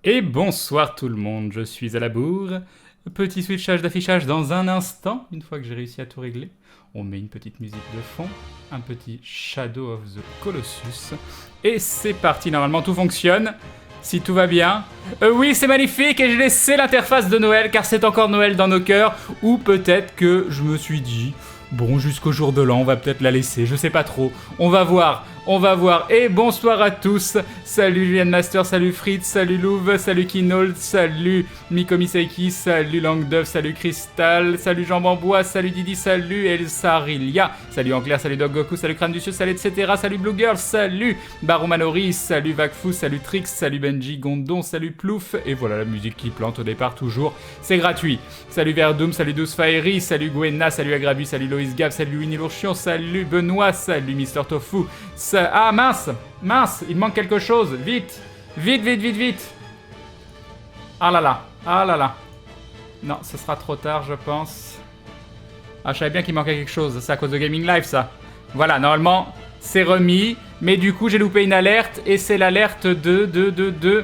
Et bonsoir tout le monde, je suis à la bourre. Petit switchage d'affichage dans un instant, une fois que j'ai réussi à tout régler. On met une petite musique de fond, un petit Shadow of the Colossus. Et c'est parti, normalement tout fonctionne. Si tout va bien. Oui, c'est magnifique et j'ai laissé l'interface de Noël car c'est encore Noël dans nos cœurs. Ou peut-être que je me suis dit, bon, jusqu'au jour de l'an, on va peut-être la laisser, je sais pas trop. On va voir. Et bonsoir à tous. Salut Julian Master, salut Fritz, salut Louve, salut Kinold, salut Mikomi Seiki, salut Langdove, salut Crystal, salut Jean Bambois, salut Didi, salut Elsarilia, salut Anclair, salut Dog Goku, salut Crâne du Cieux, salut etc. Salut Blue Girl, salut Baron Manori, salut Vakfu, salut Trix, salut Benji Gondon, salut Plouf. Et voilà la musique qui plante au départ toujours. C'est gratuit. Salut Verdoom, salut Douce Faeri, salut Gwena, salut Agrabu, salut Loïs Gab, salut Winnie Lourchion, salut Benoît, salut Mister Tofu. Ah mince, il manque quelque chose, vite. Ah là là. Non, ce sera trop tard, je pense. Ah, je savais bien qu'il manquait quelque chose, c'est à cause de Gaming Live ça. Voilà, normalement, c'est remis, mais du coup j'ai loupé une alerte, et c'est l'alerte de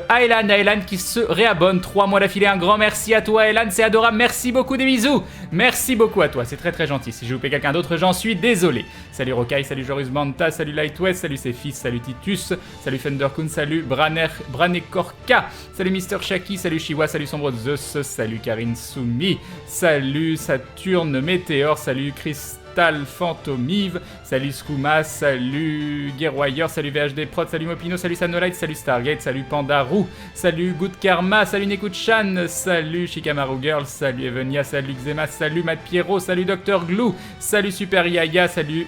Aylan qui se réabonne 3 mois d'affilée. Un grand merci à toi Aylan, c'est adorable, merci beaucoup, des bisous. Merci beaucoup à toi, c'est très très gentil. Si j'ai loupé quelqu'un d'autre, j'en suis désolé. Salut Rokai, salut Joris Manta, salut Lightwest, salut Sephis, salut Titus, salut Thundercoon, salut Branekorka, salut Mister Shaki, salut Shiwa, salut Sombre Zeus, salut Karine Soumi, salut Saturne Météor, salut Crystal Phantomive, salut Skouma, salut Guerroyer, salut VHD Prod, salut Mopino, salut Sanolite, salut Stargate, salut Pandarou, salut Good Karma, salut Nekut-chan, salut Shikamaru Girl, salut Evenia, salut Xema, salut Matt Pierrot, salut Dr Glue, salut Super Yaya, salut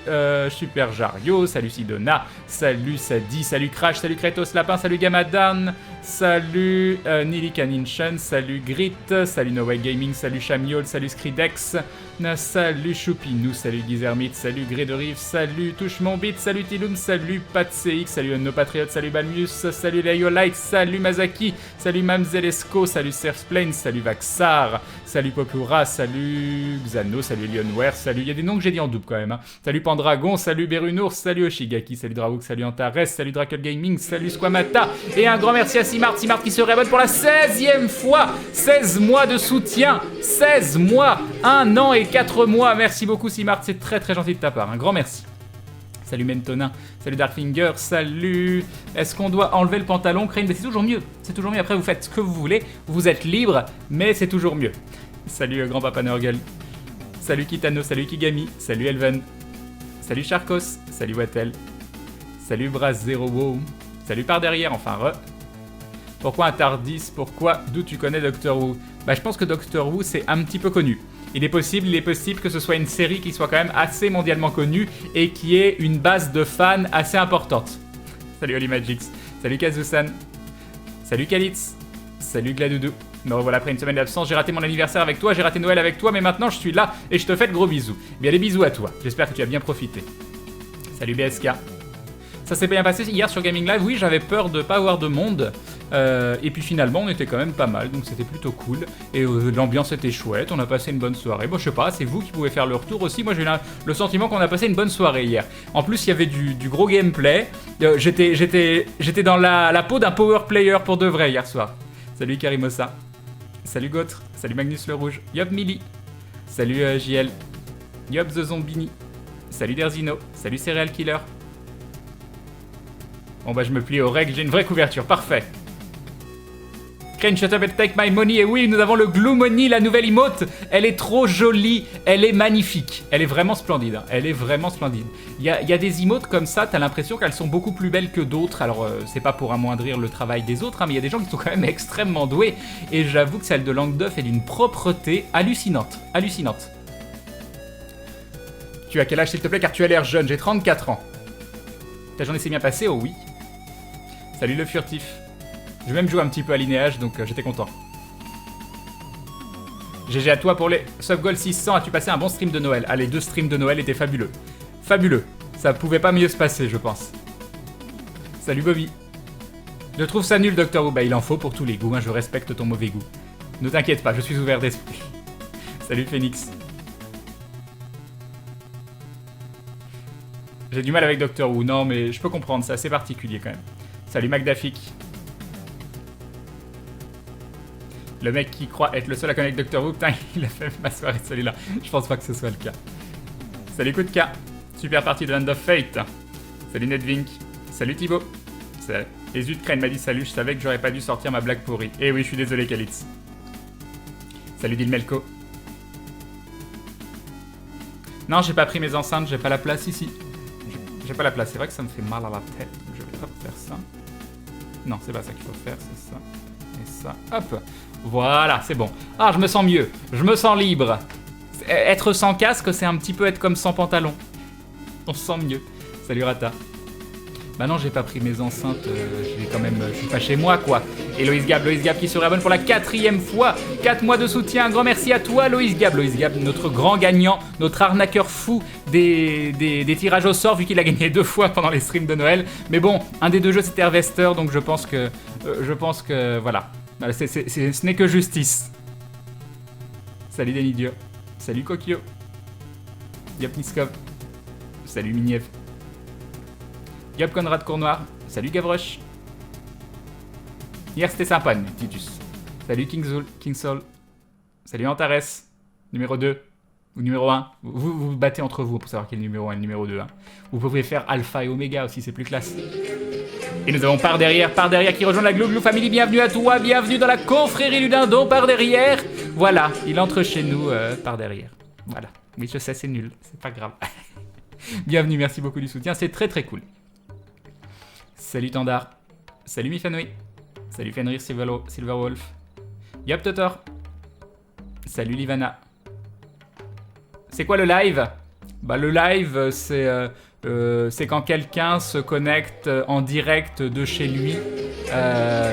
Super Jario, salut Sidona, salut Sadi, salut Crash, salut Kratos Lapin, salut Gamadan, salut Nili Caninchan, salut Grit, salut No Way Gaming, salut Chamiol, salut Skridex, salut Choupinou, salut Gizermit, salut Gré de Rive, salut Touche Mon Beat, salut Tiloum, salut Pat CX, salut No Patriote, salut Balmius, salut Leolite, salut Mazaki, salut Mamzelesco, salut Surfplane, salut Vaxar, salut Popura, salut Xano, salut Lionware, salut, il y a des noms que j'ai dit en double quand même, hein. Salut Pandragon, salut Berunours, salut Oshigaki, salut Draouk, salut Antares, salut Drakel Gaming, salut Squamata, et un grand merci à Simart qui se réabonne pour la 16e fois, 16 mois de soutien, 16 mois, 1 an et 4 mois, merci beaucoup Simart, c'est très très gentil de ta part, un grand merci. Salut Mentonin, salut Darkfinger, salut... Est-ce qu'on doit enlever le pantalon, Crane? Mais c'est toujours mieux, après vous faites ce que vous voulez, vous êtes libre, mais c'est toujours mieux. Salut Grand Papa Nurgle, salut Kitano, salut Kigami, salut Elven, salut Charkos, salut Wattel, salut Brass Zero Wow, salut par derrière, enfin re... Pourquoi un Tardis? Pourquoi? D'où tu connais Doctor Who? Bah je pense que Doctor Who c'est un petit peu connu. Il est possible que ce soit une série qui soit quand même assez mondialement connue et qui ait une base de fans assez importante. Salut Holy Magix, salut Kazusan, salut Kalitz, salut Gladoudou. Me revoilà après une semaine d'absence, j'ai raté mon anniversaire avec toi, j'ai raté Noël avec toi, mais maintenant je suis là et je te fais de gros bisous. Bien des bisous à toi, j'espère que tu as bien profité. Salut BSK. Ça s'est bien passé hier sur Gaming Live, oui j'avais peur de pas avoir de monde, et puis finalement on était quand même pas mal, donc c'était plutôt cool, et l'ambiance était chouette, on a passé une bonne soirée, bon je sais pas, c'est vous qui pouvez faire le retour aussi, moi j'ai eu le sentiment qu'on a passé une bonne soirée hier. En plus il y avait du gros gameplay, j'étais dans la peau d'un power player pour de vrai hier soir. Salut Karimosa, salut Gotre, salut Magnus le Rouge, Yop Mili, salut JL, Yop The Zombini, salut Derzino, salut Serial Killer. Bon bah je me plie aux règles, j'ai une vraie couverture, parfait. Crane, shut up and take my money. Et oui, nous avons le Glue Money, la nouvelle emote. Elle est trop jolie, elle est magnifique. Elle est vraiment splendide, hein. Elle est vraiment splendide. Il y a des emotes comme ça, t'as l'impression qu'elles sont beaucoup plus belles que d'autres. Alors c'est pas pour amoindrir le travail des autres, hein, mais il y a des gens qui sont quand même extrêmement doués. Et j'avoue que celle de Langdove est d'une propreté hallucinante. Hallucinante. Tu as quel âge s'il te plaît, car tu as l'air jeune, j'ai 34 ans. Ta journée s'est bien passée, oh oui. Salut le furtif. J'ai même joué un petit peu à Linéage, donc j'étais content. GG à toi pour les Subgoal 600. As-tu passé un bon stream de Noël? Ah, les 2 streams de Noël étaient fabuleux. Fabuleux. Ça pouvait pas mieux se passer, je pense. Salut Bobby. Je trouve ça nul, Doctor Who. Bah, il en faut pour tous les goûts, hein. Je respecte ton mauvais goût. Ne t'inquiète pas, je suis ouvert d'esprit. Salut Phoenix. J'ai du mal avec Doctor Who, non, mais je peux comprendre, c'est assez particulier quand même. Salut McDaffic. Le mec qui croit être le seul à connaître Doctor Who, putain, il a fait ma soirée celui-là. Je pense pas que ce soit le cas. Salut Kutka. Super partie de Land of Fate. Salut Nedvink. Salut Thibaut. Et zut, Crane m'a dit salut, je savais que j'aurais pas dû sortir ma blague pourrie. Eh oui, je suis désolé Kalitz. Salut Dilmelko. Non, j'ai pas pris mes enceintes, j'ai pas la place ici. J'ai pas la place, c'est vrai que ça me fait mal à la tête. Je vais hop faire ça. Non, c'est pas ça qu'il faut faire, c'est ça. Et ça, hop. Voilà, c'est bon. Ah, je me sens mieux, je me sens libre. Être sans casque, c'est un petit peu être comme sans pantalon. On se sent mieux. Salut Rata. Bah non, j'ai pas pris mes enceintes, je suis pas chez moi quoi. Et Loïs Gab qui se réabonne pour la 4e fois. 4 mois de soutien, un grand merci à toi Loïs Gab, notre grand gagnant, notre arnaqueur fou des tirages au sort vu qu'il a gagné 2 fois pendant les streams de Noël. Mais bon, un des 2 jeux c'était Harvester, donc je pense que voilà. Ce n'est que justice. Salut Denidio. Salut Kokyo. Yop Niskov. Salut Miniev. Yop Conrad Cournoir. Salut Gavroche. Hier c'était sympa, Titus. Salut Kingsoul. Salut Antares. Numéro 2. Ou numéro 1. Vous battez entre vous pour savoir quel est le numéro 1 et le numéro 2. Hein. Vous pouvez faire Alpha et Omega aussi, c'est plus classe. Et nous avons par derrière qui rejoint la Glou Family. Bienvenue à toi, bienvenue dans la confrérie du dindon par derrière. Voilà, il entre chez nous par derrière. Voilà. Oui, je sais, c'est nul, c'est pas grave. Bienvenue, merci beaucoup du soutien, c'est très très cool. Salut Tandar. Salut Mifanui. Salut Fenrir Silverwolf. Yop Totor. Salut Livana. C'est quoi le live? Bah le live c'est quand quelqu'un se connecte en direct de chez lui.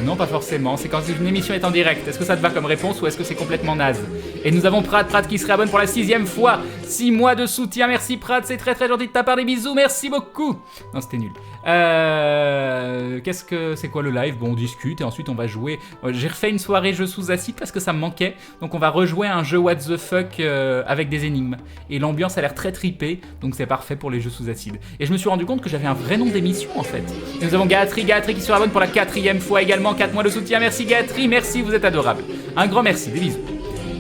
Non, pas forcément. C'est quand une émission est en direct. Est-ce que ça te va comme réponse ou est-ce que c'est complètement naze? Et nous avons Prat qui se réabonne pour la 6e fois. 6 mois de soutien. Merci Prat, c'est très très gentil de ta part. Des bisous, merci beaucoup. Non, c'était nul. C'est quoi le live? Bon, on discute et ensuite on va jouer. J'ai refait une soirée jeu sous acide parce que ça me manquait. Donc on va rejouer un jeu what the fuck avec des énigmes. Et l'ambiance a l'air très tripée. Donc c'est parfait pour les jeux sous acide. Et je me suis rendu compte que j'avais un vrai nom d'émission en fait. Et nous avons Gatri qui se réabonne pour la 4e fois également. 4 mois de soutien. Merci Gatri, merci, vous êtes adorable. Un grand merci, des bisous.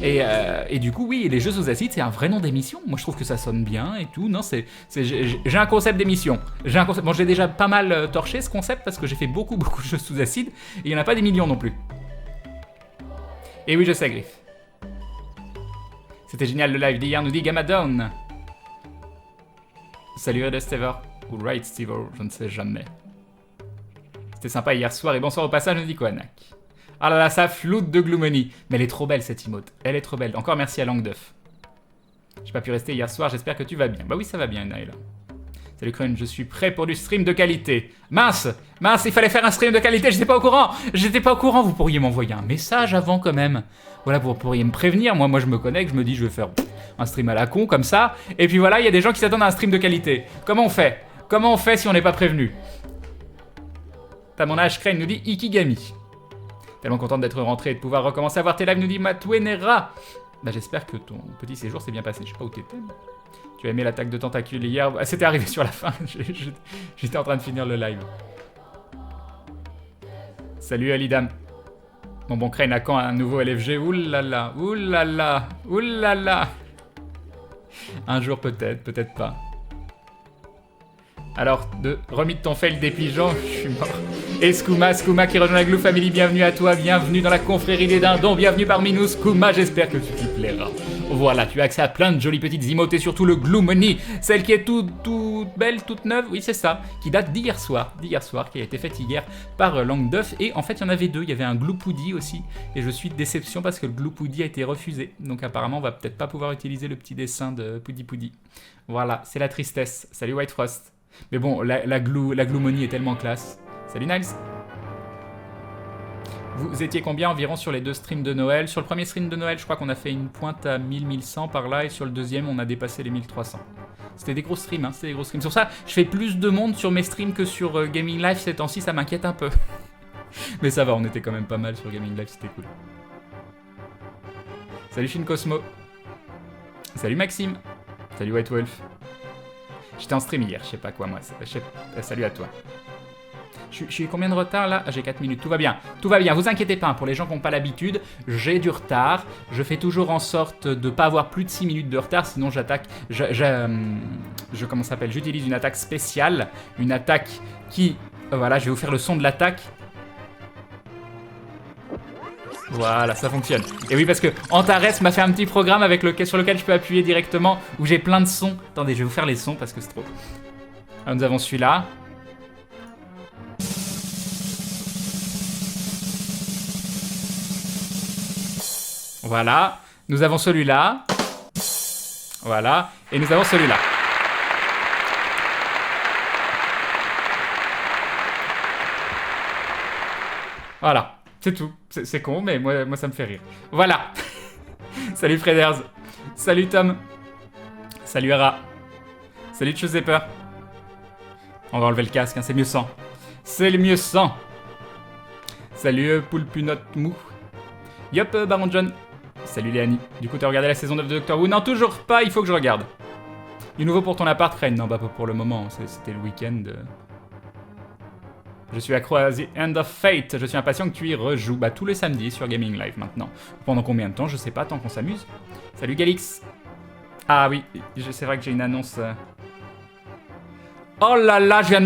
Et du coup, oui, les jeux sous acide, c'est un vrai nom d'émission. Moi, je trouve que ça sonne bien et tout. Non, j'ai un concept d'émission. Bon, j'ai déjà pas mal torché ce concept parce que j'ai fait beaucoup de jeux sous acide et il n'y en a pas des millions non plus. Et oui, je sais, Griff. C'était génial le live d'hier, nous dit Gammadown. Salut Red Stever. Ou Right Stever, je ne sais jamais. C'était sympa hier soir et bonsoir au passage, nous dit Kohanak. Ah là là, ça floute de Gloomony. Mais elle est trop belle cette emote. Elle est trop belle. Encore merci à Langduff. J'ai pas pu rester hier soir, j'espère que tu vas bien. Bah oui, ça va bien, Naila. Salut Crunch, je suis prêt pour du stream de qualité. Mince, il fallait faire un stream de qualité, j'étais pas au courant. Vous pourriez m'envoyer un message avant quand même. Voilà, vous pourriez me prévenir. Moi je me connecte, je me dis je vais faire un stream à la con comme ça. Et puis voilà, il y a des gens qui s'attendent à un stream de qualité. Comment on fait si on n'est pas prévenu? T'as mon âge, Crane nous dit Ikigami. Tellement contente d'être rentré et de pouvoir recommencer à voir tes lives, nous dit Matwenera. Bah j'espère que ton petit séjour s'est bien passé, je sais pas où t'étais. Tu as aimé l'attaque de tentacules hier, c'était arrivé sur la fin, j'étais en train de finir le live. Salut Alidam. Bon Crane, à quand un nouveau LFG? Oulala, oulala, oulala. Un jour peut-être, peut-être pas. Alors, remis de ton fail des pigeons, je suis mort. Et Skouma qui rejoint la Glou Family, bienvenue à toi, bienvenue dans la confrérie des dindons, bienvenue parmi nous Skouma, j'espère que tu t'y plairas. Voilà, tu as accès à plein de jolies petites emotes et surtout le Gloomony, celle qui est toute belle, toute neuve, oui c'est ça, qui date d'hier soir, qui a été faite hier par Langduff, et en fait il y en avait 2, il y avait un Gloopoudi aussi, et je suis de déception parce que le Gloopoudi a été refusé, donc apparemment on va peut-être pas pouvoir utiliser le petit dessin de Poudi. Voilà, c'est la tristesse, salut White Frost. Mais bon, la Gloomony est tellement classe. Salut Niles. Vous étiez combien environ sur les 2 streams de Noël? Sur le premier stream de Noël, je crois qu'on a fait une pointe à 1100 par là, et sur le deuxième, on a dépassé les 1300. C'était des gros streams, hein, c'était des gros streams. Sur ça, je fais plus de monde sur mes streams que sur Gaming Live ces temps-ci, ça m'inquiète un peu. Mais ça va, on était quand même pas mal sur Gaming Live, c'était cool. Salut Shin Cosmo. Salut Maxime. Salut White Wolf. J'étais en stream hier, je sais pas quoi moi. Salut à toi. Je suis combien de retard là? J'ai 4 minutes, tout va bien. Tout va bien, vous inquiétez pas, pour les gens qui n'ont pas l'habitude, j'ai du retard. Je fais toujours en sorte de ne pas avoir plus de 6 minutes de retard, sinon j'attaque... comment ça s'appelle? J'utilise une attaque spéciale, une attaque qui... voilà, je vais vous faire le son de l'attaque. Voilà, ça fonctionne. Et oui, parce que Antares m'a fait un petit programme sur lequel je peux appuyer directement, où j'ai plein de sons. Attendez, je vais vous faire les sons parce que c'est trop... Alors, nous avons celui-là. Voilà. Nous avons celui-là. Voilà. Et nous avons celui-là. Voilà. C'est tout. C'est con, mais moi ça me fait rire. Voilà. Salut Freders. Salut Tom. Salut Ara. Salut Giuseppe. On va enlever le casque, hein, c'est mieux sans. C'est le mieux sans. Salut Poulpunote Mou. Yop Baron John. Salut Léanie. Du coup t'as regardé la saison 9 de Doctor Who? Non, toujours pas, il faut que je regarde. Du nouveau pour ton appart, Rain? Non, bah pas pour le moment, c'était le week-end. Je suis accro à The End of Fate, je suis impatient que tu y rejoues. Bah tous les samedis sur Gaming Live maintenant. Pendant combien de temps? Je sais pas, tant qu'on s'amuse. Salut Galix. Ah oui, c'est vrai que j'ai une annonce... Oh là là, je viens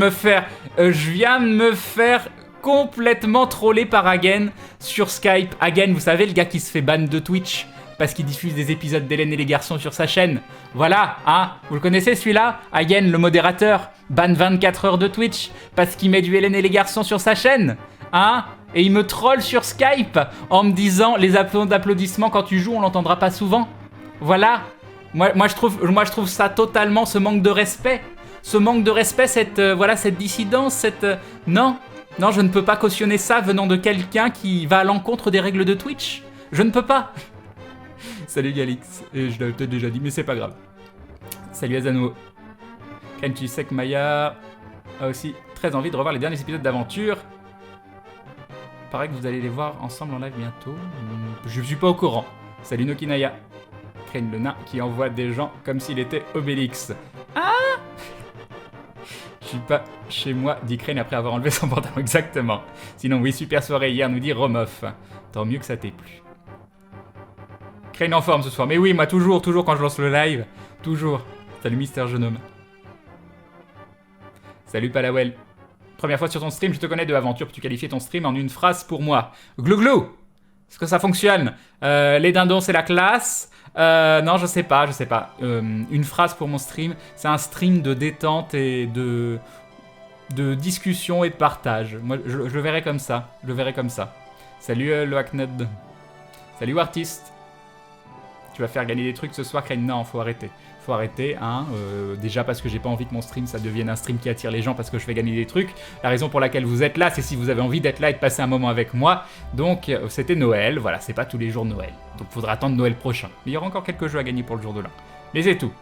de me faire complètement troller par Hagen sur Skype. Hagen, vous savez, le gars qui se fait ban de Twitch parce qu'il diffuse des épisodes d'Hélène et les garçons sur sa chaîne. Voilà, hein, vous le connaissez celui-là? Hagen, le modérateur, ban 24 heures de Twitch parce qu'il met du Hélène et les garçons sur sa chaîne. Hein? Et il me troll sur Skype en me disant les applaudissements quand tu joues, on l'entendra pas souvent. Voilà. Moi je trouve ça totalement ce manque de respect. Ce manque de respect, cette dissidence, Non, je ne peux pas cautionner ça venant de quelqu'un qui va à l'encontre des règles de Twitch. Je ne peux pas. Salut Galix. Et je l'avais peut-être déjà dit, mais c'est pas grave. Salut Azano. Ken, tu sais que Maya a aussi très envie de revoir les derniers épisodes d'aventure. Paraît que vous allez les voir ensemble en live bientôt. Je suis pas au courant. Salut Nokinaya. Crane le nain qui envoie des gens comme s'il était Obélix. Ah! Je suis pas chez moi, dit Crane après avoir enlevé son pantalon, exactement. Sinon, oui, super soirée hier, nous dit Romoff. Tant mieux que ça t'ait plu. Crane en forme ce soir. Mais oui, moi, toujours quand je lance le live. Toujours. Salut, Mister Jeune Homme. Salut, Palawell. Première fois sur ton stream, je te connais de aventure. Peux-tu qualifier ton stream en une phrase pour moi? Glou-glou! Est-ce que ça fonctionne? Les dindons, c'est la classe. Non, je sais pas. Une phrase pour mon stream, c'est un stream de détente et de discussion et de partage. Moi, je le verrai comme ça. Salut le Hackned. Salut Artiste. Tu vas faire gagner des trucs ce soir, Crane? Non, faut arrêter. Hein. Déjà parce que j'ai pas envie que mon stream ça devienne un stream qui attire les gens parce que je fais gagner des trucs. La raison pour laquelle vous êtes là, c'est si vous avez envie d'être là et de passer un moment avec moi. Donc c'était Noël, voilà, c'est pas tous les jours Noël. Donc faudra attendre Noël prochain. Mais il y aura encore quelques jeux à gagner pour le jour de l'an. Mais c'est tout.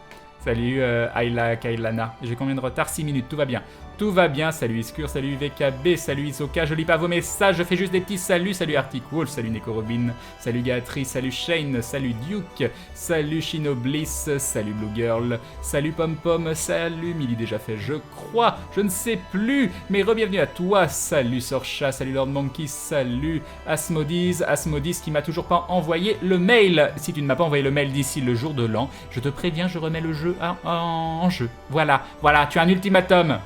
Salut Ayla Kailana. J'ai combien de retard? 6 minutes, tout va bien. Tout va bien, salut Iskur, salut VKB, salut Isoka, je lis pas vos messages, je fais juste des petits saluts, salut Arctic Wolf, salut Neko Robin, salut Gatrice, salut Shane, salut Duke, salut Shino Bliss, salut Blue Girl, salut Pom Pom, salut Milly déjà fait, je crois, je ne sais plus, mais re-bienvenue à toi, salut Sorcha, salut Lord Monkey, salut Asmodis qui m'a toujours pas envoyé le mail. Si tu ne m'as pas envoyé le mail d'ici le jour de l'an, je te préviens, je remets le jeu en jeu. Voilà, tu as un ultimatum.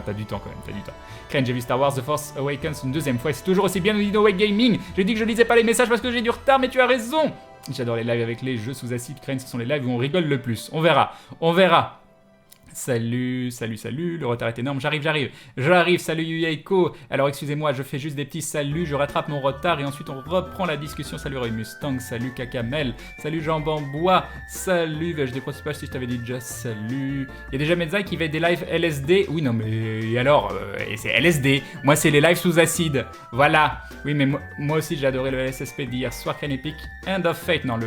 T'as du temps quand même, t'as du temps. Crane, j'ai vu Star Wars The Force Awakens une deuxième fois et c'est toujours aussi bien, nous dit No Way Gaming. J'ai dit que je lisais pas les messages parce que j'ai du retard, mais tu as raison. J'adore les lives avec les jeux sous acide. Crane, ce sont les lives où on rigole le plus. On verra. Salut, le retard est énorme, j'arrive, salut Yueiko. Alors excusez-moi, je fais juste des petits saluts, je rattrape mon retard et ensuite on reprend la discussion. Salut Roy Mustang, salut Kakamel, salut Jean Bambois, salut VHD Prosper si je t'avais dit déjà salut. Il y a déjà Medzai qui fait des lives LSD, oui non mais alors, c'est LSD, moi c'est les lives sous acide, voilà. Oui mais moi aussi j'ai adoré le LSSP d'hier soir, Crane Epic, End of Fate, non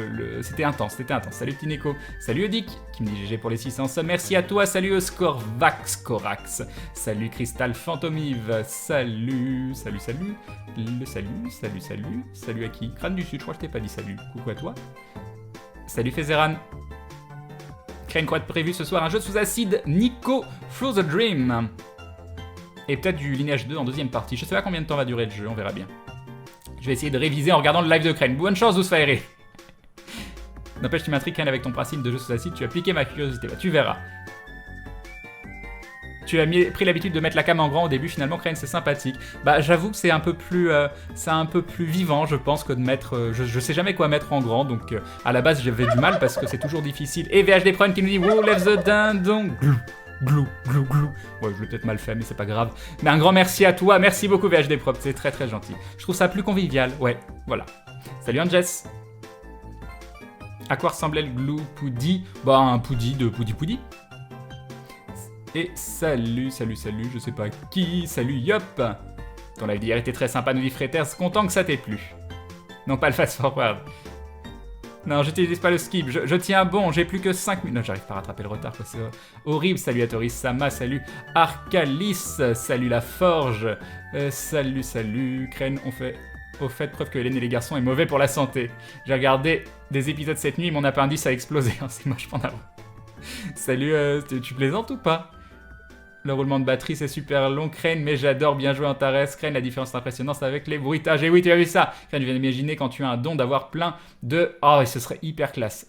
c'était intense, salut Tineco, salut Odic, qui me dit GG pour les 600 subs, merci à toi. Salut Oscorvax Corax, salut Crystal Phantomive, salut à qui? Crâne du Sud, je crois que je t'ai pas dit salut, coucou à toi. Salut Fezeran. Crane quoi de prévu ce soir? Un jeu sous acide, Nico Flow the Dream. Et peut-être du Lineage 2 en deuxième partie. Je sais pas combien de temps va durer le jeu, on verra bien. Je vais essayer de réviser en regardant le live de Crane. Bonne chance, Ousfaere. N'empêche, tu m'intrigues quand même avec ton principe de jeu sous acide. Tu as piqué ma curiosité. Bah, tu verras. Tu as pris l'habitude de mettre la cam en grand au début, finalement, Crane, c'est sympathique. Bah, j'avoue que c'est un peu plus vivant, je pense, que de mettre... je sais jamais quoi mettre en grand, donc à la base, j'avais du mal parce que c'est toujours difficile. Et VHD Prune qui nous dit « Wow, lève the dindon !» Glou, glou, glou, glou. Ouais, je l'ai peut-être mal fait, mais c'est pas grave. Mais un grand merci à toi, merci beaucoup VHD Prop, c'est très très gentil. Je trouve ça plus convivial, ouais, voilà. Salut Anjess. À quoi ressemblait le glou poudi? Bah, un poudi de poudi. Et salut, je sais pas qui, salut Yop. Ton live d'hier était très sympa, nous dit Fréters, content que ça t'ait plu. Non, pas le fast forward. Non, j'utilise pas le skip, je tiens bon, j'ai plus que 5 minutes. Non, j'arrive pas à rattraper le retard, quoi, c'est horrible. Salut à Toris Sama, salut Arcalis, salut La Forge, salut, Crane, on fait... Au fait, preuve que Hélène et les garçons est mauvais pour la santé. J'ai regardé des épisodes cette nuit, mon appendice a explosé. C'est moche, pendant. Salut, tu plaisantes ou pas? Le roulement de batterie, c'est super long, Crane, mais j'adore bien jouer Antares. Crane, la différence impressionnante avec les bruitages. Et oui, tu as vu ça. Crane, je viens d'imaginer quand tu as un don d'avoir plein de... Oh, ce serait hyper classe.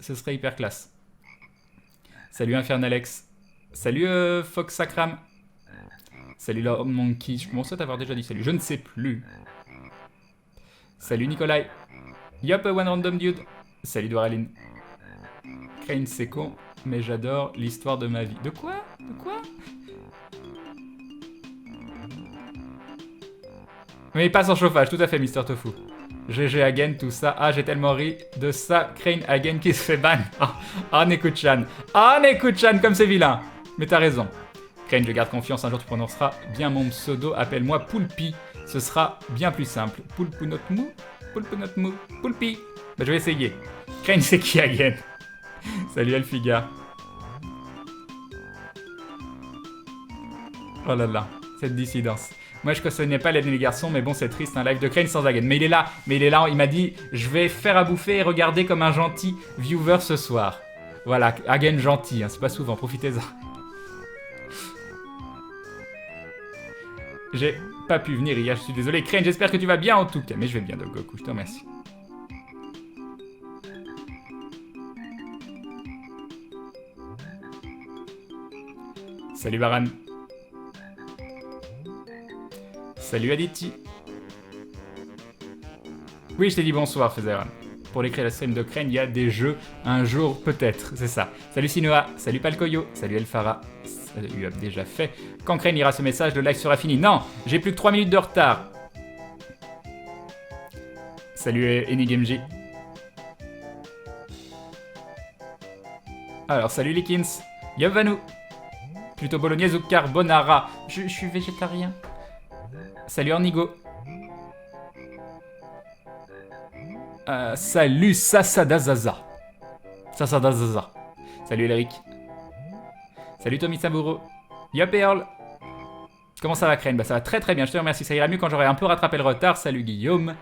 Salut Infernalex. Salut Fox Sacram. Salut Lord Monkey. Je pense t'avoir déjà dit salut. Je ne sais plus. Salut Nikolai. Yop, one random dude. Salut Doraline. Crane, c'est con, mais j'adore l'histoire de ma vie. De quoi? Mais il passe en chauffage, tout à fait, Mister Tofu. GG again, tout ça. Ah, j'ai tellement ri de ça. Crane again qui se fait ban. Ah, Neku-chan. Ah, Neku-chan, comme c'est vilain. Mais t'as raison. Crane, je garde confiance, un jour tu prononceras bien mon pseudo. Appelle-moi Poulpi. Ce sera bien plus simple. Poulpounotmou. Poulpi. Bah, je vais essayer. Crane, c'est qui again? Salut Elfiga. Oh là là, cette dissidence. Moi, je cautionnais pas les garçons, mais bon, c'est triste, un live de Crane sans Hagen. Mais il est là, il m'a dit, je vais faire à bouffer et regarder comme un gentil viewer ce soir. Voilà, Hagen gentil, hein, c'est pas souvent, profitez-en. J'ai pas pu venir hier, je suis désolé. Crane, j'espère que tu vas bien en tout cas. Mais je vais bien, Doc Goku, je te remercie. Salut Baran. Salut Aditi. Oui, je t'ai dit bonsoir, Fezeran. Pour l'écrire la stream de Crane, il y a des jeux un jour peut-être, c'est ça. Salut Sinoa, salut Palkoyo, salut Elfara. Salut Hop, déjà fait. Quand Crane lira ce message, le live sera fini. Non, j'ai plus que 3 minutes de retard. Salut Enigamej. Alors, salut Likins. Yop Vanou. Plutôt bolognaise ou carbonara? Je suis végétarien. Salut Ornigo. Salut Sasadazaza. Salut Elric. Salut Tommy Saburo. Yop Earl. Comment ça va Crane? Bah ça va très très bien, je te remercie. Ça ira mieux quand j'aurai un peu rattrapé le retard. Salut Guillaume.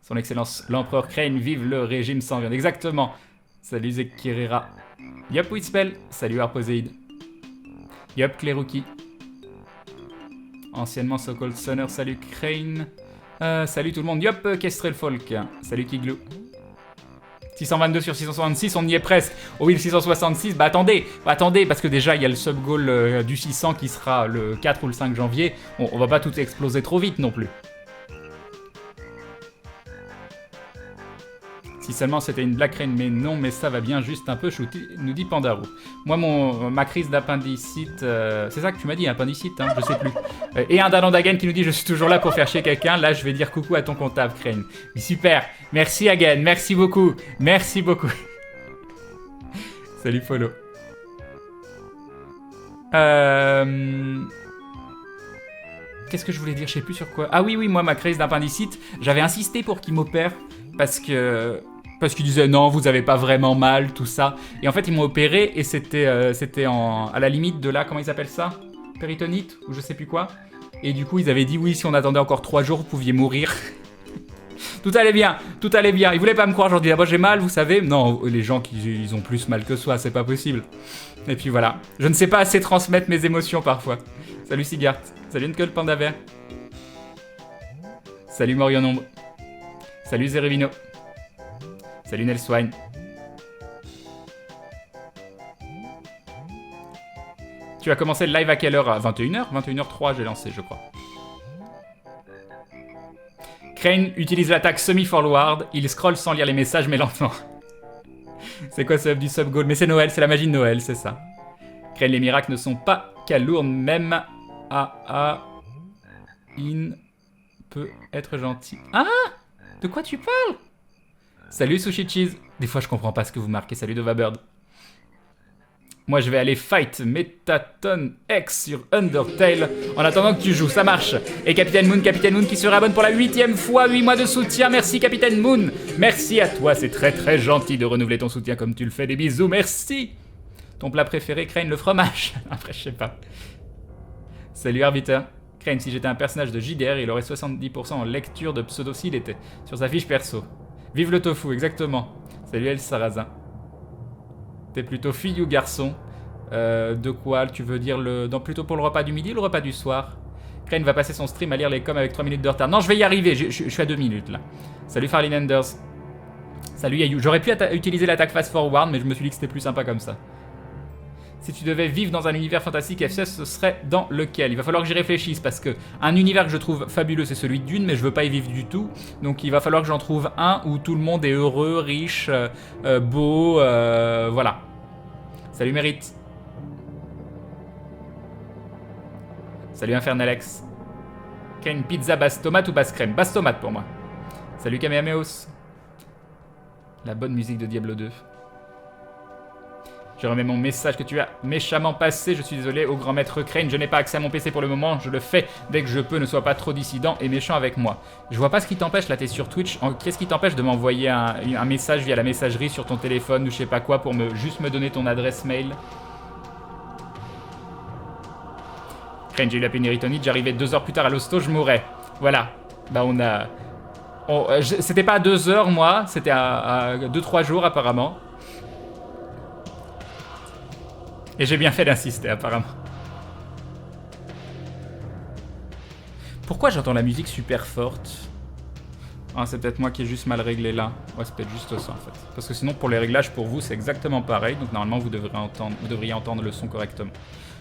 Son excellence l'empereur Crane, vive le régime sans viande. Exactement. Salut Zekirera. Yop Whitspell. Salut Harposeid. Yop Cleruki. Anciennement So-Called Sunner, salut Crane. Salut tout le monde. Yop Kestrel Folk. Salut Kiglou. 622 sur 666, on y est presque. Oh oui, le 666, bah attendez, parce que déjà il y a le sub-goal du 600 qui sera le 4 ou le 5 janvier. On va pas tout exploser trop vite non plus. Si seulement c'était une Black Crane, mais non, mais ça va bien juste un peu shooter, nous dit Pandarou. Moi, ma crise d'appendicite, c'est ça que tu m'as dit, appendicite, hein, je sais plus. Et un Danon Dagen qui nous dit je suis toujours là pour faire chier quelqu'un. Là, je vais dire coucou à ton comptable, Crane. Mais super, merci Hagen, merci beaucoup. Salut Follow. Qu'est-ce que je voulais dire, je sais plus sur quoi. Ah oui, moi, ma crise d'appendicite, j'avais insisté pour qu'il m'opère parce qu'ils disaient non, vous avez pas vraiment mal, tout ça. Et en fait, ils m'ont opéré et c'était à la limite de là, comment ils appellent ça? Péritonite ou je sais plus quoi. Et du coup, ils avaient dit oui, si on attendait encore 3 jours, vous pouviez mourir. Tout allait bien. Ils voulaient pas me croire, je leur dis, ah bah j'ai mal, vous savez. Non, les gens, ils ont plus mal que soi, c'est pas possible. Et puis voilà. Je ne sais pas assez transmettre mes émotions parfois. Salut Sigart. Salut Uncle Panda Vert. Salut Morion Ombre. Salut Zerevino. Salut Nelswine. Tu as commencé le live à quelle heure? À 21h? 21h03 j'ai lancé je crois. Crane utilise l'attaque semi-forward. Il scrolle sans lire les messages mais lentement. C'est quoi ce up du sub goal? Mais c'est Noël, c'est la magie de Noël, c'est ça. Crane, les miracles ne sont pas calourdes, même in peut être gentil. Ah! De quoi tu parles? Salut Sushi Cheese. Des fois je comprends pas ce que vous marquez. Salut Dovabird. Moi je vais aller fight Metaton X sur Undertale en attendant que tu joues, ça marche. Et Capitaine Moon qui se réabonne pour la 8e fois, 8 mois de soutien. Merci Capitaine Moon. Merci à toi, c'est très très gentil de renouveler ton soutien comme tu le fais. Des bisous, merci. Ton plat préféré, Crane, le fromage. Après je sais pas. Salut Arbiter. Crane, si j'étais un personnage de JDR, il aurait 70% en lecture de pseudo s'il était sur sa fiche perso. Vive le tofu, exactement. Salut El Sarrazin. T'es plutôt fille ou garçon? De quoi tu veux dire plutôt pour le repas du midi ou le repas du soir? Crane va passer son stream à lire les coms avec 3 minutes de retard. Non, je vais y arriver, je suis à 2 minutes là. Salut Farley Anders. Salut Yayou. J'aurais pu utiliser l'attaque fast forward, mais je me suis dit que c'était plus sympa comme ça. Si tu devais vivre dans un univers fantastique FCS, ce serait dans lequel? Il va falloir que j'y réfléchisse parce que un univers que je trouve fabuleux, c'est celui de Dune, mais je veux pas y vivre du tout. Donc il va falloir que j'en trouve un où tout le monde est heureux, riche, beau, voilà. Salut Mérite. Salut Infernalex. Une pizza basse tomate ou basse crème? Basse tomate pour moi. Salut Kamehameos. La bonne musique de Diablo 2. Je remets mon message que tu as méchamment passé. Je suis désolé au grand maître Crane. Je n'ai pas accès à mon PC pour le moment. Je le fais dès que je peux. Ne sois pas trop dissident et méchant avec moi. Je vois pas ce qui t'empêche. Là, t'es sur Twitch. Qu'est-ce qui t'empêche de m'envoyer un message via la messagerie sur ton téléphone ou je sais pas quoi pour juste me donner ton adresse mail? Crane, j'ai eu la pénéritonite. J'arrivais 2 heures plus tard à l'hosto. Je mourrais. Voilà. Bah, c'était pas à 2 heures, moi. C'était à 2-3 jours, apparemment. Et j'ai bien fait d'insister, apparemment. Pourquoi j'entends la musique super forte? Ah, c'est peut-être moi qui ai juste mal réglé là. Ouais, c'est peut-être juste ça, en fait. Parce que sinon, pour les réglages, pour vous, c'est exactement pareil. Donc, normalement, vous devriez entendre le son correctement.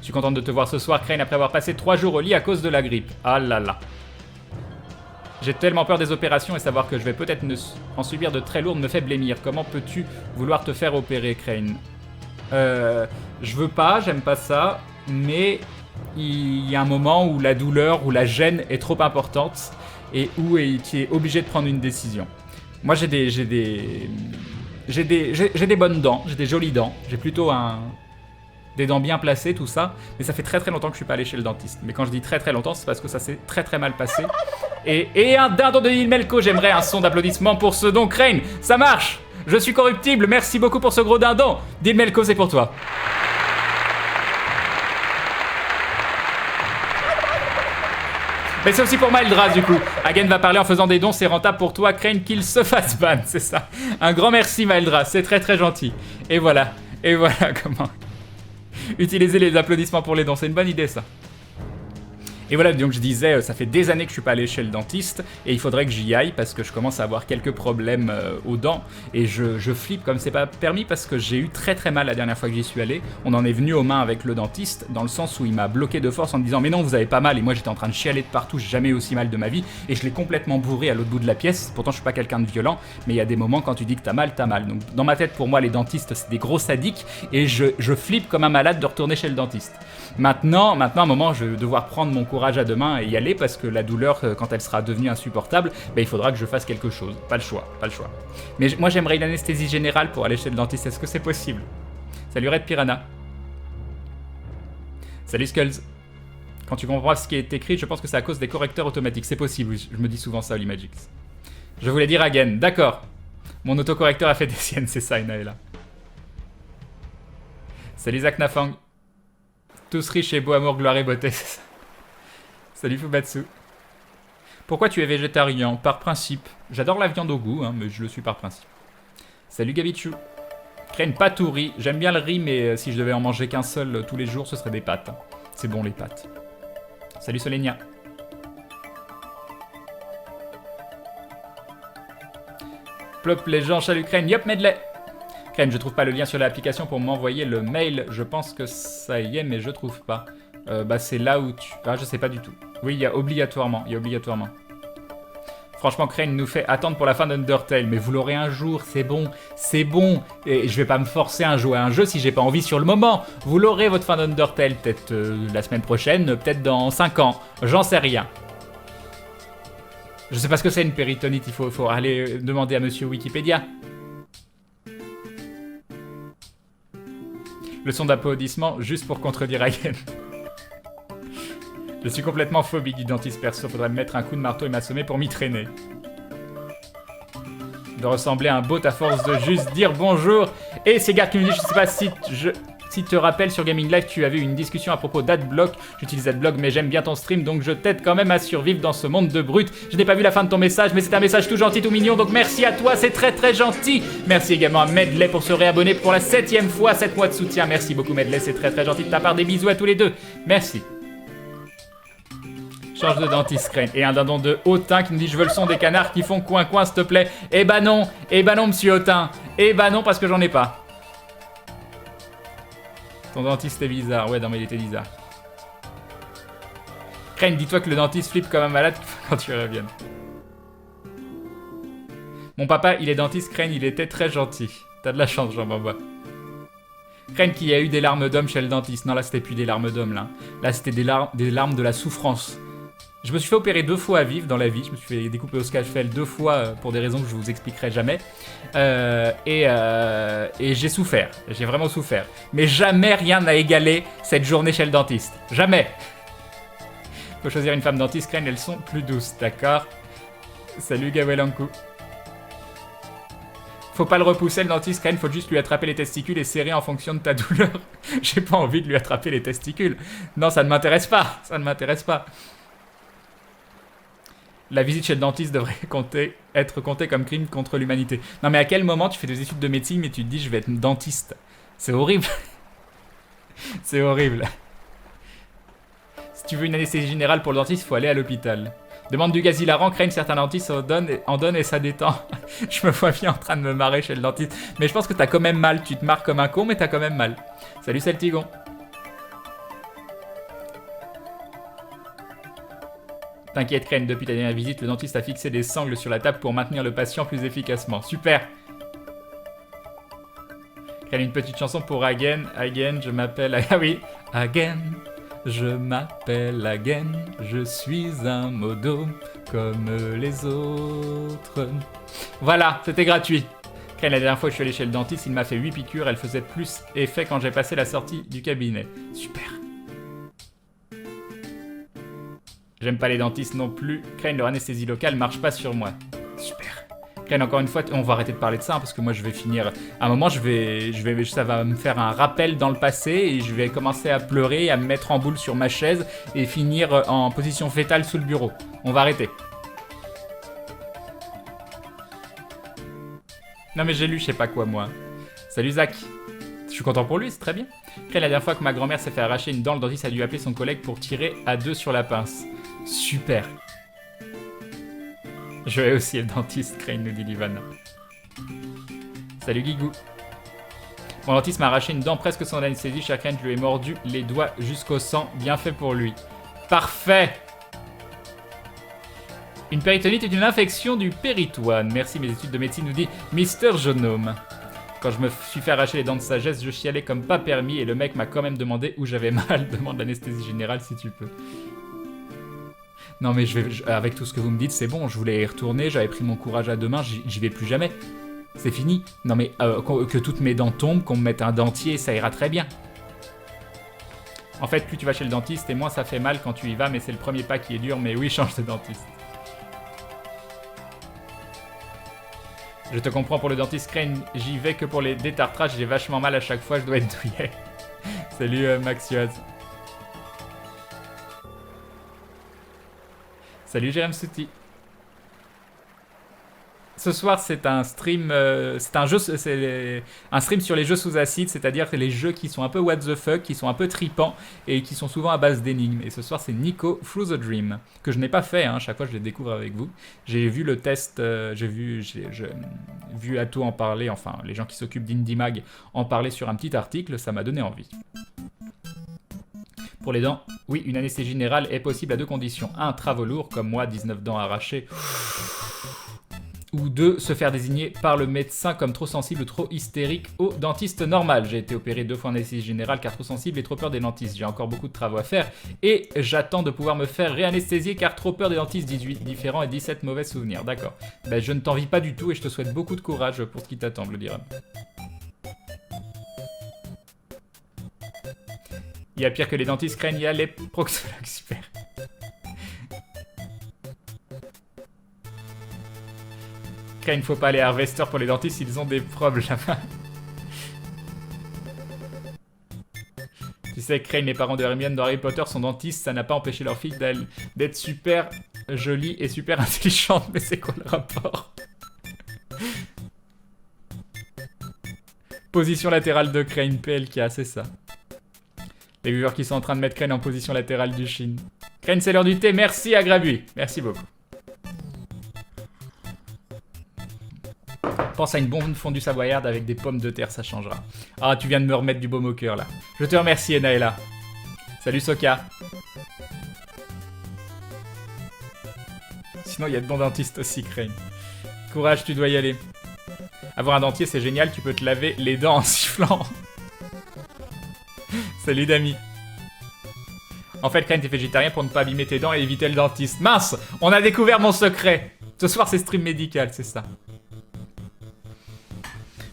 Je suis contente de te voir ce soir, Crane, après avoir passé 3 jours au lit à cause de la grippe. Ah là là. J'ai tellement peur des opérations et savoir que je vais peut-être en subir de très lourdes me fait blêmir. Comment peux-tu vouloir te faire opérer, Crane? Je veux pas, j'aime pas ça, mais il y a un moment où la douleur, où la gêne est trop importante et où tu es obligé de prendre une décision. Moi j'ai des bonnes dents, j'ai des jolies dents, j'ai plutôt des dents bien placées, tout ça, mais ça fait très très longtemps que je suis pas allé chez le dentiste. Mais quand je dis très très longtemps, c'est parce que ça s'est très très mal passé. Et un dindon de Lil Melko, j'aimerais un son d'applaudissement pour ce don, Crane, ça marche! Je suis corruptible, merci beaucoup pour ce gros dindon. Dil Melko, c'est pour toi. Mais c'est aussi pour Maldras du coup. Hagen va parler en faisant des dons, c'est rentable pour toi. Crane qu'il se fasse ban, c'est ça. Un grand merci Maldras, c'est très très gentil. Et voilà comment utiliser les applaudissements pour les dons, c'est une bonne idée ça. Et voilà, donc je disais, ça fait des années que je suis pas allé chez le dentiste et il faudrait que j'y aille parce que je commence à avoir quelques problèmes aux dents et je flippe comme c'est pas permis parce que j'ai eu très très mal la dernière fois que j'y suis allé. On en est venu aux mains avec le dentiste dans le sens où il m'a bloqué de force en me disant mais non vous avez pas mal et moi j'étais en train de chialer de partout, j'ai jamais eu aussi mal de ma vie et je l'ai complètement bourré à l'autre bout de la pièce. Pourtant je suis pas quelqu'un de violent mais il y a des moments quand tu dis que t'as mal, t'as mal. Donc dans ma tête pour moi les dentistes c'est des gros sadiques et je flippe comme un malade de retourner chez le dentiste. Maintenant à un moment je vais devoir prendre mon courage à deux mains et y aller parce que la douleur quand elle sera devenue insupportable, il faudra que je fasse quelque chose. Pas le choix. Mais moi j'aimerais une anesthésie générale pour aller chez le dentiste, est-ce que c'est possible? Salut Red Piranha. Salut Skulls. Quand tu comprends ce qui est écrit, je pense que c'est à cause des correcteurs automatiques. C'est possible, je me dis souvent ça, Olimagix. Je voulais dire again, d'accord. Mon autocorrecteur a fait des siennes, c'est ça, Inaela. Salut Zach Nafang. Tous riches et beau amour, gloire et beauté, c'est ça. Salut Fubatsu. Pourquoi tu es végétarien? Par principe. J'adore la viande au goût, mais je le suis par principe. Salut Gabichou. Crane pâte ou riz. J'aime bien le riz, mais si je devais en manger qu'un seul tous les jours, ce serait des pâtes. C'est bon les pâtes. Salut Solénia. Plop les gens, chalut Crane, yop Medley. Crane, je trouve pas le lien sur l'application pour m'envoyer le mail. Je pense que ça y est, mais je trouve pas. Bah c'est là où tu... Ah, je sais pas du tout. Oui, il y a obligatoirement, Franchement, Crane nous fait attendre pour la fin d'Undertale, mais vous l'aurez un jour, c'est bon, c'est bon. Et je vais pas me forcer à jouer à un jeu si j'ai pas envie sur le moment. Vous l'aurez votre fin d'Undertale, peut-être la semaine prochaine, peut-être dans 5 ans, j'en sais rien. Je sais pas ce que c'est une péritonite, il faut aller demander à monsieur Wikipédia. Le son d'applaudissement juste pour contredire Hagen. Je suis complètement phobique du dentiste perso, faudrait me mettre un coup de marteau et m'assommer pour m'y traîner. De ressembler à un bot à force de juste dire bonjour. Et c'est Gard qui me dit, je sais pas si tu te rappelles sur Gaming Live, tu avais eu une discussion à propos d'Adblock. J'utilise Adblock mais j'aime bien ton stream, donc je t'aide quand même à survivre dans ce monde de brutes. Je n'ai pas vu la fin de ton message, mais c'est un message tout gentil, tout mignon, donc merci à toi, c'est très très gentil. Merci également à Medley pour se réabonner pour la 7e fois, 7 mois de soutien. Merci beaucoup Medley, c'est très très gentil de ta part, des bisous à tous les deux. Merci. Change de dentiste Crane. Et un dindon de Hautain qui nous dit je veux le son des canards qui font coin coin s'il te plaît. Eh bah non monsieur Hautain. Eh bah non parce que j'en ai pas. Ton dentiste est bizarre. Ouais non mais il était bizarre. Crane, dis-toi que le dentiste flippe comme un malade quand tu reviennes. Mon papa il est dentiste Crane, il était très gentil. T'as de la chance Jean-Bamba. Crane qui a eu des larmes d'homme chez le dentiste. Non là c'était plus des larmes d'homme là. Là c'était des larmes de la souffrance. Je me suis fait opérer 2 fois à vif dans la vie. Je me suis fait découper au scalpel 2 fois pour des raisons que je vous expliquerai jamais. Et j'ai souffert. J'ai vraiment souffert. Mais jamais rien n'a égalé cette journée chez le dentiste. Jamais. Faut choisir une femme dentiste, Crane, elles sont plus douces. D'accord. Salut Gawelankou. Faut pas le repousser le dentiste, Crane, faut juste lui attraper les testicules et serrer en fonction de ta douleur. J'ai pas envie de lui attraper les testicules. Non, ça ne m'intéresse pas. Ça ne m'intéresse pas. La visite chez le dentiste devrait être comptée comme crime contre l'humanité. Non mais à quel moment tu fais des études de médecine et tu te dis je vais être dentiste? C'est horrible. C'est horrible. Si tu veux une anesthésie générale pour le dentiste, il faut aller à l'hôpital. Demande du gaz hilarant, Crane, certains dentistes en donnent et ça détend. Je me vois bien en train de me marrer chez le dentiste. Mais je pense que t'as quand même mal. Tu te marres comme un con mais t'as quand même mal. Salut Celtigon. T'inquiète Crane, depuis ta dernière visite, le dentiste a fixé des sangles sur la table pour maintenir le patient plus efficacement. Super. Crane, une petite chanson pour Hagen. Hagen, je m'appelle... Ah oui, Hagen, je m'appelle Hagen, je suis un modo comme les autres. Voilà, c'était gratuit. Crane, la dernière fois que je suis allé chez le dentiste, il m'a fait 8 piqûres, elle faisait plus effet quand j'ai passé la sortie du cabinet. Super. J'aime pas les dentistes non plus. Crane, leur anesthésie locale marche pas sur moi. Super. Crane, encore une fois, on va arrêter de parler de ça, hein, parce que moi je vais finir... À un moment, ça va me faire un rappel dans le passé, et je vais commencer à pleurer, à me mettre en boule sur ma chaise, et finir en position fétale sous le bureau. On va arrêter. Non mais j'ai lu je sais pas quoi, moi. Salut Zach. Je suis content pour lui, c'est très bien. Crane, la dernière fois que ma grand-mère s'est fait arracher une dent, le dentiste a dû appeler son collègue pour tirer à 2 sur la pince. Super. Je vais aussi le dentiste, Crane, nous dit Livana. Salut Guigou. Mon dentiste m'a arraché une dent presque sans anesthésie. Cher Crane, je lui ai mordu les doigts jusqu'au sang. Bien fait pour lui. Parfait. Une péritonite est une infection du péritoine. Merci, mes études de médecine, nous dit Mister Genome. Quand je me suis fait arracher les dents de sagesse, je chialais comme pas permis et le mec m'a quand même demandé où j'avais mal. Demande l'anesthésie générale si tu peux. Non mais avec tout ce que vous me dites, c'est bon, je voulais y retourner, j'avais pris mon courage à 2 mains, j'y vais plus jamais. C'est fini. Non mais que toutes mes dents tombent, qu'on me mette un dentier, ça ira très bien. En fait, plus tu vas chez le dentiste et moins ça fait mal quand tu y vas, mais c'est le premier pas qui est dur, mais oui, change de dentiste. Je te comprends pour le dentiste Crane, j'y vais que pour les détartrages, j'ai vachement mal à chaque fois, je dois être douillet. Salut Max Yoaz. Salut Jérém Souti. Ce soir, c'est un stream, un stream sur les jeux sous acide, c'est-à-dire les jeux qui sont un peu what the fuck, qui sont un peu tripants et qui sont souvent à base d'énigmes. Et ce soir, c'est Nico Through the Dream, que je n'ai pas fait, hein, chaque fois je le découvre avec vous. J'ai vu le test, j'ai vu Atto en parler, enfin les gens qui s'occupent d'Indie Mag en parler sur un petit article, ça m'a donné envie. Pour les dents, oui, une anesthésie générale est possible à 2 conditions. 1, travaux lourds, comme moi, 19 dents arrachées. Ou 2, se faire désigner par le médecin comme trop sensible ou trop hystérique au dentiste normal. J'ai été opéré 2 fois en anesthésie générale car trop sensible et trop peur des dentistes. J'ai encore beaucoup de travaux à faire et j'attends de pouvoir me faire réanesthésier car trop peur des dentistes. 18 différents et 17 mauvais souvenirs. D'accord. Ben, je ne t'envie pas du tout et je te souhaite beaucoup de courage pour ce qui t'attend, je le dirai. Il y a pire que les dentistes craignent, il y a les proctologues. Super. Il ne faut pas aller à Harvester pour les dentistes, ils ont des problèmes là-bas. Tu sais, Crane, les parents de Hermione dans Harry Potter sont dentistes, ça n'a pas empêché leur fille d'être super jolie et super intelligente. Mais c'est quoi le rapport? Position latérale de Crane, PLK, c'est ça. Les viewers qui sont en train de mettre Crane en position latérale du Shin. Crane, c'est l'heure du thé, merci à Grabui. Merci beaucoup. Pense à une bonne fondue savoyarde avec des pommes de terre, ça changera. Ah, tu viens de me remettre du baume au cœur, là. Je te remercie, Enaela. Salut, Soka. Sinon, il y a de bons dentistes aussi, Crane. Courage, tu dois y aller. Avoir un dentier, c'est génial, tu peux te laver les dents en sifflant. Salut, Dami. En fait, Crane, t'es végétarien pour ne pas abîmer tes dents et éviter le dentiste. Mince, on a découvert mon secret. Ce soir, c'est stream médical, c'est ça.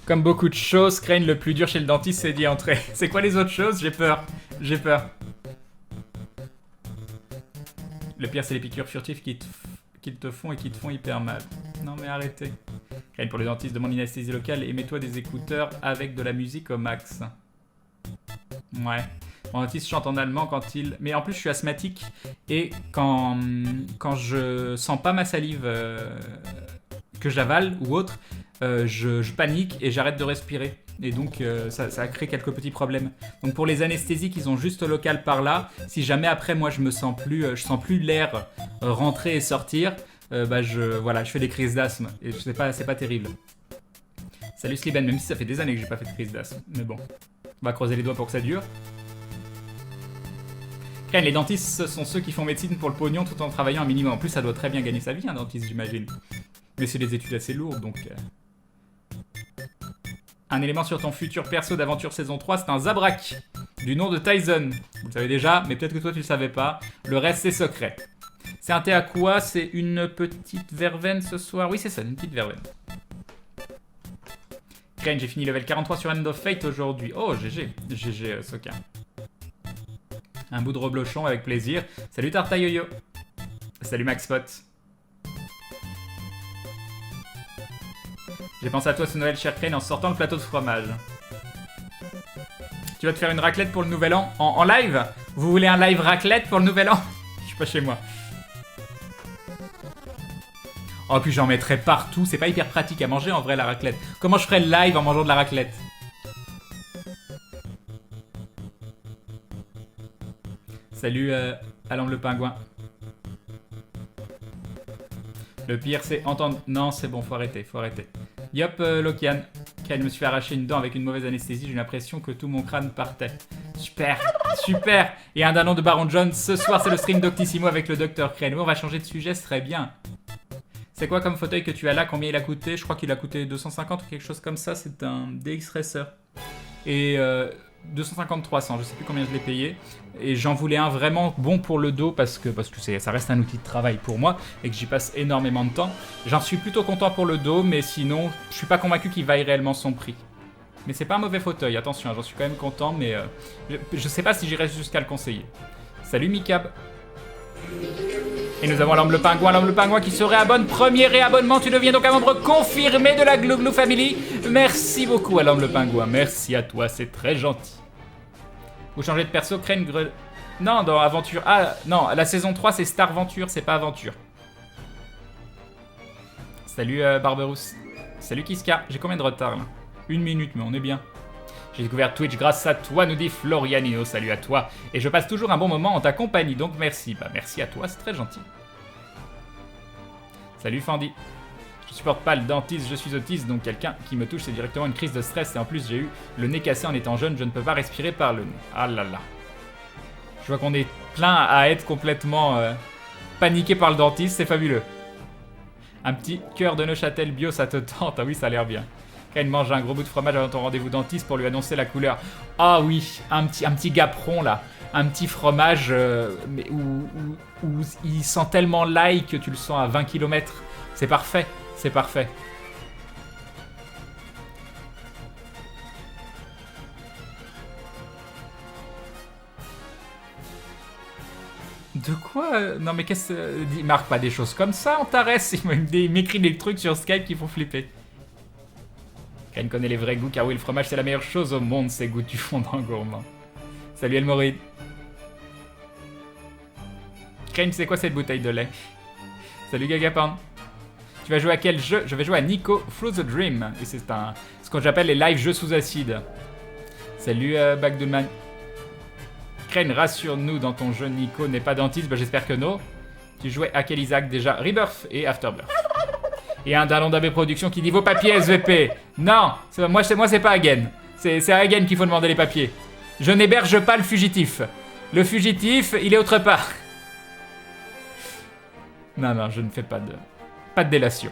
Comme beaucoup de choses, Crane, le plus dur chez le dentiste, c'est d'y entrer. C'est quoi les autres choses? J'ai peur. J'ai peur. Le pire, c'est les piqûres furtives qui te font et qui te font hyper mal. Non mais arrêtez. Crane, pour les dentistes, demande une anesthésie locale et mets-toi des écouteurs avec de la musique au max. Ouais. Mon dentiste chante en allemand quand il... Mais en plus, je suis asthmatique et quand je sens pas ma salive que j'avale ou autre... je panique et j'arrête de respirer. Et donc ça crée quelques petits problèmes. Donc pour les anesthésiques, ils ont juste local par là. Si jamais après moi je sens plus l'air rentrer et sortir, je fais des crises d'asthme. Et c'est pas terrible. Salut Sliben, même si ça fait des années que j'ai pas fait de crise d'asthme. Mais bon, on va creuser les doigts pour que ça dure. Les dentistes, ce sont ceux qui font médecine pour le pognon tout en travaillant un minimum. En plus, ça doit très bien gagner sa vie, un dentiste, j'imagine. Mais c'est des études assez lourdes, donc... Un élément sur ton futur perso d'aventure saison 3, c'est un Zabrak, du nom de Tyson. Vous le savez déjà, mais peut-être que toi tu le savais pas. Le reste, c'est secret. C'est un thé à quoi? C'est une petite verveine ce soir? Oui, c'est ça, une petite verveine. Crane, j'ai fini level 43 sur End of Fate aujourd'hui. Oh, GG. GG, Soka. Un bout de reblochon avec plaisir. Salut Tarta Yo-Yo. Salut Maxpot. J'ai pensé à toi ce Noël, cher Crane, en sortant le plateau de fromage. Tu vas te faire une raclette pour le nouvel an en live? Vous voulez un live raclette pour le nouvel an? Je suis pas chez moi. Oh, puis j'en mettrai partout. C'est pas hyper pratique à manger en vrai la raclette. Comment je ferais le live en mangeant de la raclette? Salut Alan le pingouin. Le pire c'est entendre... Non c'est bon, faut arrêter, faut arrêter. Yop Lokian. Je me suis fait arracher une dent avec une mauvaise anesthésie, j'ai eu l'impression que tout mon crâne partait. Super, super. Et un danon de Baron John, ce soir c'est le stream d'Octissimo avec le Dr Crane. Oui, on va changer de sujet, ce serait bien. C'est quoi comme fauteuil que tu as là? Combien il a coûté? Je crois qu'il a coûté 250 ou quelque chose comme ça, c'est un DX Racer. Et 250-300, je sais plus combien je l'ai payé. Et j'en voulais un vraiment bon pour le dos parce que ça reste un outil de travail pour moi et que j'y passe énormément de temps. J'en suis plutôt content pour le dos, mais sinon, je suis pas convaincu qu'il vaille réellement son prix. Mais c'est pas un mauvais fauteuil, attention, j'en suis quand même content, mais je sais pas si j'irai jusqu'à le conseiller. Salut Mikab. Et nous avons l'homme le pingouin qui se réabonne. Premier réabonnement, tu deviens donc un membre confirmé de la Glouglou Family. Merci beaucoup à l'homme le pingouin, merci à toi, c'est très gentil. Vous changez de perso, Crane Non, dans Aventure... Ah, non, la saison 3, c'est Star Venture, c'est pas Aventure. Salut Barberousse. Salut Kiska. J'ai combien de retard là? 1 minute, mais on est bien. J'ai découvert Twitch grâce à toi, nous dit Florianino. Salut à toi. Et je passe toujours un bon moment en ta compagnie, donc merci. Bah merci à toi, c'est très gentil. Salut Fandy. Je supporte pas le dentiste, je suis autiste, donc quelqu'un qui me touche, c'est directement une crise de stress. Et en plus, j'ai eu le nez cassé en étant jeune, je ne peux pas respirer par le nez. Ah là là. Je vois qu'on est plein à être complètement paniqué par le dentiste, c'est fabuleux. Un petit cœur de Neuchâtel bio, ça te tente? Ah oui, ça a l'air bien. Kane mange un gros bout de fromage avant ton rendez-vous dentiste pour lui annoncer la couleur. Ah oui, un petit gaperon là. Un petit fromage mais où il sent tellement l'ail que tu le sens à 20 km. C'est parfait, c'est parfait. De quoi? Non mais qu'est-ce... Il marque pas des choses comme ça, Antares. Il m'écrit des trucs sur Skype qui font flipper. Kane connaît les vrais goûts, car oui, le fromage c'est la meilleure chose au monde, ces goûts du fondant gourmand. Salut Elmoride. Kane, c'est quoi cette bouteille de lait? Salut Gagapan. Tu vas jouer à quel jeu? Je vais jouer à Nico Through the Dream. Et c'est ce que j'appelle les live jeux sous acide. Salut Bagdulman. Crane, rassure-nous, dans ton jeu Nico n'est pas dentiste, bah j'espère que non. Tu jouais à quel Isaac déjà? Rebirth et Afterbirth. Et un Dallon d'AB Productions qui dit vos papiers SVP. Non, moi c'est pas Hagen. C'est à Hagen qu'il faut demander les papiers. Je n'héberge pas le fugitif. Le fugitif, il est autre part. Non, je ne fais pas de délation.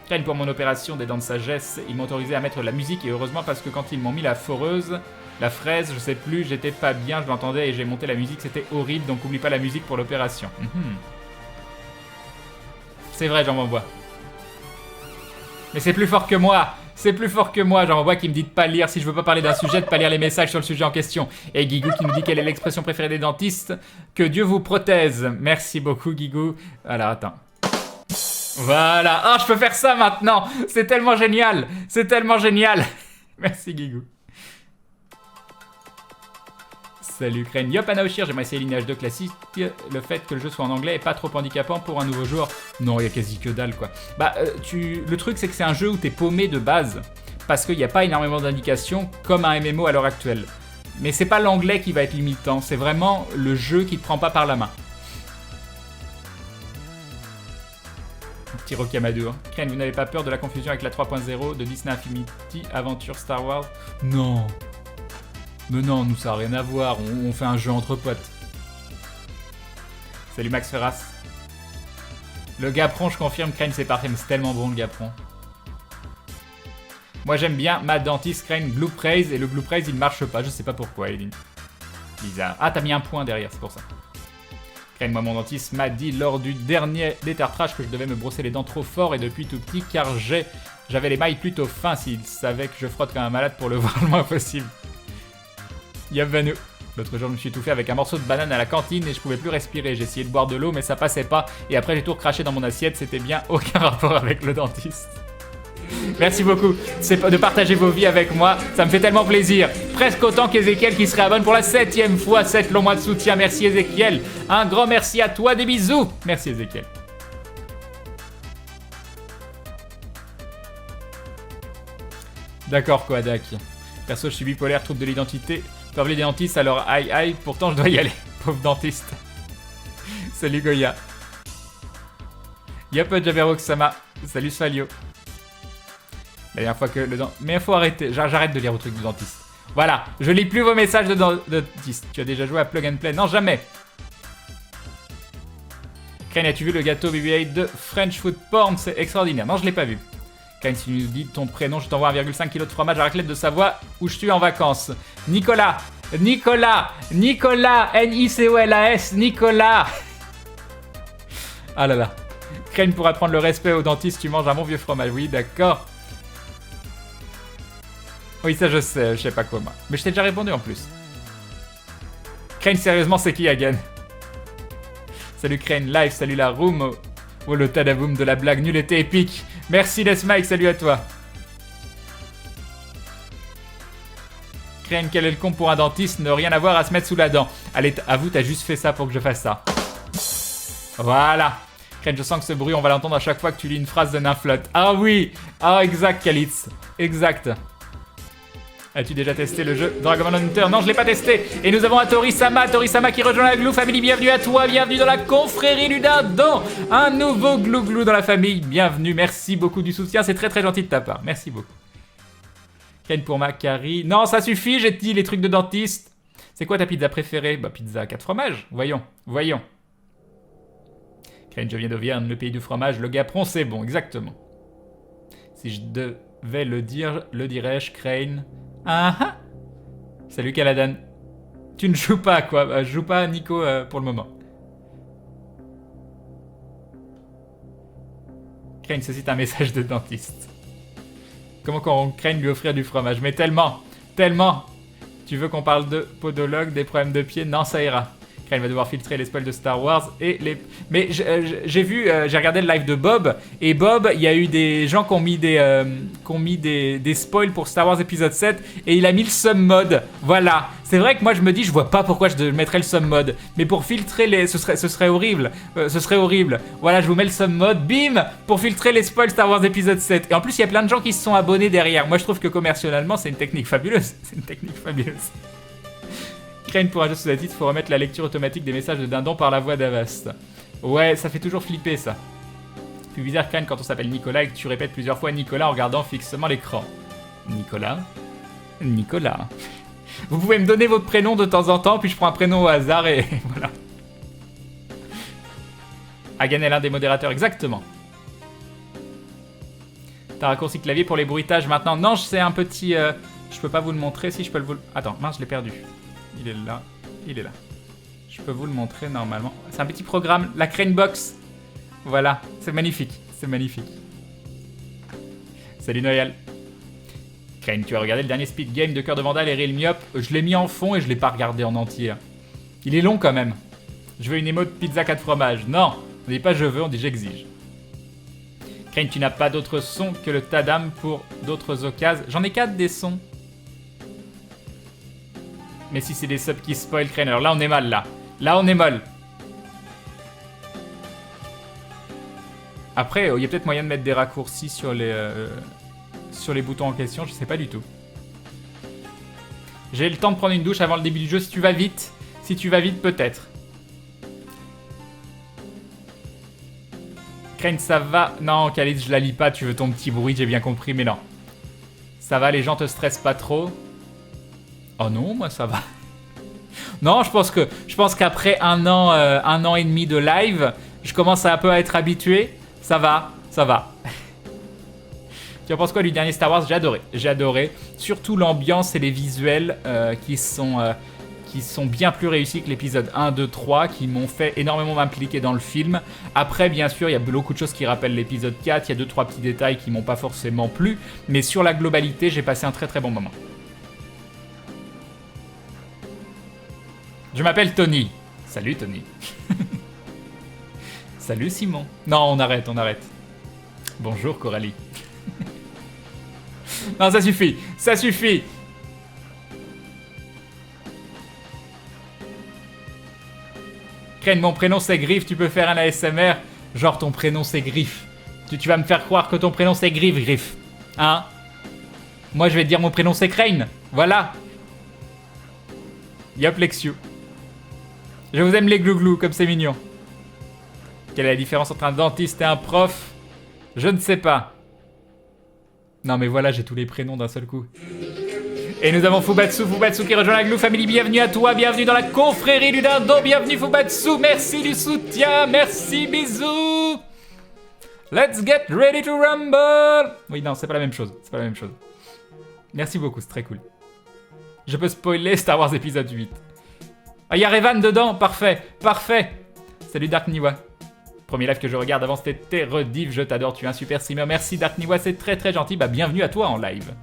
Crane, pour mon opération des dents de sagesse, ils m'ont autorisé à mettre la musique et heureusement parce que quand ils m'ont mis la foreuse, la fraise, je sais plus, j'étais pas bien, je l'entendais et j'ai monté la musique, c'était horrible, donc oublie pas la musique pour l'opération. C'est vrai, j'en m'envoie. Mais c'est plus fort que moi. C'est plus fort que moi, j'en vois qui me dit de pas lire, si je veux pas parler d'un sujet, de pas lire les messages sur le sujet en question. Et Guigou qui nous dit quelle est l'expression préférée des dentistes. Que Dieu vous prothèse. Merci beaucoup Guigou. Alors attends. Voilà. Ah, je peux faire ça maintenant. C'est tellement génial. C'est tellement génial. Merci Guigou. Salut Crane. Yop Anaoshir, j'aimerais essayer Lineage 2 classique. Le fait que le jeu soit en anglais est pas trop handicapant pour un nouveau joueur. Non, il y a quasi que dalle quoi. Bah, le truc c'est que c'est un jeu où t'es paumé de base. Parce qu'il n'y a pas énormément d'indications comme un MMO à l'heure actuelle. Mais c'est pas l'anglais qui va être limitant, c'est vraiment le jeu qui te prend pas par la main. Petit Rocamadour. Crane, vous n'avez pas peur de la confusion avec la 3.0 de Disney Infinity Aventure Star Wars? Non. Mais non, nous ça n'a rien à voir, on fait un jeu entre potes. Salut Max Ferras. Le Gapron, je confirme, Crane c'est parfait, mais c'est tellement bon le Gapron. Moi j'aime bien ma dentiste Crane Blue Praise, et le Blue Praise il marche pas, je sais pas pourquoi, Eileen. Bizarre. Ah, t'as mis un point derrière, c'est pour ça. Crane, moi mon dentiste m'a dit lors du dernier détartrage que je devais me brosser les dents trop fort et depuis tout petit, car j'avais les mailles plutôt fins s'il savait que je frotte comme un malade pour le voir le moins possible. Yavanu. L'autre jour, je me suis étouffé avec un morceau de banane à la cantine et je pouvais plus respirer. J'ai essayé de boire de l'eau, mais ça passait pas. Et après, j'ai tout recraché dans mon assiette. C'était bien aucun rapport avec le dentiste. Merci beaucoup de partager vos vies avec moi. Ça me fait tellement plaisir. Presque autant qu'Ezekiel qui se réabonne pour la 7e fois. 7 longs mois de soutien. Merci Ezekiel. Un grand merci à toi. Des bisous. Merci Ezekiel. D'accord, Koadak. Perso, je suis bipolaire, trouble de l'identité. Peuvent les dentistes, alors aïe aïe, pourtant je dois y aller. Pauvre dentiste. Salut Goya. Yop Javeroxama. Salut Sfalio. La dernière fois que le dentiste... Mais il faut arrêter, j'arrête de lire vos trucs de dentiste. Voilà, je lis plus vos messages de dentiste. Tu as déjà joué à Plug and Play? Non, jamais. Crane, as-tu vu le gâteau BB-8 de French Food Porn? C'est extraordinaire. Non, je l'ai pas vu. Crane, si tu nous dis ton prénom, je t'envoie 1,5 kg de fromage à raclette de Savoie où je suis en vacances. Nicolas, Nicolas, Nicolas. Ah là là. Crane, pour apprendre le respect aux dentistes, tu manges un bon vieux fromage. Oui, d'accord. Oui, ça je sais pas quoi moi. Mais je t'ai déjà répondu en plus. Crane, sérieusement, c'est qui again? Salut Crane Live, salut la room. Oh, le tadaboum de la blague nulle était épique. Merci Les Mike, salut à toi. Crane, quel est le con pour un dentiste? Ne rien avoir à se mettre sous la dent. Allez, avoue, t'as juste fait ça pour que je fasse ça. Voilà. Crane, je sens que ce bruit, on va l'entendre à chaque fois que tu lis une phrase de Nymflot. Ah oui. Ah, exact, Kalitz. Exact. As-tu déjà testé le jeu Dragon Ball Hunter? Non, je l'ai pas testé. Et nous avons Tori-sama qui rejoint la Glou Family. Bienvenue à toi, bienvenue dans la confrérie du dindon. Un nouveau Glou dans la famille. Bienvenue, merci beaucoup du soutien. C'est très très gentil de ta part. Merci beaucoup. Crane pour Macari. Non, ça suffit, j'ai dit les trucs de dentiste. C'est quoi ta pizza préférée? Bah, pizza à 4 fromages. Voyons. Crane, je viens d'Auvergne, le pays du fromage. Le Gapron, c'est bon, exactement. Si je devais le dire, le dirais-je, Crane. Ah ah. Salut Caladan. Tu ne joues pas quoi, je joue pas Nico pour le moment. Crane, ceci est un message de dentiste. Comment qu'on craigne lui offrir du fromage? Mais tellement. Tu veux qu'on parle de podologue, des problèmes de pied? Non, ça ira. Crane va devoir filtrer les spoils de Star Wars et les... Mais j'ai vu, j'ai regardé le live de Bob, et Bob, il y a eu des gens qui ont mis des spoils pour Star Wars épisode 7, et il a mis le sum mode. Voilà. C'est vrai que moi je me dis, je vois pas pourquoi je mettrais le sum mode, mais pour filtrer les... Ce serait horrible. Ce serait horrible. Voilà, je vous mets le sum mode, bim, pour filtrer les spoils Star Wars épisode 7. Et en plus, il y a plein de gens qui se sont abonnés derrière. Moi je trouve que commercialement, c'est une technique fabuleuse. Crane pour un jeu sous la titre, faut remettre la lecture automatique des messages de dindon par la voix d'Avast. Ouais, ça fait toujours flipper ça. Plus bizarre Crane quand on s'appelle Nicolas et que tu répètes plusieurs fois Nicolas en regardant fixement l'écran. Nicolas. Vous pouvez me donner votre prénom de temps en temps, puis je prends un prénom au hasard et voilà. Hagan est l'un des modérateurs, exactement. T'as raccourci clavier pour les bruitages maintenant. Non, c'est un petit... je peux pas vous le montrer, si je peux le... Attends, mince, je l'ai perdu. Il est là. Je peux vous le montrer normalement. C'est un petit programme, la Crane Box. Voilà, c'est magnifique. Salut Noël. Crane, tu as regardé le dernier speed game de Cœur de Vandal et Real Myop? Je l'ai mis en fond et je l'ai pas regardé en entier. Il est long quand même. Je veux une émote pizza 4 fromages. Non, on dit pas je veux, on dit j'exige. Crane, tu n'as pas d'autres sons que le Tadam pour d'autres occasions. J'en ai 4 des sons. Mais si c'est des subs qui spoil Crainer, là on est mal là. Là on est mal. Après, il y a peut-être moyen de mettre des raccourcis sur les boutons en question, je sais pas du tout. J'ai le temps de prendre une douche avant le début du jeu si tu vas vite. Si tu vas vite, peut-être. Crane, ça va? Non, Khalid, je la lis pas, tu veux ton petit bruit, j'ai bien compris, mais non. Ça va, les gens te stressent pas trop? Oh non, moi ça va. Non, je pense qu'après un an et demi de live, je commence un peu à être habitué. Ça va. Tu en penses quoi du dernier Star Wars? J'ai adoré. Surtout l'ambiance et les visuels qui sont bien plus réussis que l'épisode 1, 2, 3, qui m'ont fait énormément m'impliquer dans le film. Après, bien sûr, il y a beaucoup de choses qui rappellent l'épisode 4. Il y a 2-3 petits détails qui m'ont pas forcément plu. Mais sur la globalité, j'ai passé un très très bon moment. Je m'appelle Tony. Salut Tony. Salut Simon. Non, on arrête. Bonjour Coralie. Non, ça suffit. Crane, mon prénom c'est Griff, tu peux faire un ASMR. Genre ton prénom c'est Griff. Tu vas me faire croire que ton prénom c'est Griff. Hein? Moi je vais te dire mon prénom c'est Crane. Voilà. Yop Lexiu. Je vous aime les glouglous, comme c'est mignon. Quelle est la différence entre un dentiste et un prof? Je ne sais pas. Non mais voilà, j'ai tous les prénoms d'un seul coup. Et nous avons Fubatsu qui rejoint la Glou Family. Bienvenue à toi, bienvenue dans la confrérie du dindon. Bienvenue Fubatsu, merci du soutien, merci, bisous. Let's get ready to rumble. Oui, non, c'est pas la même chose, Merci beaucoup, c'est très cool. Je peux spoiler Star Wars épisode 8. Ah, il y a Revan dedans, parfait. Salut Dark Niwa. Premier live que je regarde avant c'était rediff, je t'adore, tu es un super streamer. Merci Dark Niwa, c'est très très gentil. Bah bienvenue à toi en live.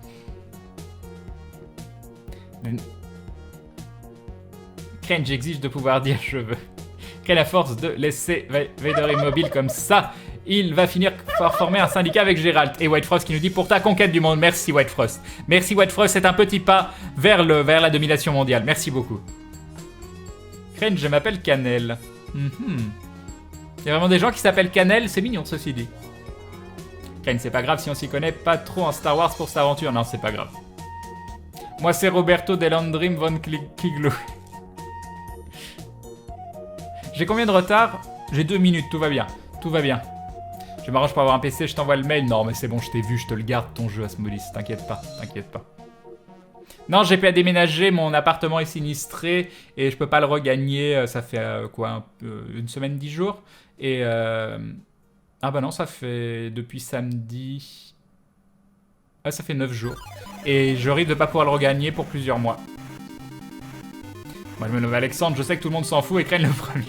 Crane, j'exige de pouvoir dire je veux. Crane, à force de laisser Vader immobile comme ça, il va finir par former un syndicat avec Gérald. Et White Frost qui nous dit pour ta conquête du monde. Merci White Frost. Merci White Frost, c'est un petit pas vers la domination mondiale. Merci beaucoup. Crane, je m'appelle Canel. Il y a vraiment des gens qui s'appellent Cannelle, c'est mignon ceci dit. Crane, c'est pas grave si on s'y connaît pas trop en Star Wars pour cette aventure. Non, c'est pas grave. Moi, c'est Roberto Delandrim von Kiglo. J'ai combien de retard? J'ai 2 minutes, tout va bien. Tout va bien. Je m'arrange pour avoir un PC, je t'envoie le mail. Non, mais c'est bon, je t'ai vu, je te le garde ton jeu, Asmodis. T'inquiète pas, t'inquiète pas. Non, j'ai pas déménager, mon appartement est sinistré et je peux pas le regagner. Ça fait quoi, une semaine, 10 jours. Et ah bah non, ça fait depuis samedi. Ah, ça fait 9 jours. Et je risque de pas pouvoir le regagner pour plusieurs mois. Moi, je me nomme Alexandre, je sais que tout le monde s'en fout et Crane le premier.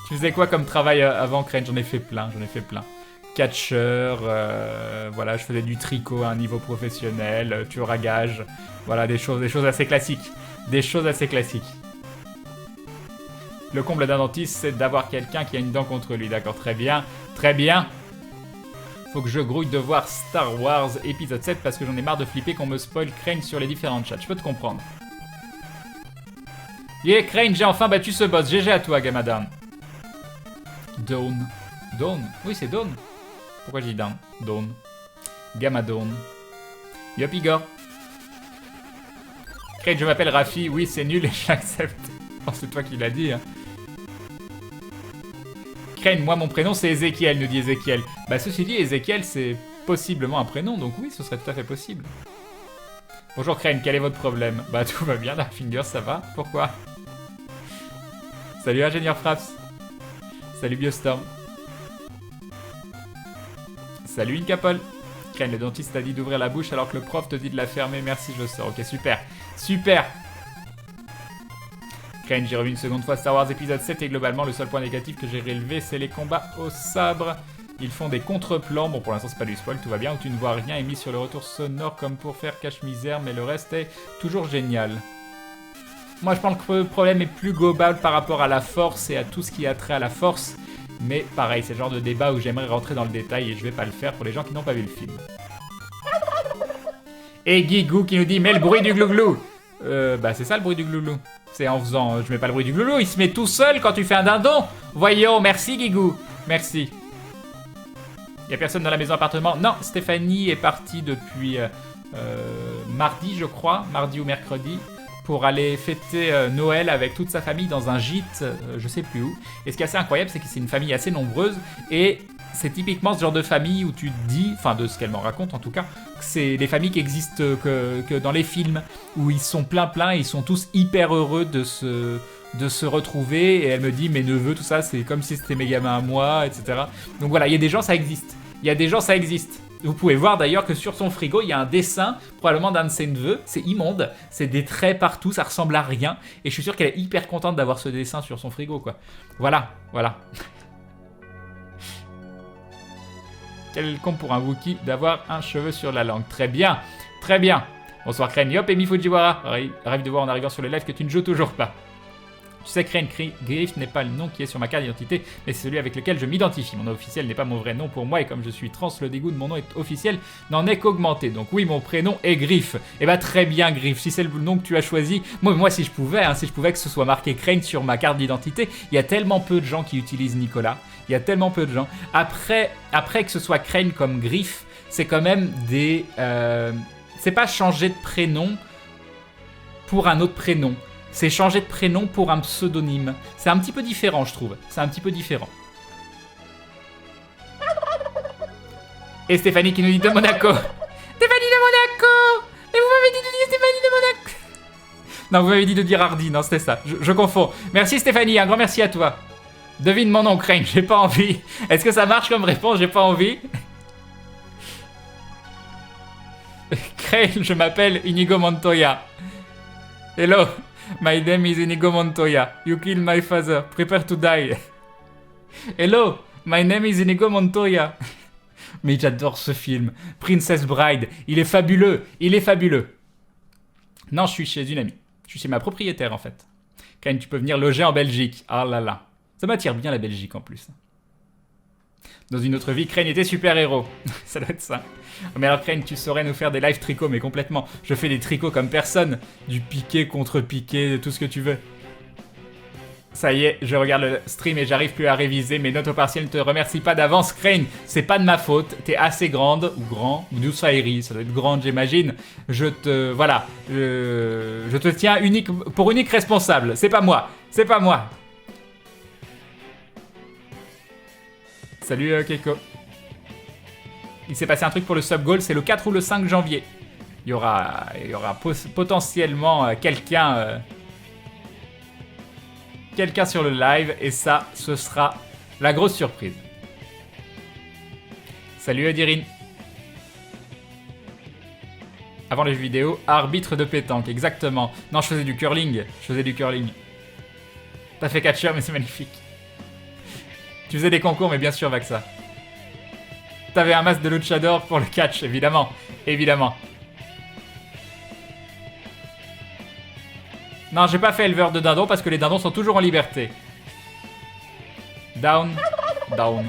Tu faisais quoi comme travail avant, Crane? J'en ai fait plein, Catcheur, voilà, je faisais du tricot à un niveau professionnel, tueur à gages, voilà, des choses assez classiques. Des choses assez classiques. Le comble d'un dentiste, c'est d'avoir quelqu'un qui a une dent contre lui, d'accord, très bien, très bien. Faut que je grouille de voir Star Wars épisode 7 parce que j'en ai marre de flipper qu'on me spoil Crane sur les différents chats, je peux te comprendre. Yeah, Crane, j'ai enfin battu ce boss, GG à toi, Gamadan. Dawn. Dawn? Oui, c'est Dawn. Pourquoi j'ai dit Dawn? Dawn. Gamma Dawn. Yup, Igor. Crane, je m'appelle Rafi. Oui, c'est nul et j'accepte. Oh, c'est toi qui l'as dit, hein. Crane, moi, mon prénom, c'est Ezekiel, nous dit Ezekiel. Bah, ceci dit, Ezekiel, c'est possiblement un prénom, donc oui, ce serait tout à fait possible. Bonjour, Crane, quel est votre problème? Bah, tout va bien, Darkfinger, ça va? Pourquoi? Salut, Ingénieur Fraps. Salut, Biostorm. Salut, Incapol. Crane, le dentiste t'a dit d'ouvrir la bouche alors que le prof te dit de la fermer. Merci, je sors. Ok, super. Super. Crane, j'ai revu une seconde fois Star Wars épisode 7 et globalement, le seul point négatif que j'ai relevé, c'est les combats au sabre. Ils font des contre-plans. Bon, pour l'instant, c'est pas du spoil, tout va bien. Où tu ne vois rien est mis sur le retour sonore comme pour faire cache-misère, mais le reste est toujours génial. Moi, je pense que le problème est plus global par rapport à la force et à tout ce qui a trait à la force. Mais pareil, c'est le genre de débat où j'aimerais rentrer dans le détail et je vais pas le faire pour les gens qui n'ont pas vu le film. Et Guigou qui nous dit « Mets le bruit du glouglou !» Bah c'est ça le bruit du glouglou. C'est en faisant... je mets pas le bruit du glouglou, il se met tout seul quand tu fais un dindon. Voyons, merci Guigou. Merci. Y'a personne dans la maison appartement? Non, Stéphanie est partie depuis mardi, je crois. Mardi ou mercredi. Pour aller fêter Noël avec toute sa famille dans un gîte, je sais plus où. Et ce qui est assez incroyable, c'est que c'est une famille assez nombreuse. Et c'est typiquement ce genre de famille où tu te dis, enfin de ce qu'elle m'en raconte en tout cas, que c'est des familles qui existent que dans les films, où ils sont plein et ils sont tous hyper heureux de se retrouver. Et elle me dit, mes neveux, tout ça, c'est comme si c'était mes gamins à moi, etc. Donc voilà, il y a des gens, ça existe. Il y a des gens, ça existe. Vous pouvez voir d'ailleurs que sur son frigo, il y a un dessin, probablement d'un de ses neveux. C'est immonde, c'est des traits partout, ça ressemble à rien. Et je suis sûr qu'elle est hyper contente d'avoir ce dessin sur son frigo, quoi. Voilà, voilà. Quel est le con pour un Wookie d'avoir un cheveu sur la langue? Très bien, très bien. Bonsoir Crane, Yop, Emi Fujiwara. Rêve de voir en arrivant sur le live que tu ne joues toujours pas. Tu sais, Crane, Griff n'est pas le nom qui est sur ma carte d'identité, mais c'est celui avec lequel je m'identifie. Mon nom officiel n'est pas mon vrai nom pour moi, et comme je suis trans, le dégoût de mon nom est officiel n'en est qu'augmenté. Donc oui, mon prénom est Griff. Et bah très bien, Griff, si c'est le nom que tu as choisi, moi si je pouvais, si je pouvais que ce soit marqué Crane sur ma carte d'identité, il y a tellement peu de gens qui utilisent Nicolas. Il y a tellement peu de gens. Après que ce soit Crane comme Griff, c'est quand même des... c'est pas changer de prénom pour un autre prénom. C'est changer de prénom pour un pseudonyme. C'est un petit peu différent, je trouve. C'est un petit peu différent. Et Stéphanie qui nous dit de Monaco. Stéphanie de Monaco! Mais vous m'avez dit de dire Stéphanie de Monaco. Non, vous m'avez dit de dire Hardy. Non, c'était ça. Je confonds. Merci Stéphanie, un grand merci à toi. Devine mon nom, Crane. J'ai pas envie. Est-ce que ça marche comme réponse? J'ai pas envie. Crane, je m'appelle Inigo Montoya. Hello. My name is Inigo Montoya. You killed my father. Prepare to die. Hello, my name is Inigo Montoya. Mais j'adore ce film. Princess Bride. Il est fabuleux. Il est fabuleux. Non, je suis chez une amie. Je suis chez ma propriétaire, en fait. Crane, tu peux venir loger en Belgique. Ah là là. Ça m'attire bien, la Belgique, en plus. Dans une autre vie, Crane était super-héros. Ça doit être ça. Mais alors, Crane, tu saurais nous faire des live tricots, mais complètement. Je fais des tricots comme personne. Du piqué contre piqué, tout ce que tu veux. Ça y est, je regarde le stream et j'arrive plus à réviser. Mes notes au partiel ne te remercient pas d'avance, Crane. C'est pas de ma faute. T'es assez grande, ou grand, ou douce Fairy. Ça doit être grande, j'imagine. Je te... Voilà. Je te tiens pour unique responsable. C'est pas moi. C'est pas moi. Salut Keiko. Il s'est passé un truc pour le sub goal. C'est le 4 ou le 5 janvier. Il y aura potentiellement quelqu'un sur le live et ça, ce sera la grosse surprise. Salut Adirine. Avant les jeux vidéo, arbitre de pétanque, exactement. Non, je faisais du curling. T'as fait catcheur, mais c'est magnifique. Tu faisais des concours, mais bien sûr, Vaxa. T'avais un masque de luchador pour le catch, évidemment. Évidemment. Non, j'ai pas fait éleveur de dindons parce que les dindons sont toujours en liberté. Down. Down.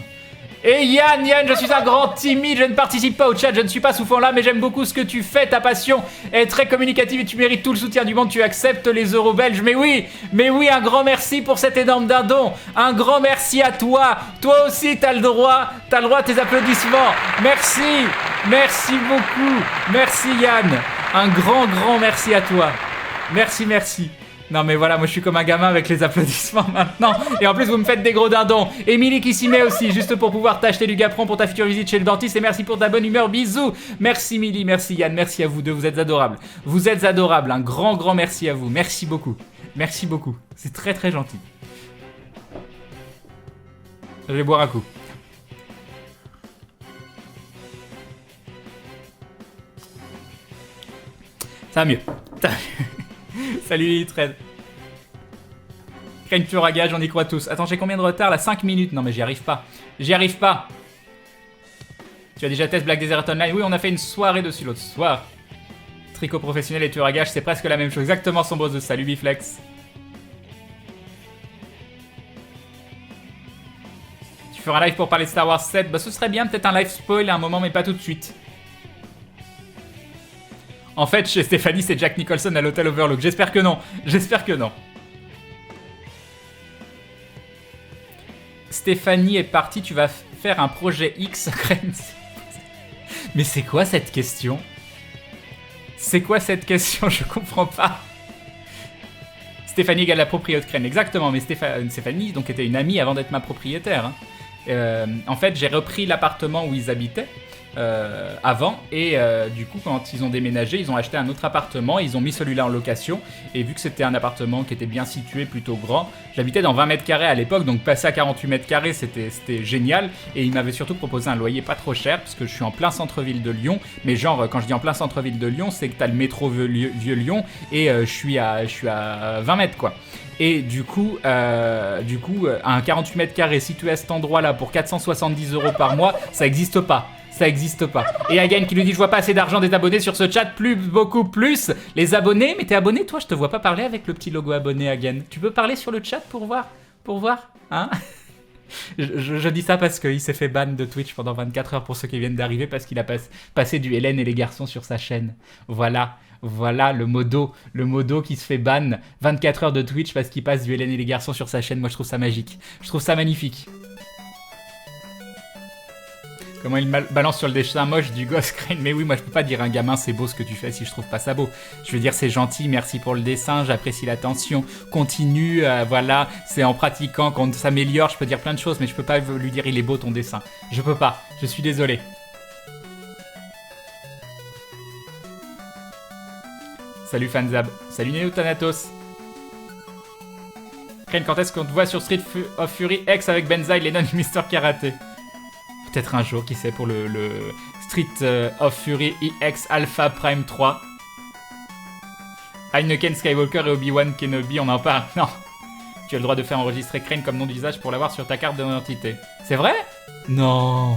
Et Yann, je suis un grand timide, je ne participe pas au chat, je ne suis pas souvent là, mais j'aime beaucoup ce que tu fais, ta passion est très communicative et tu mérites tout le soutien du monde, tu acceptes les euros belges. Mais oui, un grand merci pour cet énorme dindon, un grand merci à toi. Toi aussi, t'as le droit à tes applaudissements. Merci beaucoup, merci Yann, un grand merci à toi. Merci. Non mais voilà, moi je suis comme un gamin avec les applaudissements maintenant. Et en plus vous me faites des gros dindons. Émilie qui s'y met aussi, juste pour pouvoir t'acheter du Gapron pour ta future visite chez le dentiste. Et merci pour ta bonne humeur, bisous. Merci Émilie, merci Yann, merci à vous deux, vous êtes adorables. Vous êtes adorables, un grand merci à vous. Merci beaucoup, c'est très gentil. Je vais boire un coup. Ça va mieux. Salut Lilithred. Crane tueur à gage, on y croit tous. Attends, j'ai combien de retard là? 5 minutes. Non mais j'y arrive pas. Tu as déjà testé Black Desert Online? Oui, on a fait une soirée dessus l'autre soir. Tricot professionnel et tueur à gage, c'est presque la même chose. Exactement son boss de salut Biflex. Tu feras un live pour parler de Star Wars 7? Bah ce serait bien, peut-être un live spoil à un moment, mais pas tout de suite. En fait, chez Stéphanie, c'est Jack Nicholson à l'hôtel Overlook. J'espère que non. Stéphanie est partie, tu vas faire un projet X. Mais c'est quoi cette question? Je comprends pas. Stéphanie égale la propriété de Crane. Exactement, mais Stéphanie donc, était une amie avant d'être ma propriétaire. En fait, j'ai repris l'appartement où ils habitaient. Avant et du coup quand ils ont déménagé ils ont acheté un autre appartement, ils ont mis celui-là en location et vu que c'était un appartement qui était bien situé, plutôt grand, j'habitais dans 20 mètres carrés à l'époque donc passer à 48 mètres carrés c'était génial et ils m'avaient surtout proposé un loyer pas trop cher parce que je suis en plein centre-ville de Lyon, mais genre quand je dis en plein centre-ville de Lyon c'est que t'as le métro Vieux-Lyon et je suis à 20 mètres quoi. Et du coup, un 48 mètres carrés situé à cet endroit-là pour 470 € par mois, ça existe pas. Et Hagen qui lui dit je vois pas assez d'argent des abonnés sur ce chat, beaucoup plus. Les abonnés, mais t'es abonné toi? Je te vois pas parler avec le petit logo abonné Hagen. Tu peux parler sur le chat pour voir, hein? Je dis ça parce qu'il s'est fait ban de Twitch pendant 24 heures pour ceux qui viennent d'arriver parce qu'il a passé du Hélène et les garçons sur sa chaîne. Voilà le modo qui se fait ban 24 heures de Twitch parce qu'il passe du Hélène et les garçons sur sa chaîne. Moi je trouve ça magique, je trouve ça magnifique. Comment il balance sur le dessin moche du gosse Crane. Mais oui, moi je peux pas dire un gamin c'est beau ce que tu fais si je trouve pas ça beau. Je veux dire c'est gentil, merci pour le dessin, j'apprécie l'attention, continue, voilà, c'est en pratiquant qu'on s'améliore, je peux dire plein de choses, mais je peux pas lui dire il est beau ton dessin. Je peux pas, je suis désolé. Salut Fanzab, salut Neo Thanatos. Crane, quand est-ce qu'on te voit sur Street of Fury X avec Benzaï, Lennon et Mr. Karaté? Peut-être un jour, qui sait, pour le Street of Fury EX Alpha Prime 3. Anakin Skywalker et Obi-Wan Kenobi, on en parle? Non. Tu as le droit de faire enregistrer Crane comme nom d'usage pour l'avoir sur ta carte d'identité. C'est vrai? Non.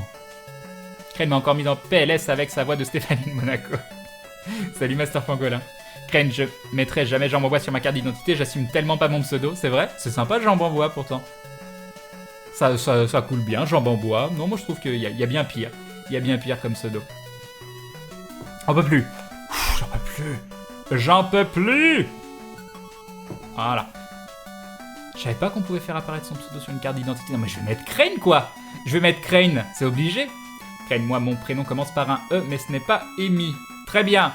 Crane m'a encore mis en PLS avec sa voix de Stéphanie de Monaco. Salut Master Pangolin. Crane, je mettrai jamais Jambon Bois sur ma carte d'identité, j'assume tellement pas mon pseudo, c'est vrai? C'est sympa le Jambon Bois pourtant. Ça coule bien, jambe en bois. Non, moi je trouve qu'il y a bien pire. Il y a bien pire comme pseudo. J'en peux plus. J'en peux plus. Voilà. Je savais pas qu'on pouvait faire apparaître son pseudo sur une carte d'identité. Non mais je vais mettre Crane quoi. Je vais mettre Crane, c'est obligé. Crane, moi mon prénom commence par un E, mais ce n'est pas Amy. Très bien.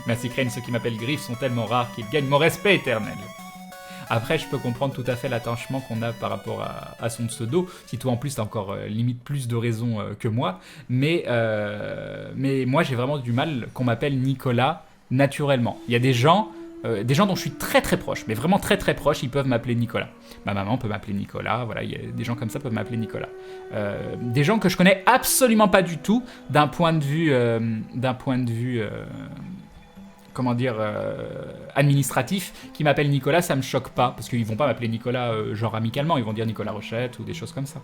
Merci Crane, ceux qui m'appellent Griff sont tellement rares qu'ils gagnent mon respect éternel. Après, je peux comprendre tout à fait l'attachement qu'on a par rapport à son pseudo. Si toi, en plus, t'as encore limite plus de raisons que moi. Mais moi, j'ai vraiment du mal qu'on m'appelle Nicolas naturellement. Il y a des gens dont je suis très très proche, mais vraiment très très proche, ils peuvent m'appeler Nicolas. Ma maman peut m'appeler Nicolas, voilà, il y a des gens comme ça peuvent m'appeler Nicolas. Des gens que je connais absolument pas du tout d'un point de vue... comment dire, administratif, qui m'appelle Nicolas, ça me choque pas, parce qu'ils vont pas m'appeler Nicolas genre amicalement, ils vont dire Nicolas Rochette ou des choses comme ça.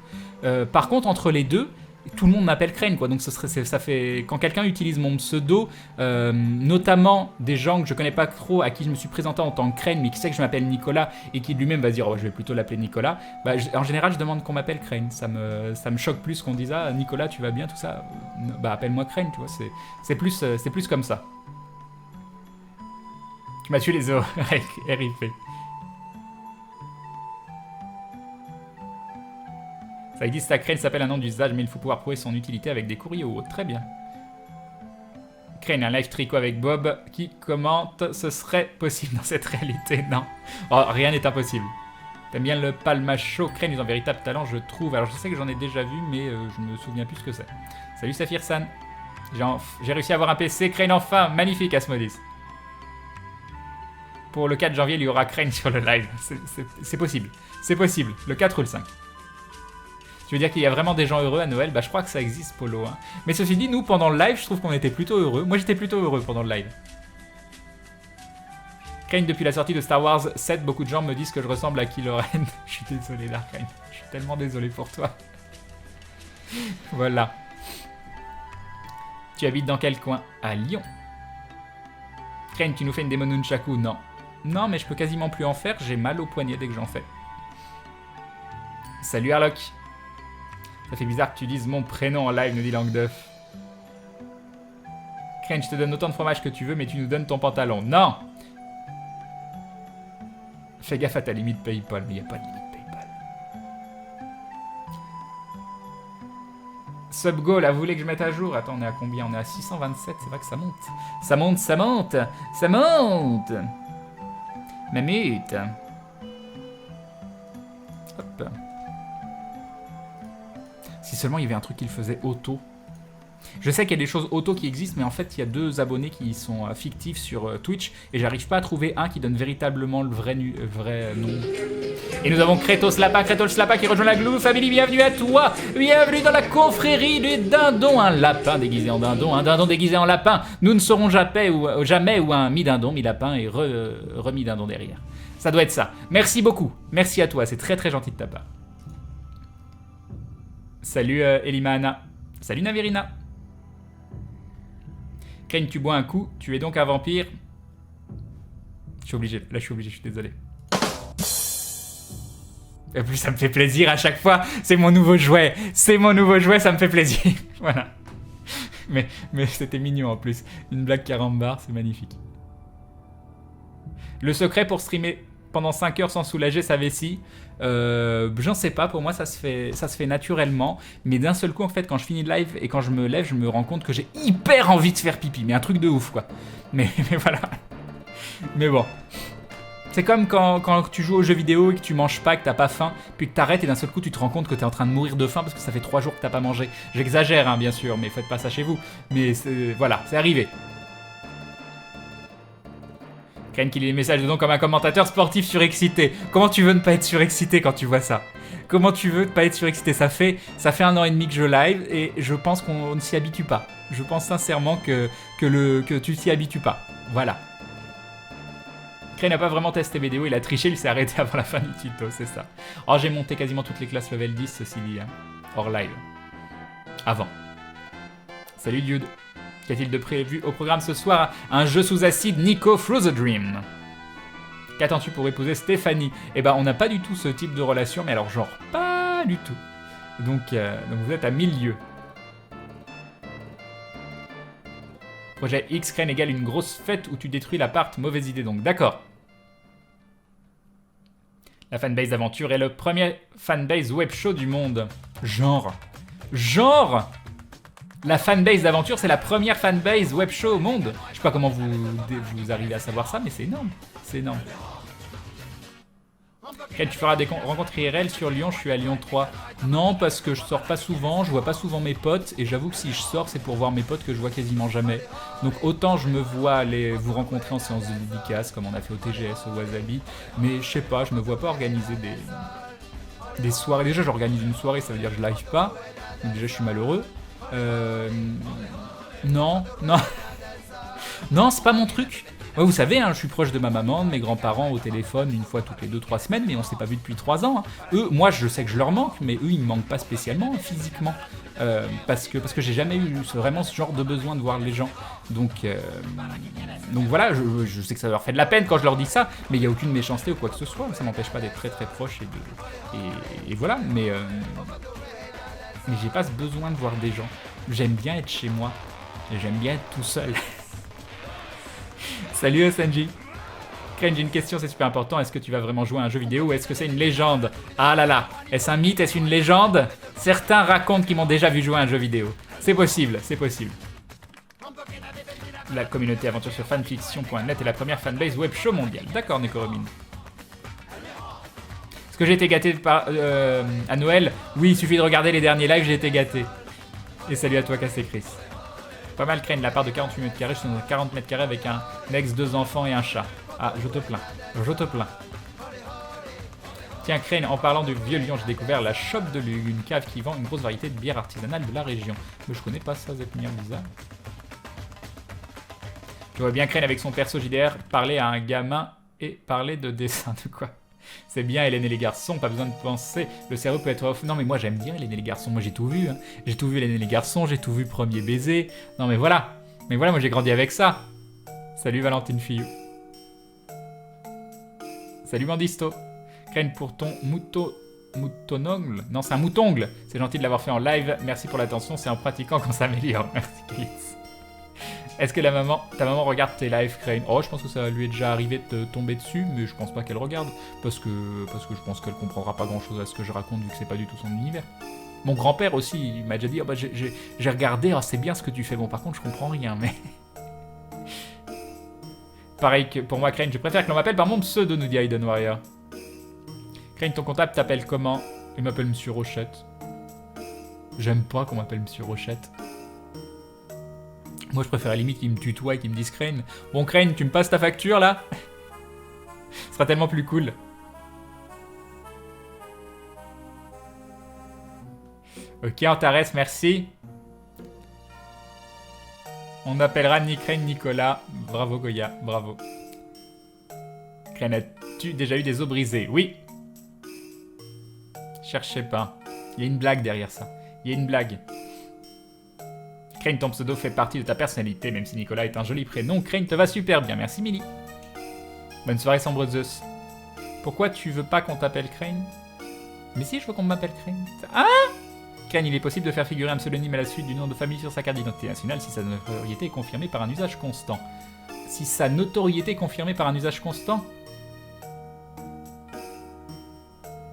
Par contre, entre les deux, tout le monde m'appelle Crane, quoi. Donc ça fait quand quelqu'un utilise mon pseudo, notamment des gens que je connais pas trop, à qui je me suis présenté en tant que Crane, mais qui sait que je m'appelle Nicolas et qui lui-même va se dire oh, je vais plutôt l'appeler Nicolas. Bah, en général, je demande qu'on m'appelle Crane. Ça me choque plus qu'on dise ah Nicolas, tu vas bien, tout ça. Bah appelle-moi Crane, tu vois. C'est plus comme ça. Tu m'as tué les os, RIP. Ça existe à Crane, s'appelle un nom d'usage, mais il faut pouvoir prouver son utilité avec des courriers ou autre. Très bien. Crane, un live tricot avec Bob qui commente. Ce serait possible dans cette réalité? Non. Oh, rien n'est impossible. T'aimes bien le palmacho? Crane est un véritable talent, je trouve. Alors je sais que j'en ai déjà vu, mais je me souviens plus ce que c'est. Salut Saphir-san. J'ai réussi à avoir un PC. Crane enfin. Magnifique, Asmodis. Pour le 4 janvier, il y aura Crane sur le live. C'est possible. C'est possible. Le 4 ou le 5. Tu veux dire qu'il y a vraiment des gens heureux à Noël? Bah je crois que ça existe, Polo. Hein. Mais ceci dit, nous, pendant le live, je trouve qu'on était plutôt heureux. Moi, j'étais plutôt heureux pendant le live. Crane, depuis la sortie de Star Wars 7, beaucoup de gens me disent que je ressemble à Kylo Ren. Je suis désolé, là, Crane. Je suis tellement désolé pour toi. Voilà. Tu habites dans quel coin? À Lyon. Crane, tu nous fais une démo nunchaku? Non. Non, mais je peux quasiment plus en faire, j'ai mal au poignet dès que j'en fais. Salut Harlock. Ça fait bizarre que tu dises mon prénom en live, nous dit Langue d'œuf. Crane, je te donne autant de fromage que tu veux, mais tu nous donnes ton pantalon. Non. Fais gaffe à ta limite Paypal, mais il n'y a pas de limite Paypal. Subgo, là, vous voulez que je mette à jour? Attends, on est à combien? On est à 627, c'est vrai que ça monte. Ça monte, ça monte. Ça monte. Mamute. Hop. Si seulement il y avait un truc qu'il faisait auto. Je sais qu'il y a des choses auto qui existent, mais en fait, il y a 2 abonnés qui sont fictifs sur Twitch, et j'arrive pas à trouver un qui donne véritablement le vrai nom. Et nous avons Kratos Lapa qui rejoint la Glue Family, bienvenue à toi. Bienvenue dans la confrérie du dindon. Un lapin déguisé en dindon, un dindon déguisé en lapin. Nous ne saurons jamais où un mi-dindon, mi-lapin et remis-dindon derrière. Ça doit être ça. Merci beaucoup. Merci à toi, c'est très très gentil de ta part. Salut Elimana. Salut Navirina. Crane, tu bois un coup, tu es donc un vampire. Je suis obligé, là je suis obligé, je suis désolé. Et plus ça me fait plaisir à chaque fois, c'est mon nouveau jouet. C'est mon nouveau jouet, ça me fait plaisir. Voilà. Mais c'était mignon en plus. Une blague carambar, c'est magnifique. Le secret pour streamer pendant 5 heures sans soulager sa vessie, j'en sais pas, pour moi ça se fait naturellement, mais d'un seul coup en fait quand je finis le live et quand je me lève, je me rends compte que j'ai hyper envie de faire pipi, mais un truc de ouf quoi. Mais voilà. Mais bon. C'est comme quand tu joues aux jeux vidéo et que tu manges pas, que t'as pas faim, puis que t'arrêtes et d'un seul coup tu te rends compte que t'es en train de mourir de faim parce que ça fait 3 jours que t'as pas mangé. J'exagère hein, bien sûr, mais faites pas ça chez vous. Mais voilà, c'est arrivé. Crane qui lit les messages dedans comme un commentateur sportif surexcité. Comment tu veux ne pas être surexcité quand tu vois ça? Comment tu veux ne pas être surexcité? Ça fait 1 an et demi que je live et je pense qu'on ne s'y habitue pas. Je pense sincèrement que tu t'y habitues pas. Voilà. Crane n'a pas vraiment testé vidéo, il a triché, il s'est arrêté avant la fin du tuto, c'est ça. Oh, j'ai monté quasiment toutes les classes level 10, ceci dit, hein, hors live. Avant. Salut Dude. Qu'a-t-il de prévu au programme ce soir? Un jeu sous acide, Nico Through the Dream. Qu'attends-tu pour épouser Stéphanie? Eh ben, on n'a pas du tout ce type de relation, mais alors genre, pas du tout. Donc vous êtes à 1000 lieues. Projet X, Crane égale une grosse fête où tu détruis l'appart, mauvaise idée donc, d'accord. La fanbase d'aventure est le premier fanbase web show du monde. Genre. La fanbase d'aventure, c'est la première fanbase web show au monde. Je sais pas comment vous arrivez à savoir ça, mais c'est énorme. C'est énorme. Ken, tu feras des rencontres IRL sur Lyon, je suis à Lyon 3. Non, parce que je sors pas souvent, je vois pas souvent mes potes, et j'avoue que si je sors, c'est pour voir mes potes que je vois quasiment jamais. Donc autant je me vois aller vous rencontrer en séance de dédicace, comme on a fait au TGS, au Wasabi, mais je sais pas, je me vois pas organiser des soirées. Déjà, j'organise une soirée, ça veut dire que je live pas, donc déjà je suis malheureux. Non, c'est pas mon truc. Ouais, vous savez, hein, je suis proche de ma maman, de mes grands-parents au téléphone une fois toutes les 2-3 semaines, mais on s'est pas vu depuis 3 ans. Hein. Eux, moi je sais que je leur manque, mais eux ils me manquent pas spécialement physiquement. Parce que j'ai jamais eu vraiment ce genre de besoin de voir les gens. Donc voilà, je sais que ça leur fait de la peine quand je leur dis ça, mais il n'y a aucune méchanceté ou quoi que ce soit. Ça m'empêche pas d'être très très proche et voilà. Mais j'ai pas ce besoin de voir des gens. J'aime bien être chez moi. Et j'aime bien être tout seul. Salut Sanji. Crane, j'ai une question, c'est super important. Est-ce que tu vas vraiment jouer à un jeu vidéo ou est-ce que c'est une légende? Ah là là, est-ce un mythe, est-ce une légende? Certains racontent qu'ils m'ont déjà vu jouer à un jeu vidéo. C'est possible, c'est possible. La communauté aventure sur fanfiction.net est la première fanbase web show mondiale. D'accord, Nekoromine. Est-ce que j'ai été gâté à Noël? Oui, il suffit de regarder les derniers lives, j'ai été gâté. Et salut à toi, Cassé Chris. Pas mal, Crane, la part de 48 mètres carrés, je suis dans 40 mètres carrés avec un ex, 2 enfants et un chat. Ah, je te plains, je te plains. Tiens, Crane, en parlant de vieux Lyon, j'ai découvert la Shop de Lug, une cave qui vend une grosse variété de bières artisanales de la région. Mais je connais pas ça, Zepnir bizarre. Je vois bien Crane avec son perso JDR parler à un gamin et parler de dessin, de quoi? C'est bien Hélène et les garçons, pas besoin de penser, le cerveau peut être off. Non mais moi j'aime bien Hélène et les garçons, moi j'ai tout vu, hein. J'ai tout vu Hélène et les garçons, j'ai tout vu Premier baiser. Non mais voilà, moi j'ai grandi avec ça. Salut Valentine Fillou. Salut Mandisto. Crane pour ton moutonongle. Non c'est un moutongle, c'est gentil de l'avoir fait en live, merci pour l'attention, c'est en pratiquant qu'on s'améliore. Merci Chris. Est-ce que ta maman regarde tes lives, Crane? Oh, je pense que ça lui est déjà arrivé de tomber dessus, mais je pense pas qu'elle regarde, parce que je pense qu'elle comprendra pas grand-chose à ce que je raconte, vu que c'est pas du tout son univers. Mon grand-père aussi, il m'a déjà dit, oh, bah, j'ai regardé, oh, c'est bien ce que tu fais. Bon, par contre, je comprends rien, mais... Pareil que pour moi, Crane, je préfère que l'on m'appelle par mon pseudo, nous dit Aiden Warrior. Crane, ton comptable t'appelle comment? Il m'appelle Monsieur Rochette. J'aime pas qu'on m'appelle Monsieur Rochette. Moi, je préfère à la limite qu'ils me tutoient et qu'ils me disent Crane. Bon, Crane, tu me passes ta facture, là? Ce sera tellement plus cool. Ok, Antares, merci. On appellera ni Crane, Nicolas. Bravo, Goya, bravo. Crane, as-tu déjà eu des os brisés? Oui. Cherchez pas. Il y a une blague derrière ça. Il y a une blague. Crane, ton pseudo fait partie de ta personnalité, même si Nicolas est un joli prénom. Crane te va super bien, merci Milly. Bonne soirée Sambrezeus. Pourquoi tu veux pas qu'on t'appelle Crane? Mais si, je veux qu'on m'appelle Crane. Ah! Crane, il est possible de faire figurer un pseudonyme à la suite du nom de famille sur sa carte d'identité nationale si sa notoriété est confirmée par un usage constant. Si sa notoriété est confirmée par un usage constant?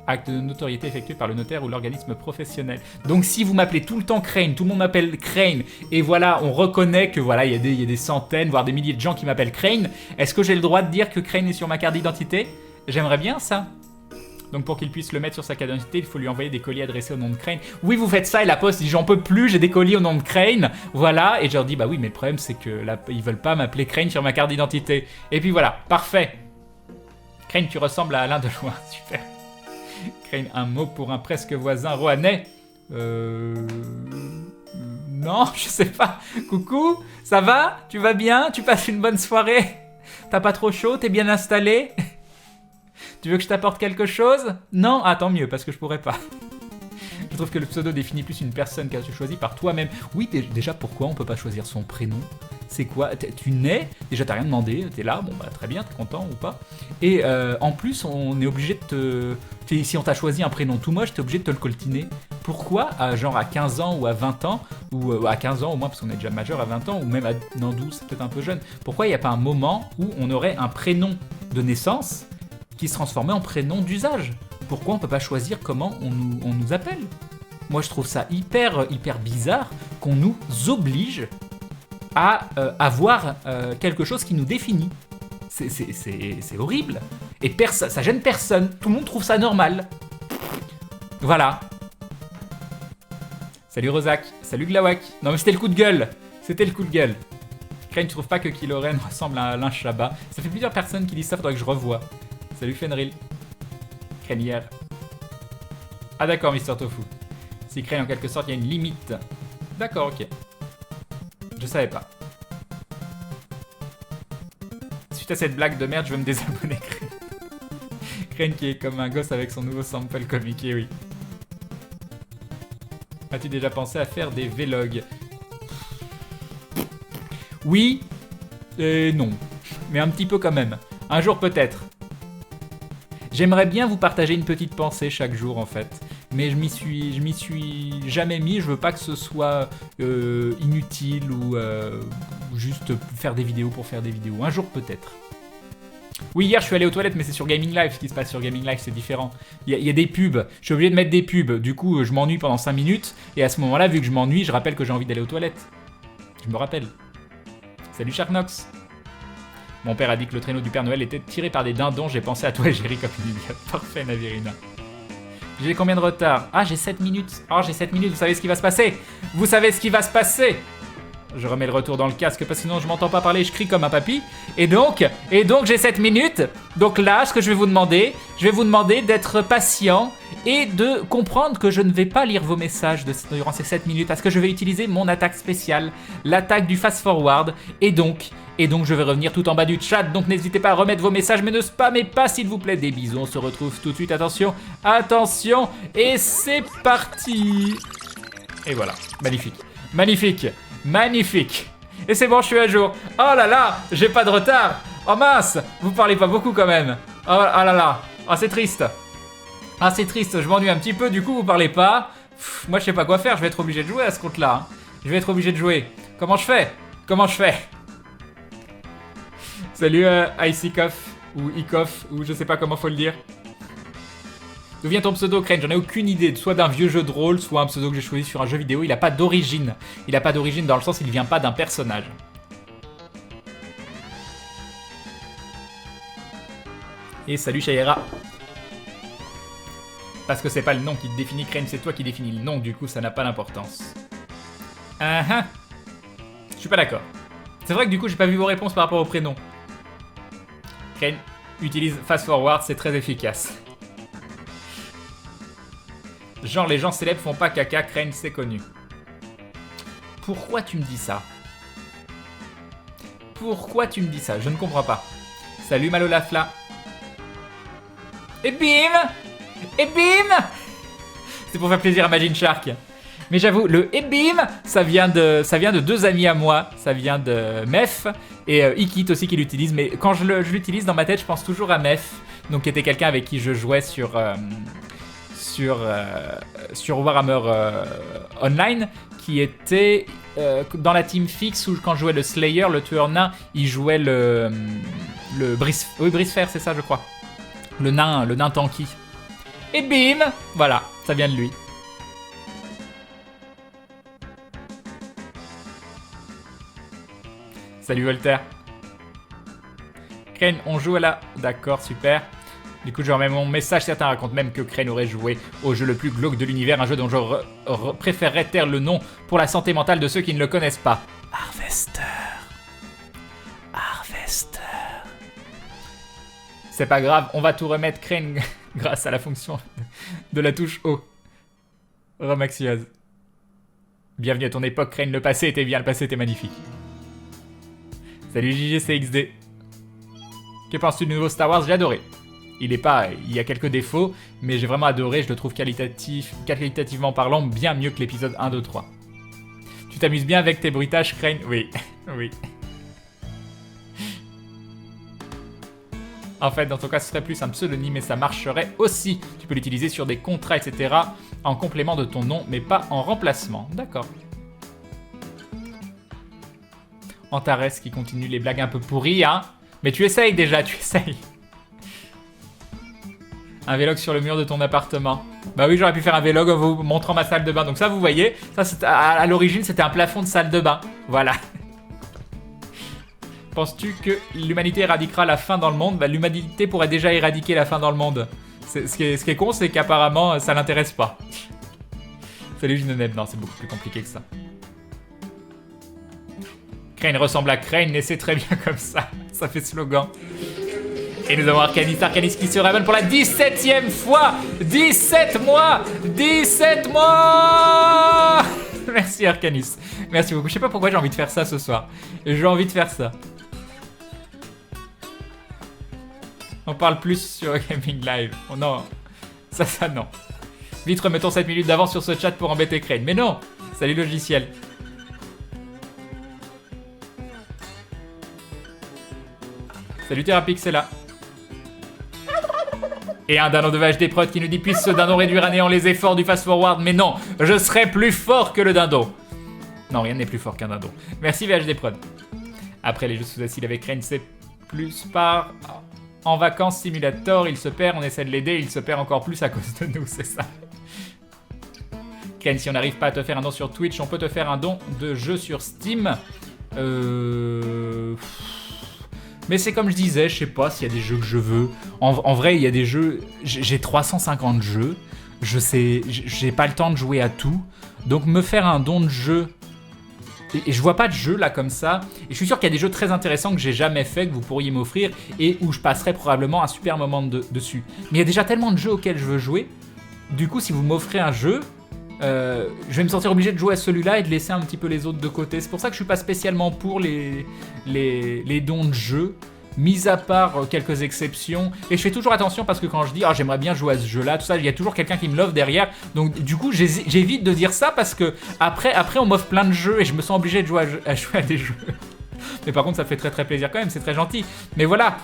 Acte de notoriété effectué par le notaire ou l'organisme professionnel. Donc si vous m'appelez tout le temps Crane, tout le monde m'appelle Crane, et voilà, on reconnaît que voilà, il y a des centaines, voire des milliers de gens qui m'appellent Crane, est-ce que j'ai le droit de dire que Crane est sur ma carte d'identité? J'aimerais bien ça. Donc pour qu'il puisse le mettre sur sa carte d'identité, il faut lui envoyer des colis adressés au nom de Crane. Oui, vous faites ça et la poste dit j'en peux plus, j'ai des colis au nom de Crane. Voilà, et je leur dis bah oui, mais le problème c'est que là, ils veulent pas m'appeler Crane sur ma carte d'identité. Et puis voilà, parfait. Crane, tu ressembles à Alain Deloin, super. Crane, un mot pour un presque voisin roannais. Non, je sais pas. Coucou, ça va? Tu vas bien? Tu passes une bonne soirée? T'as pas trop chaud? T'es bien installé? Tu veux que je t'apporte quelque chose? Non? Ah, tant mieux, parce que je pourrais pas. Je trouve que le pseudo définit plus une personne qu'elle se choisit par toi-même. Oui, déjà, pourquoi on peut pas choisir son prénom? C'est quoi? Tu nais? Déjà, t'as rien demandé, t'es là, bon bah très bien, t'es content ou pas? Et en plus, on est obligé de te... Si on t'a choisi un prénom tout moche, t'es obligé de te le coltiner. Pourquoi? Genre à 15 ans ou à 20 ans, ou à 15 ans au moins, parce qu'on est déjà majeur à 20 ans, ou même à 12, c'est peut-être un peu jeune. Pourquoi il n'y a pas un moment où on aurait un prénom de naissance qui se transformait en prénom d'usage. Pourquoi on peut pas choisir comment on nous appelle? Moi, je trouve ça hyper bizarre qu'on nous oblige à avoir quelque chose qui nous définit. C'est horrible. Et ça gêne personne. Tout le monde trouve ça normal. Voilà. Salut Rozak. Salut Glawak. Non mais c'était le coup de gueule. C'était le coup de gueule. Crane, tu trouves pas que Kylo Ren ressemble à Alain Chabat? Ça fait plusieurs personnes qui disent ça, faudrait que je revoie. Salut Fenril. Crane hier. Ah d'accord, Mister Tofu. Si Crane en quelque sorte, il y a une limite. D'accord, ok. Je savais pas. Suite à cette blague de merde, je veux me désabonner. Crane qui est comme un gosse avec son nouveau sample comique, et oui. As-tu déjà pensé à faire des vlogs? Oui, et non. Mais un petit peu quand même. Un jour peut-être. J'aimerais bien vous partager une petite pensée chaque jour en fait. Mais je m'y suis jamais mis. Je veux pas que ce soit inutile ou juste faire des vidéos pour faire des vidéos. Un jour peut-être. Oui, hier je suis allé aux toilettes, mais c'est sur Gaming Live. Ce qui se passe sur Gaming Live, c'est différent. Il y a des pubs. Je suis obligé de mettre des pubs. Du coup, je m'ennuie pendant 5 minutes. Et à ce moment-là, vu que je m'ennuie, je rappelle que j'ai envie d'aller aux toilettes. Je me rappelle. Salut Sharknox. Mon père a dit que le traîneau du Père Noël était tiré par des dindons. J'ai pensé à toi, Géry, comme une idiote. Parfait, Navirina. J'ai combien de retard? Ah, j'ai 7 minutes. Oh, j'ai 7 minutes. Vous savez ce qui va se passer? Vous savez ce qui va se passer? Je remets le retour dans le casque parce que sinon je m'entends pas parler, je crie comme un papy. Et donc j'ai 7 minutes. Donc là, ce que je vais vous demander d'être patient et de comprendre que je ne vais pas lire vos messages durant ces 7 minutes parce que je vais utiliser mon attaque spéciale, l'attaque du fast forward. Et donc je vais revenir tout en bas du chat. Donc n'hésitez pas à remettre vos messages, mais ne spammez pas s'il vous plaît. Des bisous, on se retrouve tout de suite. Attention, attention, et c'est parti. Et voilà, magnifique, magnifique. Magnifique. Et c'est bon, je suis à jour. Oh là là, j'ai pas de retard. Oh mince, vous parlez pas beaucoup quand même. Oh là là, oh c'est triste. Ah c'est triste, je m'ennuie un petit peu, du coup vous parlez pas. Moi je sais pas quoi faire, je vais être obligé de jouer à ce compte-là. Je vais être obligé de jouer. Comment je fais? Salut Icikoff ou Ikoff ou je sais pas comment faut le dire. D'où vient ton pseudo, Crane? J'en ai aucune idée. Soit d'un vieux jeu de rôle, soit un pseudo que j'ai choisi sur un jeu vidéo. Il a pas d'origine. Il a pas d'origine dans le sens il vient pas d'un personnage. Et salut Shaira. Parce que c'est pas le nom qui te définit, Crane, c'est toi qui définis le nom, du coup ça n'a pas d'importance. Je suis pas d'accord. C'est vrai que du coup j'ai pas vu vos réponses par rapport au prénom. Crane utilise fast forward, c'est très efficace. Genre les gens célèbres font pas caca, Crane c'est connu. Pourquoi tu me dis ça? Pourquoi tu me dis ça? Je ne comprends pas. Salut Malolafla. Et bim! Et bim! C'est pour faire plaisir à Majin Shark. Mais j'avoue, le et bim, ça vient de deux amis à moi. Ça vient de Mef et Ikit aussi qui l'utilise. Mais quand je l'utilise dans ma tête, je pense toujours à Mef. Donc qui était quelqu'un avec qui je jouais sur Warhammer Online, qui était dans la team fixe où quand je jouais le Slayer, le tueur nain, il jouait le Brisefer, c'est ça je crois. Le nain tanky. Et bim, voilà, ça vient de lui. Salut Voltaire. Crane, on joue à la... D'accord, super. Du coup, je remets mon message. Certains racontent même que Crane aurait joué au jeu le plus glauque de l'univers, un jeu dont je préférerais taire le nom pour la santé mentale de ceux qui ne le connaissent pas. Harvester. C'est pas grave, on va tout remettre, Crane, grâce à la fonction de la touche O. Romaxiose. Bienvenue à ton époque, Crane, le passé était bien, le passé était magnifique. Salut JGCXD. Que penses-tu du nouveau Star Wars? J'ai adoré. Il y a quelques défauts, mais j'ai vraiment adoré, je le trouve qualitativement parlant bien mieux que l'épisode 1, 2, 3. Tu t'amuses bien avec tes bruitages, Crane? Oui, oui. En fait, dans ton cas, ce serait plus un pseudonyme et ça marcherait aussi. Tu peux l'utiliser sur des contrats, etc. en complément de ton nom, mais pas en remplacement. D'accord. Antares qui continue les blagues un peu pourries, hein. Mais tu essayes déjà, tu essayes. Un vlog sur le mur de ton appartement. Bah oui, j'aurais pu faire un vlog en vous montrant ma salle de bain. Donc ça, vous voyez, ça à l'origine, c'était un plafond de salle de bain. Voilà. Penses-tu que l'humanité éradiquera la faim dans le monde? Bah l'humanité pourrait déjà éradiquer la faim dans le monde. Ce qui est con, c'est qu'apparemment, ça l'intéresse pas. Salut Ginoneb. Non, c'est beaucoup plus compliqué que ça. Crane ressemble à Crane et c'est très bien comme ça. Ça fait slogan. Et nous avons Arcanis qui se révèle pour la 17e fois. 17 mois. 17 mois. Merci Arcanis. Merci beaucoup. Je sais pas pourquoi j'ai envie de faire ça ce soir. J'ai envie de faire ça. On parle plus sur Gaming Live. Oh non. Ça non. Vite remettons 7 minutes d'avance sur ce chat pour embêter Crane. Mais non. Salut logiciel. Salut Therapix, c'est là. Et un dindon de VHD Prod qui nous dit puisse ce dindon réduire à néant les efforts du fast forward. Mais non, je serai plus fort que le dindon. Non, rien n'est plus fort qu'un dindon. Merci VHD Prod. Après les jeux sous acide avec Crane, c'est plus par en vacances simulator. Il se perd, on essaie de l'aider, il se perd encore plus à cause de nous, c'est ça. Crane, si on n'arrive pas à te faire un don sur Twitch, on peut te faire un don de jeu sur Steam. Mais c'est comme je disais, je sais pas s'il y a des jeux que je veux. En vrai, il y a des jeux... J'ai 350 jeux. Je sais... J'ai pas le temps de jouer à tout. Donc me faire un don de jeu... Et je vois pas de jeu là comme ça. Et je suis sûr qu'il y a des jeux très intéressants que j'ai jamais fait, que vous pourriez m'offrir, et où je passerai probablement un super moment dessus. Mais il y a déjà tellement de jeux auxquels je veux jouer. Du coup, si vous m'offrez un jeu... je vais me sentir obligé de jouer à celui-là et de laisser un petit peu les autres de côté. C'est pour ça que je suis pas spécialement pour les dons de jeu, mis à part quelques exceptions. Et je fais toujours attention parce que quand je dis j'aimerais bien jouer à ce jeu-là, tout ça, il y a toujours quelqu'un qui me l'offre derrière. Donc du coup, j'évite de dire ça parce que après on m'offre plein de jeux et je me sens obligé de jouer à des jeux. Mais par contre, ça fait très très plaisir quand même, c'est très gentil. Mais voilà.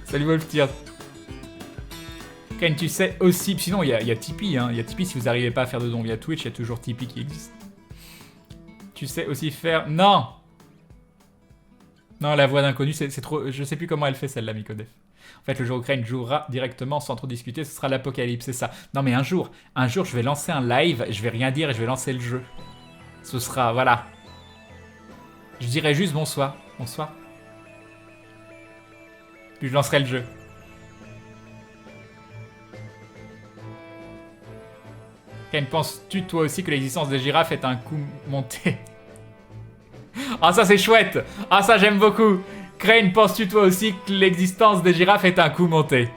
Salut Wolftier. Tu sais aussi, sinon il y a Tipeee, hein. Il y a Tipeee si vous n'arrivez pas à faire de dons via Twitch, il y a toujours Tipeee qui existe. Tu sais aussi faire... Non, la voix d'inconnu, c'est trop... Je sais plus comment elle fait celle-là, Mikodef. En fait, le jour où Crane jouera directement sans trop discuter, ce sera l'apocalypse, c'est ça. Non mais un jour, je vais lancer un live, je vais rien dire et je vais lancer le jeu. Ce sera, voilà. Je dirai juste bonsoir. Bonsoir. Puis je lancerai le jeu. Ken, penses-tu toi aussi que l'existence des girafes est un coup monté? Ah ça c'est chouette. Ah ça j'aime beaucoup. Crane, penses-tu toi aussi que l'existence des girafes est un coup monté?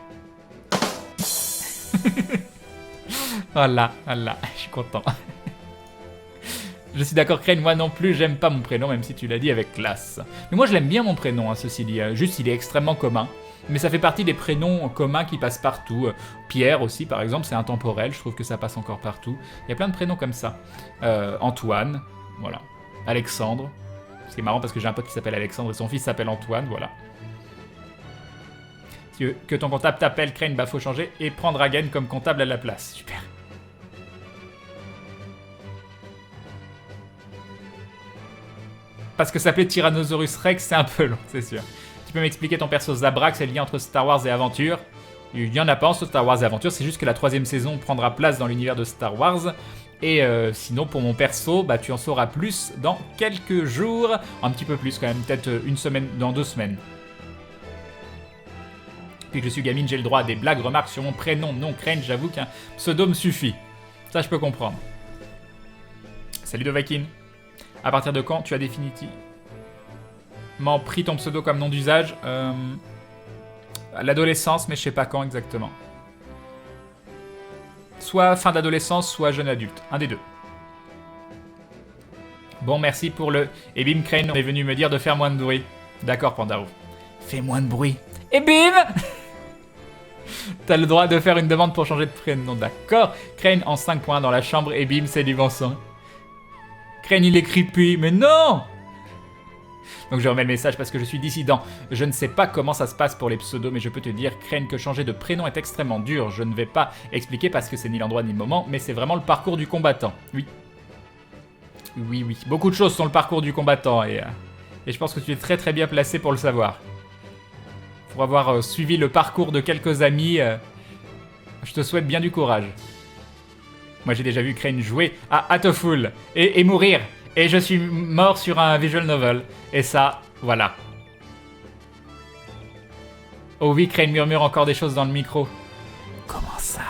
Voilà, je suis content. Je suis d'accord Crane, moi non plus j'aime pas mon prénom, même si tu l'as dit avec classe. Mais moi je l'aime bien mon prénom, hein, ceci dit, juste il est extrêmement commun. Mais ça fait partie des prénoms communs qui passent partout. Pierre aussi, par exemple, c'est intemporel. Je trouve que ça passe encore partout. Il y a plein de prénoms comme ça. Antoine, voilà. Alexandre. Ce qui est marrant parce que j'ai un pote qui s'appelle Alexandre et son fils s'appelle Antoine, voilà. Si tu veux que ton comptable t'appelle Crane, bah faut changer et prendre Hagen comme comptable à la place. Super. Parce que s'appeler Tyrannosaurus Rex, c'est un peu long, c'est sûr. Tu peux m'expliquer ton perso Zabrak, c'est le lien entre Star Wars et Aventure? Il n'y en a pas entre Star Wars et Aventure, c'est juste que la 3ème saison prendra place dans l'univers de Star Wars. Et sinon, pour mon perso, bah tu en sauras plus dans quelques jours. Un petit peu plus quand même, peut-être une semaine, dans 2 semaines. Depuis que je suis gamine, j'ai le droit à des blagues, remarques sur mon prénom. Non, Crane, j'avoue qu'un pseudo me suffit. Ça, je peux comprendre. Salut Dovakin. À partir de quand tu as définitivement pris ton pseudo comme nom d'usage? À l'adolescence, mais je sais pas quand exactement. Soit fin d'adolescence, soit jeune adulte. Un des deux. Bon, merci pour le... Et bim, Crane, on est venu me dire de faire moins de bruit. D'accord, Pandaro. Fais moins de bruit. Et bim. T'as le droit de faire une demande pour changer de prénom. D'accord. Crane en 5 points dans la chambre. Et bim, c'est du bon sang. Crane, il est creepy. Mais non. Donc je remets le message parce que je suis dissident. Je ne sais pas comment ça se passe pour les pseudos, mais je peux te dire, Crane, que changer de prénom est extrêmement dur. Je ne vais pas expliquer parce que c'est ni l'endroit ni le moment, mais c'est vraiment le parcours du combattant. Oui. Oui. Beaucoup de choses sont le parcours du combattant et je pense que tu es très très bien placé pour le savoir. pour avoir suivi le parcours de quelques amis. Je te souhaite bien du courage. Moi, j'ai déjà vu Crane jouer à Hatoful et mourir. Et je suis mort sur un visual novel. Et ça, voilà. Oh oui, Crane murmure encore des choses dans le micro. Comment ça?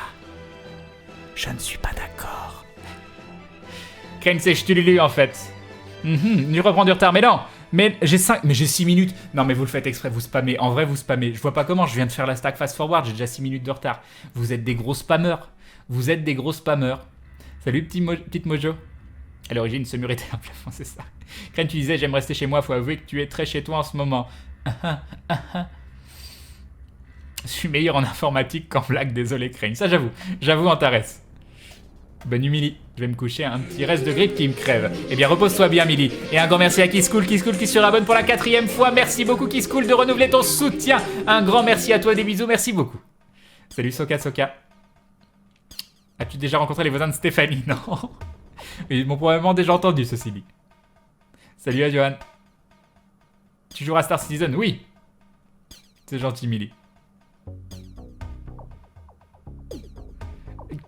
Je ne suis pas d'accord. Crane, c'est Chtululu en fait. Il reprend du retard, mais non. Mais j'ai 6 minutes. Non, mais vous le faites exprès, vous spammez. En vrai, vous spammez. Je vois pas comment, je viens de faire la stack fast forward, j'ai déjà 6 minutes de retard. Vous êtes des gros spammeurs. Vous êtes des gros spammeurs. Salut, petite Mojo. À l'origine, ce mur était un plafond, c'est ça. Crane, tu disais, j'aime rester chez moi, faut avouer que tu es très chez toi en ce moment. Je suis meilleur en informatique qu'en blague, désolé Crane. Ça, j'avoue, Antares. Bonne nuit, Milly. Je vais me coucher, un petit reste de grippe qui me crève. Eh bien, repose-toi bien, Milly. Et un grand merci à Kisscool qui se rabonne pour la 4e fois. Merci beaucoup, Kisscool, de renouveler ton soutien. Un grand merci à toi, des bisous, merci beaucoup. Salut, Soka. As-tu déjà rencontré les voisins de Stéphanie? Non. Ils m'ont probablement déjà entendu, ceci dit. Salut à Johan. Tu joueras à Star Citizen? Oui. C'est gentil, Milly.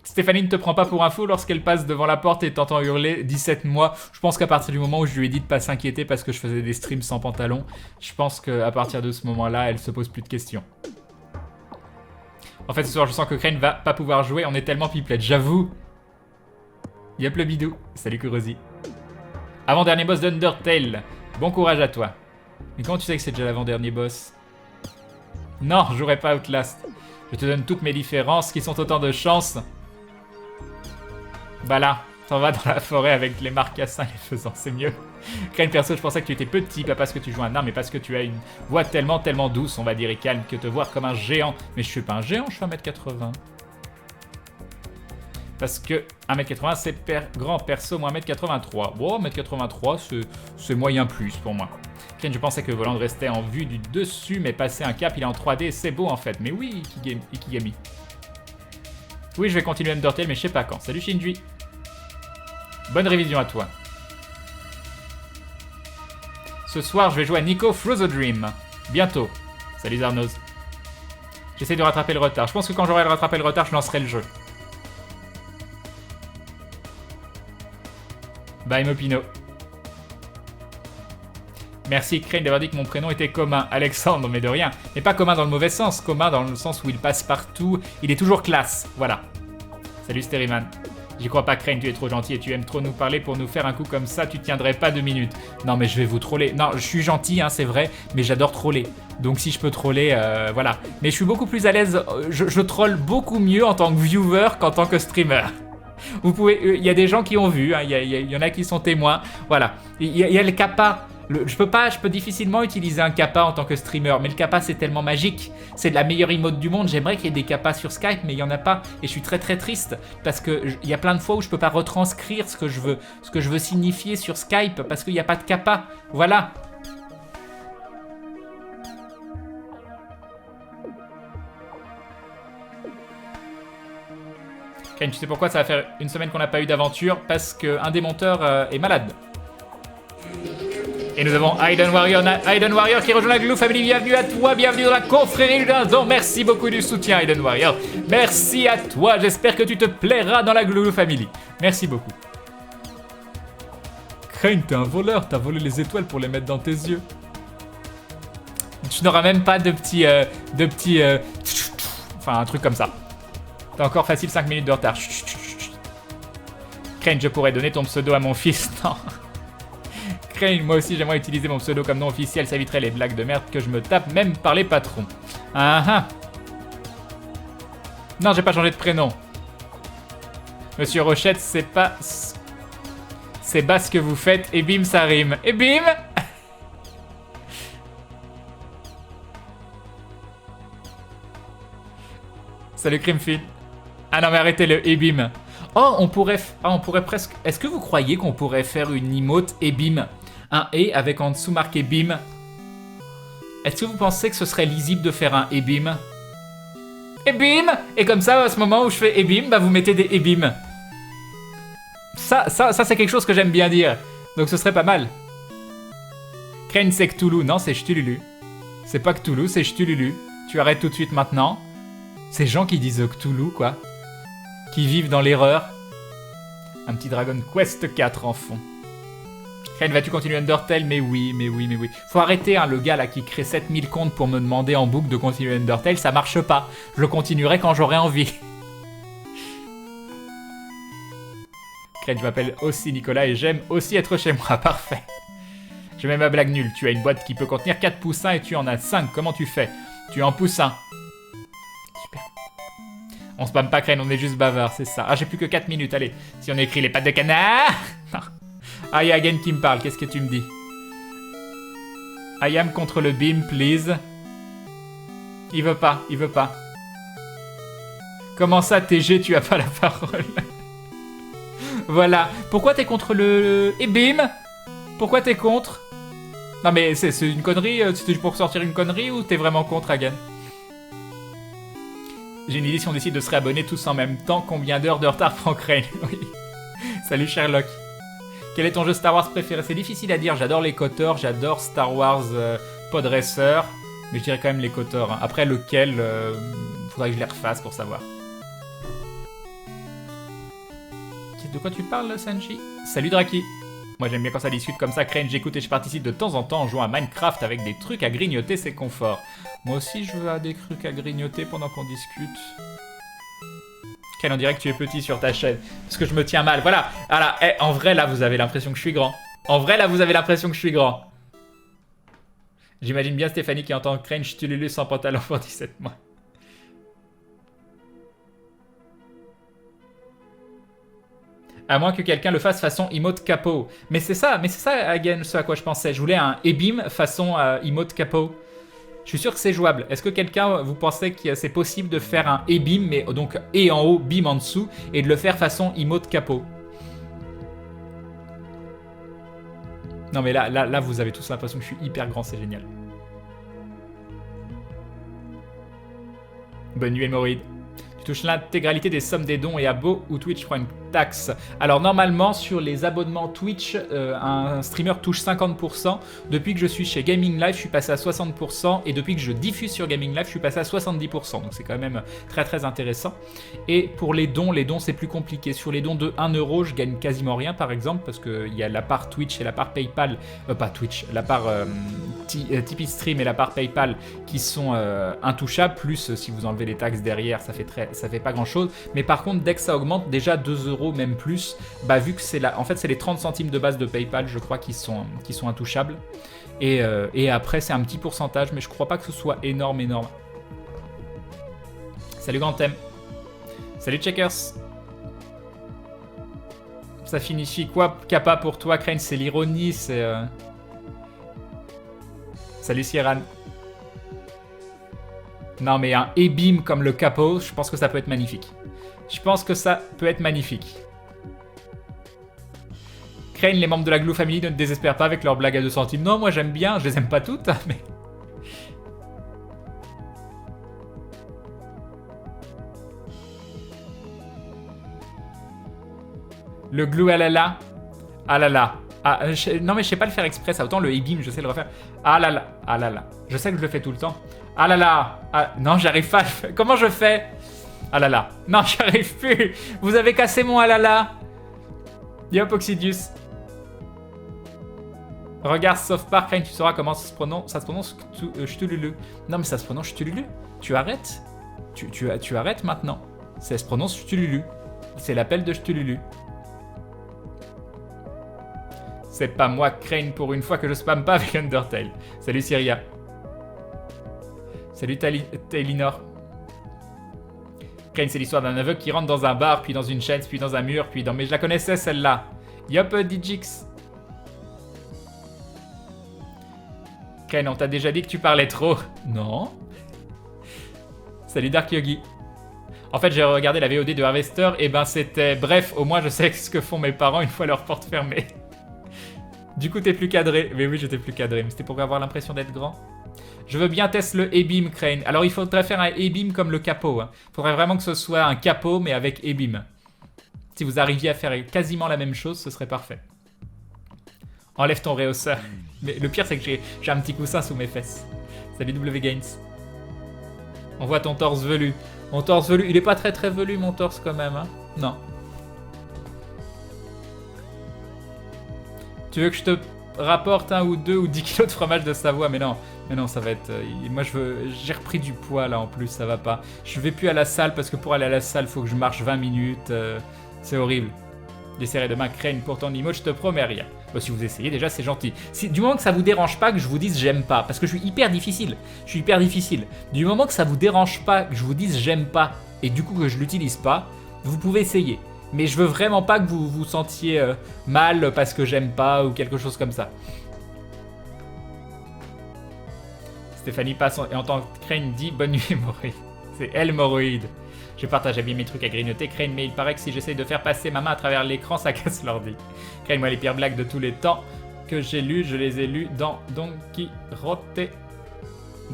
Stéphanie ne te prend pas pour un fou lorsqu'elle passe devant la porte et t'entend hurler 17 mois. Je pense qu'à partir du moment où je lui ai dit de pas s'inquiéter parce que je faisais des streams sans pantalon, je pense qu'à partir de ce moment-là, elle se pose plus de questions. En fait, ce soir, je sens que Crane va pas pouvoir jouer. On est tellement pipelette, j'avoue. Yep le bidou. Salut Kurosi. Avant-dernier boss d'Undertale. Bon courage à toi. Mais comment tu sais que c'est déjà l'avant-dernier boss? Non, je jouerai pas Outlast. Je te donne toutes mes différences qui sont autant de chances. Bah là, t'en vas dans la forêt avec les marcassins et les faisans, c'est mieux. Crane, perso, je pensais que tu étais petit, pas parce que tu joues un arme, mais parce que tu as une voix tellement douce, on va dire, et calme, que te voir comme un géant. Mais je suis pas un géant, je fais 1m80. Parce que 1m80, c'est grand perso, moi 1m83. Bon, 1m83, c'est moyen plus pour moi. Crane, je pensais que Voland restait en vue du dessus, mais passer un cap, il est en 3D, c'est beau en fait. Mais oui, Ikigami. Oui, je vais continuer Undertale, mais je sais pas quand. Salut Shinji. Bonne révision à toi. Ce soir, je vais jouer à Nico Through the Dream. Bientôt. Salut Zarnoz. J'essaie de rattraper le retard. Je pense que quand j'aurai rattrapé le retard, je lancerai le jeu. Bye Mopino. Merci Crane d'avoir dit que mon prénom était commun. Alexandre, mais de rien. Mais pas commun dans le mauvais sens. Commun dans le sens où il passe partout. Il est toujours classe. Voilà. Salut Steriman. J'y crois pas Crane, tu es trop gentil et tu aimes trop nous parler pour nous faire un coup comme ça, tu tiendrais pas 2 minutes. Non mais je vais vous troller. Non, je suis gentil, hein, c'est vrai, mais j'adore troller. Donc si je peux troller, voilà. Mais je suis beaucoup plus à l'aise, je troll beaucoup mieux en tant que viewer qu'en tant que streamer. Vous pouvez, il y a des gens qui ont vu, hein, il y en a qui sont témoins, voilà. Il y a le kappa. Je peux difficilement utiliser un kappa en tant que streamer, mais le kappa c'est tellement magique, c'est la meilleure emote du monde. J'aimerais qu'il y ait des kappas sur Skype, mais il y en a pas, et je suis très très triste parce que il y a plein de fois où je peux pas retranscrire ce que je veux signifier sur Skype parce qu'il n'y a pas de kappa. Voilà. Ken, tu sais pourquoi ça va faire une semaine qu'on n'a pas eu d'aventure? Parce qu'un des monteurs est malade. Et nous avons Aiden Warrior qui rejoint la Glue Family. Bienvenue à toi, bienvenue dans la confrérie du dindon. Merci beaucoup du soutien, Aiden Warrior. Merci à toi, j'espère que tu te plairas dans la Glue Family. Merci beaucoup. Crane, t'es un voleur, t'as volé les étoiles pour les mettre dans tes yeux. Tu n'auras même pas de petits... Enfin, un truc comme ça. T'as encore facile 5 minutes de retard. Crane, je pourrais donner ton pseudo à mon fils. Non. Crane, moi aussi j'aimerais utiliser mon pseudo comme nom officiel, ça éviterait les blagues de merde que je me tape même par les patrons. Ah ah. Non, j'ai pas changé de prénom. Monsieur Rochette, c'est pas... C'est bas ce que vous faites, et bim, ça rime. Et bim. Salut Crimfield. Ah non mais arrêtez le et bim. Oh, on pourrait presque... Est-ce que vous croyez qu'on pourrait faire une emote et bim? Un et avec en dessous marqué bim. Est-ce que vous pensez que ce serait lisible de faire un et bim? Et bim. Et comme ça, à ce moment où je fais et bim, bah vous mettez des et bim. Ça c'est quelque chose que j'aime bien dire. Donc ce serait pas mal. Crane, c'est Cthulhu. Non, c'est Chtululu. C'est pas Cthulhu, c'est Chtululu. Tu arrêtes tout de suite maintenant. Ces gens qui disent Cthulhu, quoi. Qui vivent dans l'erreur. Un petit Dragon Quest 4 en fond. Crane, vas-tu continuer Undertale? Mais oui. Faut arrêter, hein, le gars là qui crée 7000 comptes pour me demander en boucle de continuer Undertale, ça marche pas. Je le continuerai quand j'aurai envie. Crane, je m'appelle aussi Nicolas et j'aime aussi être chez moi, parfait. Je mets ma blague nulle, tu as une boîte qui peut contenir 4 poussins et tu en as 5, comment tu fais? Tu es en poussin. Super. On spamme pas Crane, on est juste bavard, c'est ça. Ah, j'ai plus que 4 minutes, allez. Si on écrit les pattes de canard. Ah, il y a Again qui me parle, qu'est-ce que tu me dis? I am contre le beam, please. Il veut pas. Comment ça, TG, tu as pas la parole? Voilà. Pourquoi t'es contre le... Et bim! Pourquoi t'es contre? Non mais c'est une connerie, c'était pour sortir une connerie ou t'es vraiment contre, Again? J'ai une idée si on décide de se réabonner tous en même temps, combien d'heures de retard prend Crane? Oui. Salut Sherlock. Quel est ton jeu Star Wars préféré? C'est difficile à dire, j'adore les KOTOR, j'adore Star Wars Pod Racer, mais je dirais quand même les KOTOR. Hein. Après lequel, faudrait que je les refasse pour savoir. De quoi tu parles, Sanji? Salut Draki. Moi j'aime bien quand ça discute comme ça, Crane, j'écoute et je participe de temps en temps en jouant à Minecraft avec des trucs à grignoter, c'est confort. Moi aussi je veux des trucs à grignoter pendant qu'on discute. Crane, on dirait que tu es petit sur ta chaîne, parce que je me tiens mal, voilà. En vrai là vous avez l'impression que je suis grand. J'imagine bien Stéphanie qui entend Crane Chtululu sans pantalon pour 17 mois. À moins que quelqu'un le fasse façon emote capo. Mais c'est ça, again, ce à quoi je pensais. Je voulais un ebim façon emote capo. Je suis sûr que c'est jouable. Est-ce que quelqu'un, vous pensez que c'est possible de faire un ebim, mais donc et en haut, bim en dessous, et de le faire façon emote capo? Non mais là, vous avez tous l'impression que je suis hyper grand, c'est génial. Bonne nuit, hémorroïde. Tu touches l'intégralité des sommes des dons et abos ou Twitch prend une taxe. Alors normalement sur les abonnements Twitch, un streamer touche 50%. Depuis que je suis chez Gaming Live, je suis passé à 60%. Et depuis que je diffuse sur Gaming Live, je suis passé à 70%. Donc c'est quand même très très intéressant. Et pour les dons c'est plus compliqué. Sur les dons de 1 €, je gagne quasiment rien par exemple. Parce qu'il y a la part Twitch et la part PayPal. Pas Twitch, la part Tipeee Stream et la part PayPal qui sont intouchables. Plus si vous enlevez les taxes derrière, ça fait pas grand chose, mais par contre dès que ça augmente déjà 2 €, même plus, bah vu que c'est en fait c'est les 30 centimes de base de PayPal je crois qui sont intouchables, et après c'est un petit pourcentage, mais je crois pas que ce soit énorme. Salut Grand Thème. Salut Checkers. Ça finifie quoi Kappa pour toi Crane? C'est l'ironie, c'est... Salut Sierran. Non mais un ebim comme le capot, je pense que ça peut être magnifique. Crane, les membres de la Glue Family ne te désespèrent pas avec leurs blagues à 2 centimes. Non, moi j'aime bien, je les aime pas toutes, mais... Le glue ah là là. Non mais je sais pas le faire exprès, ça autant le ebim, je sais le refaire. Ah là là. Je sais que je le fais tout le temps. Ah là là. Non, j'arrive pas à le faire. Comment je fais? Ah là là. Non, j'arrive plus. Vous avez cassé mon ah là là. Yop, Oxidius. Regarde Soft Park, Crane, tu sauras comment ça se prononce Chtululu. Non mais ça se prononce Chtululu. Tu arrêtes. Tu arrêtes maintenant. Ça se prononce Chtululu. C'est l'appel de Chtululu. C'est pas moi, Crane, pour une fois que je spamme pas avec Undertale. Salut Syria. Salut Talinor. Crane, c'est l'histoire d'un aveugle qui rentre dans un bar, puis dans une chaise, puis dans un mur, puis dans... Mais je la connaissais celle-là. Yop, Digix. Crane, on t'a déjà dit que tu parlais trop. Non. Salut Dark Yogi. En fait, j'ai regardé la VOD de Harvester, et ben c'était... Bref, au moins je sais ce que font mes parents une fois leur porte fermée. Du coup, t'es plus cadré. Mais oui, j'étais plus cadré. Mais c'était pour avoir l'impression d'être grand. Je veux bien tester le ebim, Crane. Alors, il faudrait faire un ebim comme le capot. Hein. Faudrait vraiment que ce soit un capot, mais avec ebim. Si vous arriviez à faire quasiment la même chose, ce serait parfait. Enlève ton réhausseur. Mais le pire, c'est que j'ai un petit coussin sous mes fesses. Salut W Gains. On voit ton torse velu. Mon torse velu, il est pas très très velu mon torse quand même, hein. Non. Tu veux que je te rapporte 1 ou 2 ou 10 kilos de fromage de Savoie? Mais non, ça va être... moi, j'ai repris du poids, là, en plus, ça va pas. Je vais plus à la salle, parce que pour aller à la salle, faut que je marche 20 minutes. C'est horrible. J'essaierai demain, Crane, pour ton emote, je te promets rien. Bah, si vous essayez, déjà, c'est gentil. Du moment que ça vous dérange pas que je vous dise j'aime pas, parce que je suis hyper difficile. Du moment que ça vous dérange pas que je vous dise j'aime pas, et du coup que je l'utilise pas, vous pouvez essayer. Mais je veux vraiment pas que vous vous sentiez mal parce que j'aime pas ou quelque chose comme ça. Stéphanie passe et entend Crane dit bonne nuit hémorroïde. C'est elle hémorroïde. Je partage bien mes trucs à grignoter, Crane, mais il paraît que si j'essaye de faire passer ma main à travers l'écran, ça casse l'ordi. Crane, moi les pires blagues de tous les temps que j'ai lues, je les ai lues dans Don Quirote.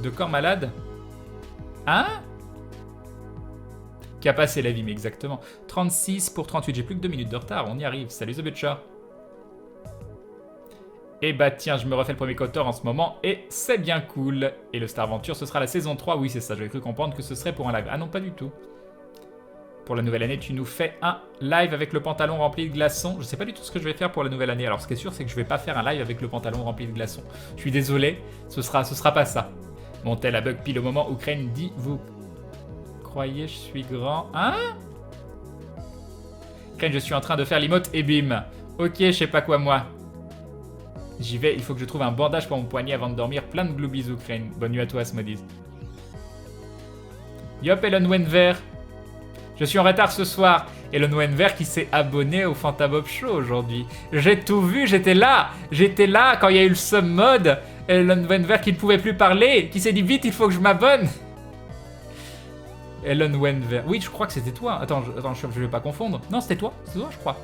De corps malade? Hein? Qui a passé la vie, mais exactement. 36 pour 38, j'ai plus que 2 minutes de retard, on y arrive. Salut The Butcher. Et bah tiens, je me refais le premier Kotor en ce moment, et c'est bien cool. Et le Star Venture, ce sera la saison 3, oui c'est ça, j'avais cru comprendre que ce serait pour un live. Ah non, pas du tout. Pour la nouvelle année, tu nous fais un live avec le pantalon rempli de glaçons. Je sais pas du tout ce que je vais faire pour la nouvelle année, alors ce qui est sûr, c'est que je vais pas faire un live avec le pantalon rempli de glaçons. Je suis désolé, ce sera pas ça. Montel a bug pile au moment où Crane dit, vous croyez je suis grand? Hein? Crane, je suis en train de faire l'emote et bim. Ok, je sais pas quoi moi. J'y vais, il faut que je trouve un bandage pour mon poignet avant de dormir. Plein de gros bisous, Crane. Bonne nuit à toi, Smodies. Yop, Elon Wenver. Je suis en retard ce soir. Elon Wenver qui s'est abonné au Fantabob Show aujourd'hui. J'ai tout vu, j'étais là. J'étais là quand il y a eu le sub-mode. Elon Wenver qui ne pouvait plus parler, qui s'est dit vite, il faut que je m'abonne. Elon Wenver. Oui, je crois que c'était toi. Attends, je vais pas confondre. Non, c'était toi. C'est toi, je crois.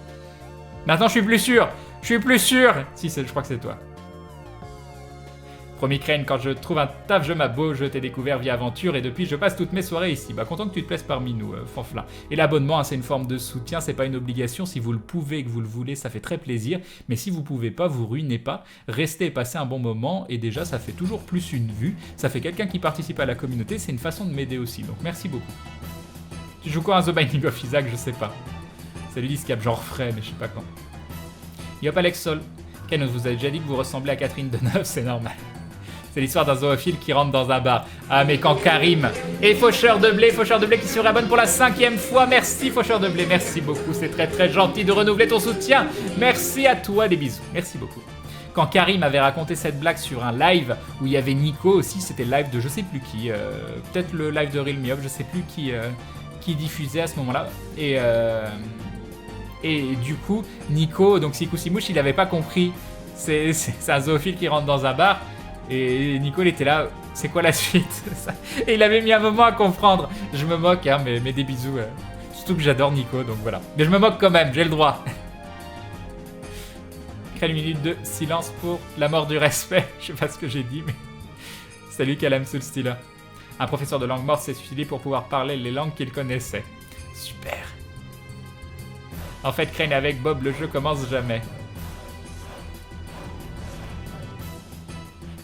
Maintenant, je suis plus sûr. Je suis plus sûr. Si, je crois que c'est toi. Promis Crane, quand je trouve un taf, je m'abo, je t'ai découvert via Aventure et depuis je passe toutes mes soirées ici. Bah content que tu te plaises parmi nous, Fanflin. Et l'abonnement, hein, c'est une forme de soutien, c'est pas une obligation. Si vous le pouvez et que vous le voulez, ça fait très plaisir. Mais si vous pouvez pas, vous ruinez pas. Restez et passez un bon moment et déjà ça fait toujours plus une vue. Ça fait quelqu'un qui participe à la communauté, c'est une façon de m'aider aussi. Donc merci beaucoup. Tu joues quoi à The Binding of Isaac? Je sais pas. Salut Discap, j'en referai, mais je sais pas quand. Yop Alex Sol. Ken, vous avez déjà dit que vous ressemblez à Catherine Deneuve, c'est normal. C'est l'histoire d'un zoophile qui rentre dans un bar. Ah mais quand Karim et Faucheur de blé qui se réabonne pour la 5e fois. Merci Faucheur de blé, merci beaucoup. C'est très très gentil de renouveler ton soutien. Merci à toi, des bisous. Merci beaucoup. Quand Karim avait raconté cette blague sur un live où il y avait Nico aussi, c'était le live de je sais plus qui. Peut-être le live de Real Me Up, je sais plus qui diffusait à ce moment-là. Et du coup, Nico, donc Sikoussimouche, il avait pas compris. C'est un zoophile qui rentre dans un bar. Et Nico, il était là, c'est quoi la suite? Et il avait mis un moment à comprendre. Je me moque, hein, mais des bisous. Surtout que j'adore Nico, donc voilà. Mais je me moque quand même, j'ai le droit. Crée une minute de silence pour la mort du respect. Je sais pas ce que j'ai dit, mais... Salut Kalam Sulstila. Un professeur de langue morte s'est suicidé pour pouvoir parler les langues qu'il connaissait. Super. En fait, Crane avec Bob, le jeu commence jamais.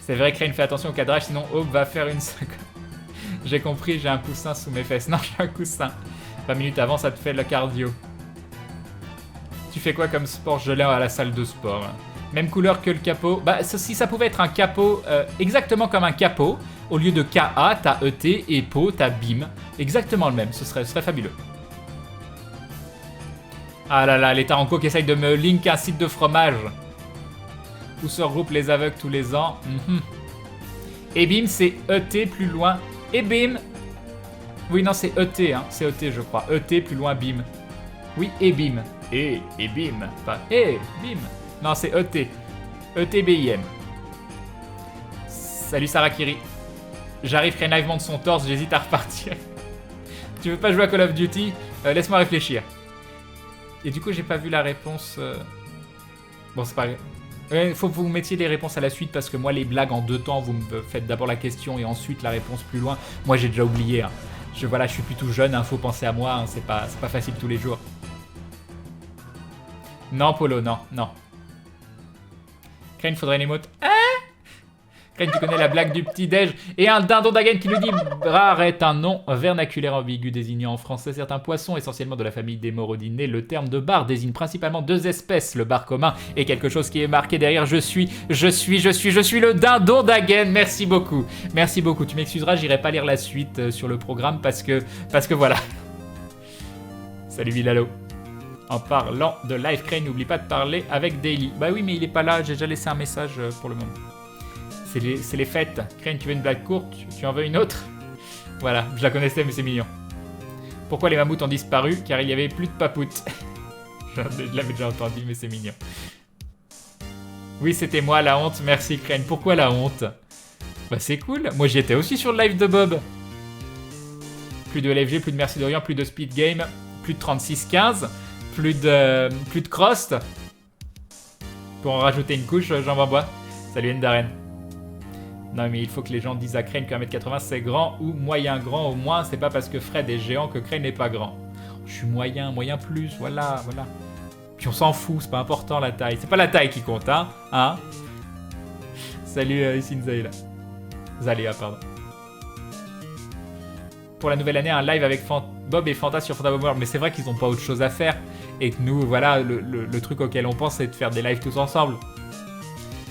C'est vrai, Crane, fais attention au cadrage, sinon Aube va faire une seconde. J'ai compris, j'ai un coussin sous mes fesses. Non, j'ai un coussin. 20 minutes avant, ça te fait le cardio. Tu fais quoi comme sport? Je l'ai à la salle de sport. Même couleur que le capot. Bah, si ça pouvait être un capot, exactement comme un capot, au lieu de KA, t'as ET, et PO, t'as BIM. Exactement le même, ce serait fabuleux. Ah là là, les Taranco qui essayent de me link un site de fromage. Où se regroupent les aveugles tous les ans. Et bim, c'est ET plus loin. Et bim. Oui, non, c'est ET, hein. C'est ET, je crois. ET plus loin, bim. Oui, et bim. Et bim. Pas et bim. Non, c'est ET. ET-BIM. Salut Sarakiri. J'arrive, Crane Live monte son torse, j'hésite à repartir. Tu veux pas jouer à Call of Duty? Laisse-moi réfléchir. Et du coup, j'ai pas vu la réponse. Bon, c'est pas grave. Il faut que vous mettiez les réponses à la suite parce que moi, les blagues en 2 temps, vous me faites d'abord la question et ensuite la réponse plus loin. Moi, j'ai déjà oublié. Hein. Voilà, je suis plutôt jeune, hein, faut penser à moi, hein, c'est pas facile tous les jours. Non, Polo, non. Crane, faudrait une émote. Hein? Crane, tu connais la blague du petit-déj. Et un dindon d'Agen qui nous dit Brare est un nom vernaculaire ambigu désignant en français certains poissons, essentiellement de la famille des morodinés. Le terme de bar désigne principalement deux espèces, le bar commun et quelque chose qui est marqué derrière je suis le dindon d'Agen. Merci beaucoup. Merci beaucoup. Tu m'excuseras, j'irai pas lire la suite sur le programme parce que voilà. Salut Vilalo. En parlant de live, Crane, n'oublie pas de parler avec Daily. Bah oui, mais il est pas là, j'ai déjà laissé un message pour le moment. C'est les fêtes. Crane, tu veux une blague courte? Tu en veux une autre? Voilà, je la connaissais, mais c'est mignon. Pourquoi les mammouths ont disparu? Car il y avait plus de papoutes. Je l'avais déjà entendu, mais c'est mignon. Oui, c'était moi, la honte. Merci, Crane. Pourquoi la honte? Bah c'est cool. Moi, j'y étais aussi sur le live de Bob. Plus de LFG, plus de Merci d'Orient, plus de Speed Game, plus de 36-15. Plus de crust. Pour en rajouter une couche, j'en bois. Salut Endaren. Non mais il faut que les gens disent à Crane qu'un 1m80 c'est grand ou moyen grand au moins. C'est pas parce que Fred est géant que Crane n'est pas grand. Je suis moyen plus, voilà. Puis on s'en fout, c'est pas important la taille. C'est pas la taille qui compte, hein. Salut Sinzaïla. Zaléa, pardon. Pour la nouvelle année, un live avec Bob et Fanta sur Fanta Bob World. Mais c'est vrai qu'ils n'ont pas autre chose à faire. Et que nous, voilà, le truc auquel on pense, c'est de faire des lives tous ensemble.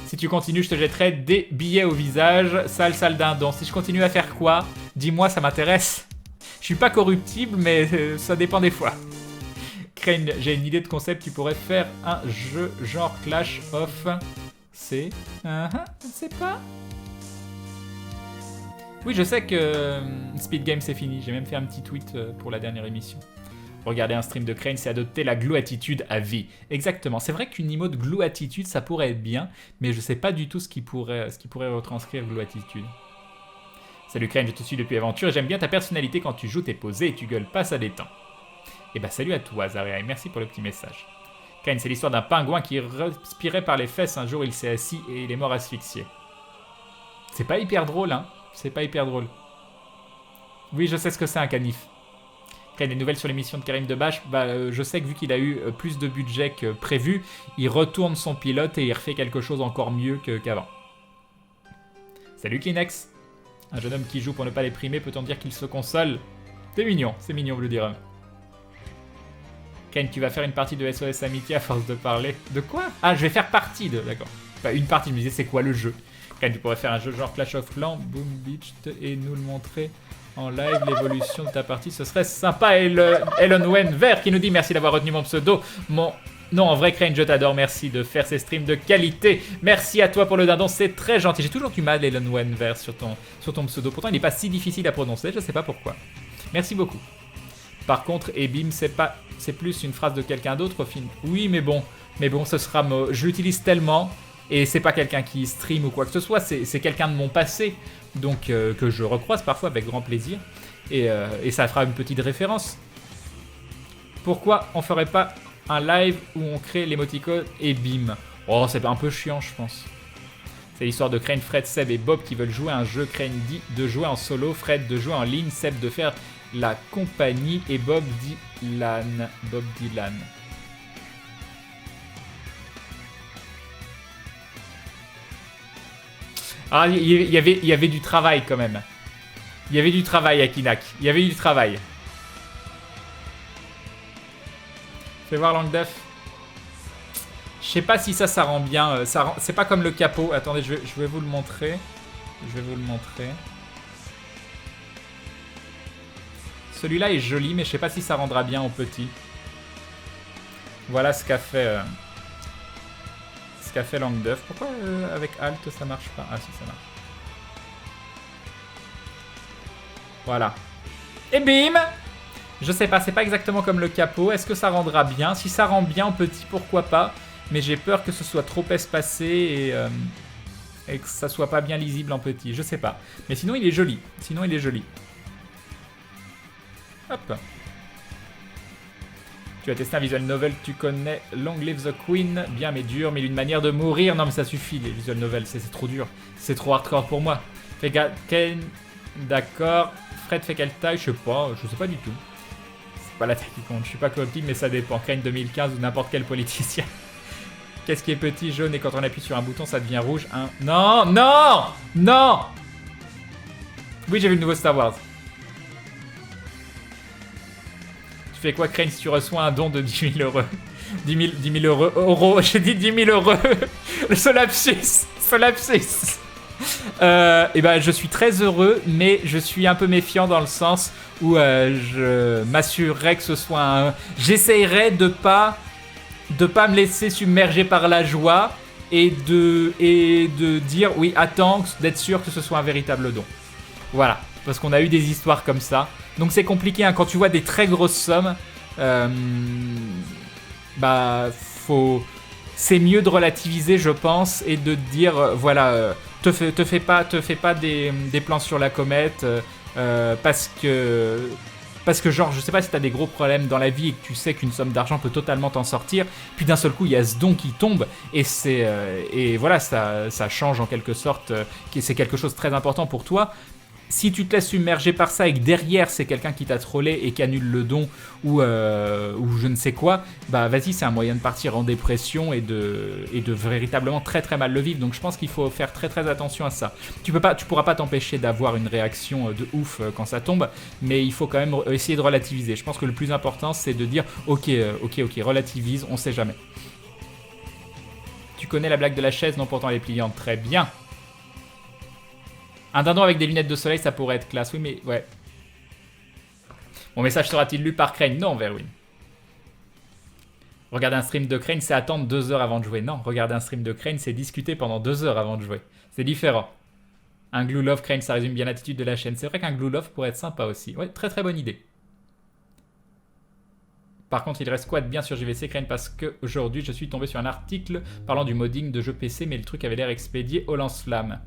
Si tu continues, je te jetterai des billets au visage. Sale dindon. Si je continue à faire quoi? Dis-moi, ça m'intéresse. Je suis pas corruptible, mais ça dépend des fois. Crane, j'ai une idée de concept. Tu pourrais faire un jeu genre Clash of... Je ne sais pas. Oui, je sais que Speed Game c'est fini. J'ai même fait un petit tweet pour la dernière émission. Regarder un stream de Crane, c'est adopter la glue attitude à vie. Exactement. C'est vrai qu'une emote glue attitude, ça pourrait être bien, mais je sais pas du tout ce qui pourrait retranscrire glue attitude. Salut Crane, je te suis depuis Aventure et j'aime bien ta personnalité quand tu joues, t'es posé et tu gueules pas, ça détend. Et bah salut à toi Zaria et merci pour le petit message. Crane, c'est l'histoire d'un pingouin qui respirait par les fesses. Un jour, il s'est assis et il est mort asphyxié. C'est pas hyper drôle, hein. C'est pas hyper drôle. Oui, je sais ce que c'est un canif. Crane, des nouvelles sur l'émission de Karim Debache. Je sais que vu qu'il a eu plus de budget que prévu, il retourne son pilote et il refait quelque chose encore mieux qu'avant. Salut Kleenex. Un jeune homme qui joue pour ne pas les primer, peut-on dire qu'il se console? C'est mignon, Blue Dirum. Crane, tu vas faire une partie de SOS Amitié à force de parler. De quoi? Ah, je vais faire partie de... D'accord. Bah, une partie, je me disais, c'est quoi le jeu? Crane, tu pourrais faire un jeu genre Clash of Clans, Boom Beach, et nous le montrer en live, l'évolution de ta partie, ce serait sympa. Et le Elon Wen Vert qui nous dit merci d'avoir retenu mon pseudo. Non, en vrai, Crane, je t'adore. Merci de faire ces streams de qualité. Merci à toi pour le dindon, c'est très gentil. J'ai toujours du mal, Elon Wen Vert, sur ton pseudo. Pourtant, il n'est pas si difficile à prononcer, je sais pas pourquoi. Merci beaucoup. Par contre, Ebim, c'est plus une phrase de quelqu'un d'autre au film. Oui, mais bon, ce sera... Je l'utilise tellement, et c'est pas quelqu'un qui stream ou quoi que ce soit, c'est quelqu'un de mon passé, donc que je recroise parfois avec grand plaisir, et ça fera une petite référence. Pourquoi on ferait pas un live où on crée l'émoticône Ebim? Oh, c'est un peu chiant, je pense. C'est l'histoire de Crane, Fred, Seb et Bob qui veulent jouer à un jeu. Crane dit de jouer en solo, Fred de jouer en ligne, Seb de faire la compagnie et Bob Dylan. Ah, il y avait du travail quand même. Il y avait du travail à Kinak. Il y avait du travail. Fais voir Langdef. Je sais pas si ça rend bien. C'est pas comme le capot. Attendez, je vais vous le montrer. Celui-là est joli, mais je sais pas si ça rendra bien au petit. Voilà ce qu'a fait... Langdef. Pourquoi avec Alt ça marche pas? Ah si, ça marche. Voilà. Et bim! Je sais pas, c'est pas exactement comme le capot. Est-ce que ça rendra bien? Si ça rend bien en petit, pourquoi pas? Mais j'ai peur que ce soit trop espacé et que ça soit pas bien lisible en petit. Je sais pas. Mais sinon, il est joli. Hop. Tu as testé un visual novel, tu connais Long Live the Queen, bien mais dur, mais une manière de mourir. Non mais ça suffit les visual novels, c'est trop dur. C'est trop hardcore pour moi. D'accord. Fred fait quelle taille? Je sais pas du tout. C'est pas la taille qui compte, je suis pas corruptible mais ça dépend. Kane 2015 ou n'importe quel politicien. Qu'est-ce qui est petit, jaune, et quand on appuie sur un bouton, ça devient rouge? Non, non, non. Oui, j'ai vu le nouveau Star Wars. Tu fais quoi, Crane, si tu reçois un don de 10 000 euros? 10 000 euros. J'ai dit 10 000 euros. Ce lapsus. Et ben, je suis très heureux, mais je suis un peu méfiant dans le sens où je m'assurerais que ce soit un... J'essayerais de pas me laisser submerger par la joie et de dire oui, attends, d'être sûr que ce soit un véritable don. Voilà, parce qu'on a eu des histoires comme ça. Donc c'est compliqué, hein, quand tu vois des très grosses sommes, bah c'est mieux de relativiser, je pense, et de dire voilà, te fais pas des plans sur la comète, parce que genre, je sais pas si t'as des gros problèmes dans la vie et que tu sais qu'une somme d'argent peut totalement t'en sortir, puis d'un seul coup il y a ce don qui tombe et et voilà, ça change en quelque sorte, c'est quelque chose de très important pour toi. Si tu te laisses submerger par ça et que derrière c'est quelqu'un qui t'a trollé et qui annule le don ou je ne sais quoi, bah vas-y, c'est un moyen de partir en dépression et de véritablement très très mal le vivre. Donc je pense qu'il faut faire très très attention à ça. Tu pourras pas t'empêcher d'avoir une réaction de ouf quand ça tombe, mais il faut quand même essayer de relativiser. Je pense que le plus important c'est de dire ok, relativise, on sait jamais. Tu connais la blague de la chaise? Non, pourtant elle est pliante. Très bien. Un dindon avec des lunettes de soleil, ça pourrait être classe. Oui, mais ouais. Mon message sera-t-il lu par Crane? Non, Verwin. Regarder un stream de Crane, c'est attendre 2 heures avant de jouer. Non, regarder un stream de Crane, c'est discuter pendant 2 heures avant de jouer. C'est différent. Un Glue Love Crane, ça résume bien l'attitude de la chaîne. C'est vrai qu'un Glue Love pourrait être sympa aussi. Ouais, très très bonne idée. Par contre, il reste quoi de bien sur JVC Crane, parce qu'aujourd'hui, je suis tombé sur un article parlant du modding de jeux PC, mais le truc avait l'air expédié au lance-flamme.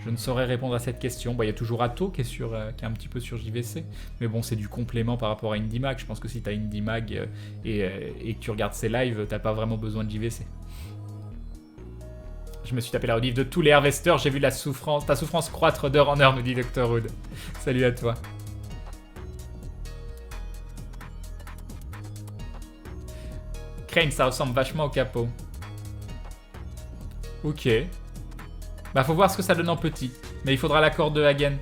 Je ne saurais répondre à cette question. Bon, il y a toujours Atto qui est un petit peu sur JVC. Mais bon, c'est du complément par rapport à IndieMag. Je pense que si tu as IndieMag et que tu regardes ses lives, t'as pas vraiment besoin de JVC. Je me suis tapé la rediff de tous les harvesters. J'ai vu ta souffrance croître d'heure en heure, nous dit Dr. Hood. Salut à toi. Crane, ça ressemble vachement au capot. Ok. Bah faut voir ce que ça donne en petit. Mais il faudra l'accord de Hagen.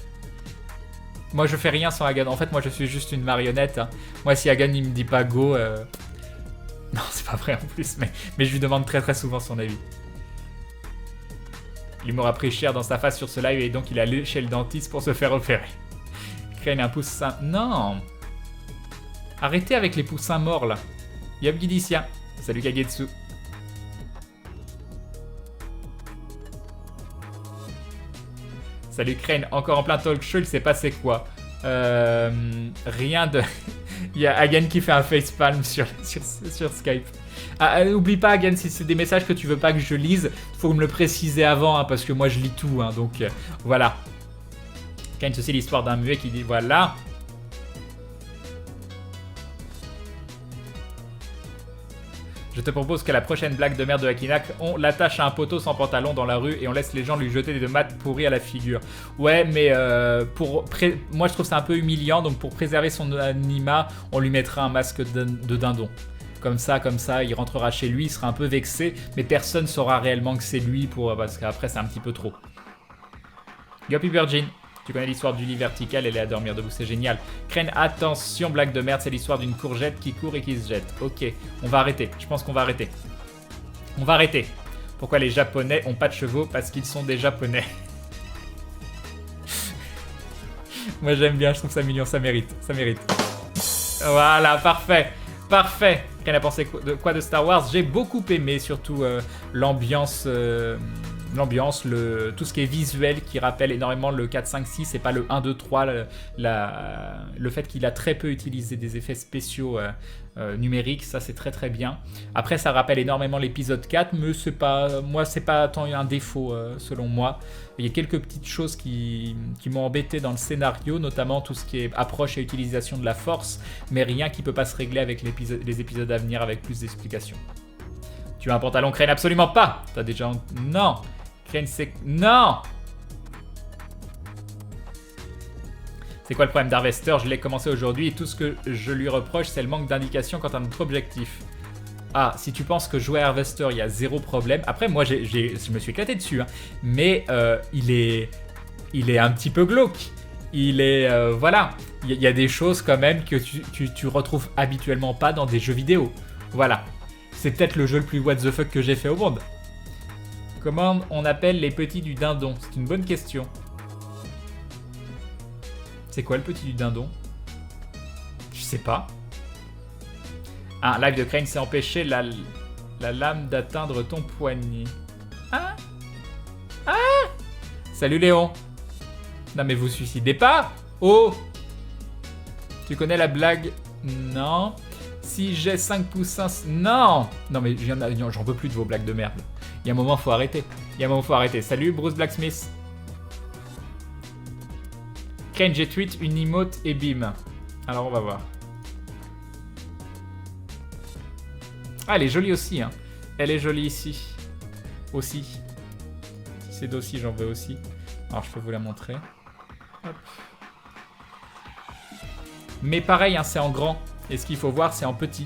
Moi je fais rien sans Hagen. En fait moi je suis juste une marionnette. Hein. Moi si Hagen il me dit pas go... Non c'est pas vrai en plus. Mais je lui demande très très souvent son avis. Il m'aura pris cher dans sa face sur ce live et donc il est allé chez le dentiste pour se faire opérer. Crane un poussin... Non. Arrêtez avec les poussins morts là. Yop Guidicia. Salut Kagetsu. Salut Crane, encore en plein talk show, il s'est passé quoi? Rien de... Il y a Hagen qui fait un facepalm sur Skype. Oublie pas Hagen, si c'est des messages que tu veux pas que je lise, faut me le préciser avant, hein, parce que moi je lis tout, hein, donc voilà. Crane, ceci l'histoire d'un muet qui dit voilà. Je te propose qu'à la prochaine blague de merde de Hakinak, on l'attache à un poteau sans pantalon dans la rue et on laisse les gens lui jeter des tomates pourries à la figure. Ouais, mais moi je trouve ça un peu humiliant, donc pour préserver son anonymat, on lui mettra un masque de dindon. Comme ça, il rentrera chez lui, il sera un peu vexé, mais personne saura réellement que c'est lui, parce qu'après c'est un petit peu trop. Guppy Virgin. Tu connais l'histoire du lit vertical, elle est à dormir debout, c'est génial. Crane, attention, blague de merde, c'est l'histoire d'une courgette qui court et qui se jette. Ok, on va arrêter, je pense qu'on va arrêter. On va arrêter. Pourquoi les Japonais ont pas de chevaux? Parce qu'ils sont des Japonais. Moi j'aime bien, je trouve ça mignon, ça mérite, ça mérite. Voilà, parfait, parfait. Crane a pensé quoi de Star Wars? J'ai beaucoup aimé, surtout l'ambiance... tout ce qui est visuel qui rappelle énormément le 4, 5, 6 et pas le 1, 2, 3, le fait qu'il a très peu utilisé des effets spéciaux numériques, ça c'est très très bien. Après ça rappelle énormément l'épisode 4, mais c'est pas tant un défaut selon moi. Il y a quelques petites choses qui m'ont embêté dans le scénario, notamment tout ce qui est approche et utilisation de la force, mais rien qui peut pas se régler avec les épisodes à venir avec plus d'explications. Tu as un pantalon Crane? Absolument pas. T'as déjà... Non. Crane, c'est... Non. C'est quoi le problème d'Harvester? Je l'ai commencé aujourd'hui et tout ce que je lui reproche, c'est le manque d'indication quant à notre objectif. Ah, si tu penses que jouer à Harvester, il y a zéro problème. Après, moi, je me suis éclaté dessus. Hein. Mais il est un petit peu glauque. Il est... voilà. Il y a des choses quand même que tu retrouves habituellement pas dans des jeux vidéo. Voilà. C'est peut-être le jeu le plus what the fuck que j'ai fait au monde. Comment on appelle les petits du dindon? C'est une bonne question. C'est quoi le petit du dindon? Je sais pas. Un live de Crane s'est empêché la lame d'atteindre ton poignet. Ah. Salut Léon. Non mais vous suicidez pas. Oh. Tu connais la blague? Non. Si j'ai 5 poussins... Non. Non mais j'en peux plus de vos blagues de merde. Il y a un moment, faut arrêter. Salut Bruce Blacksmith. Crane, j'ai tweet une emote et bim. Alors on va voir. Ah, elle est jolie aussi, hein. Elle est jolie ici. Aussi. Si c'est d'aussi, j'en veux aussi. Alors, je peux vous la montrer. Hop. Mais pareil, hein, c'est en grand. Et ce qu'il faut voir, c'est en petit.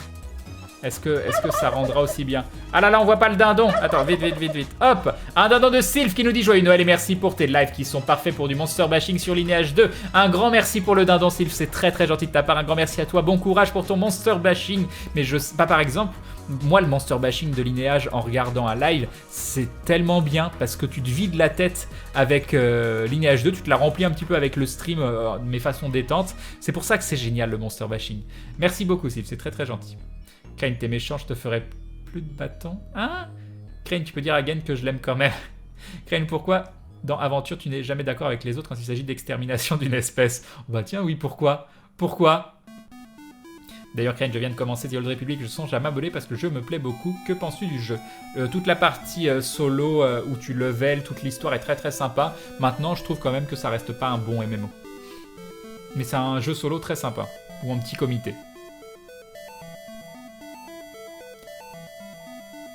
Est-ce que ça rendra aussi bien? Ah là là, on voit pas le dindon. Attends, vite. Hop, un dindon de Sylph qui nous dit joyeux Noël et merci pour tes lives qui sont parfaits pour du monster bashing sur Lineage 2. Un grand merci pour le dindon Sylph, c'est très très gentil de ta part. Un grand merci à toi, bon courage pour ton monster bashing. Mais pas par exemple, moi le monster bashing de Lineage en regardant un live, c'est tellement bien parce que tu te vides la tête avec Lineage 2, tu te la remplis un petit peu avec le stream, mes façons détente. C'est pour ça que c'est génial le monster bashing. Merci beaucoup Sylph, c'est très très gentil. Crane, t'es méchant, je te ferai plus de bâton. Hein? Crane, tu peux dire à Gain que je l'aime quand même. Crane, pourquoi dans Aventure tu n'es jamais d'accord avec les autres quand il s'agit d'extermination d'une espèce? Bah tiens, oui, pourquoi? D'ailleurs, Crane, je viens de commencer The Old Republic, je songe à m'abonner parce que le jeu me plaît beaucoup. Que penses-tu du jeu? Toute la partie solo où tu level, toute l'histoire est très très sympa. Maintenant, je trouve quand même que ça reste pas un bon MMO. Mais c'est un jeu solo très sympa, ou en petit comité.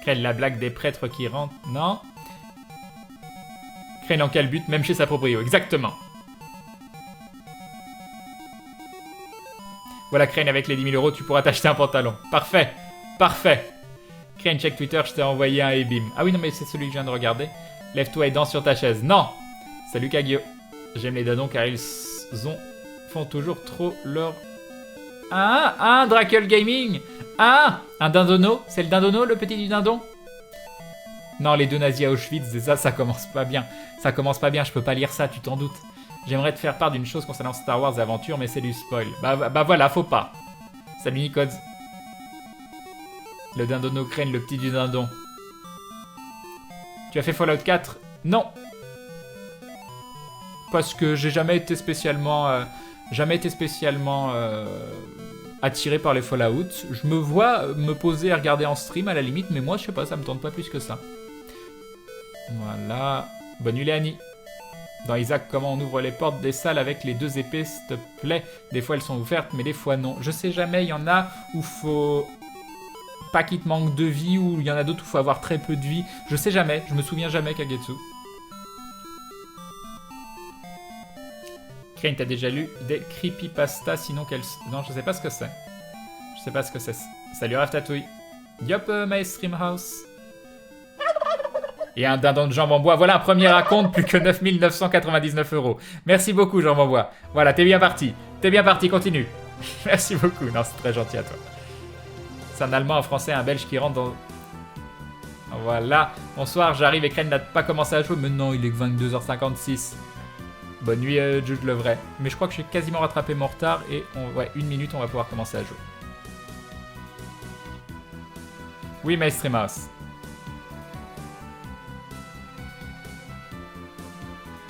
Crane, la blague des prêtres qui rentrent. Non. Crane, en quel but? Même chez sa proprio. Exactement. Voilà, Crane, avec les 10 000 €, tu pourras t'acheter un pantalon. Parfait. Crane, check Twitter, je t'ai envoyé un e-beam. Ah oui, non, mais c'est celui que je viens de regarder. Lève-toi et danse sur ta chaise. Non. Salut, Kagyo. J'aime les dindons car ils font toujours trop leur... Un Dracle Gaming. Un dindono. C'est le dindono, le petit du dindon? Non, les deux nazis à Auschwitz, ça commence pas bien. Je peux pas lire ça, tu t'en doutes. J'aimerais te faire part d'une chose concernant Star Wars Aventure, mais c'est du spoil. Bah voilà, faut pas. Salut Nicods. Le dindono Crane, le petit du dindon. Tu as fait Fallout 4? Non. Parce que j'ai jamais été spécialement attiré par les Fallout. Je me vois me poser et regarder en stream à la limite, mais moi je sais pas, ça me tente pas plus que ça. Voilà. Bonne nuit Léanie. Dans Isaac, comment on ouvre les portes des salles avec les 2 épées, s'il te plaît? Des fois elles sont ouvertes, mais des fois non. Je sais jamais, il y en a où faut... pas qu'il te manque de vie, ou il y en a d'autres où faut avoir très peu de vie. Je sais jamais, je me souviens jamais, Kagetsu. Crane, t'as déjà lu des creepypasta, sinon qu'elles... Non, je sais pas ce que c'est. Salut Raftatouille. Yup, my stream house. Et un dindon de jambes en bois. Voilà un premier raconte, plus que 9 999 €. Merci beaucoup, jambes en bois. Voilà, t'es bien parti, continue. Merci beaucoup. Non, c'est très gentil à toi. C'est un Allemand, un Français, un Belge qui rentre dans... Voilà. Bonsoir, j'arrive et Crane n'a pas commencé à jouer. Mais non, il est que 22h56. Bonne nuit, Jude le vrai. Mais je crois que j'ai quasiment rattrapé mon retard et ouais, 1 minute, on va pouvoir commencer à jouer. Oui, my stream house.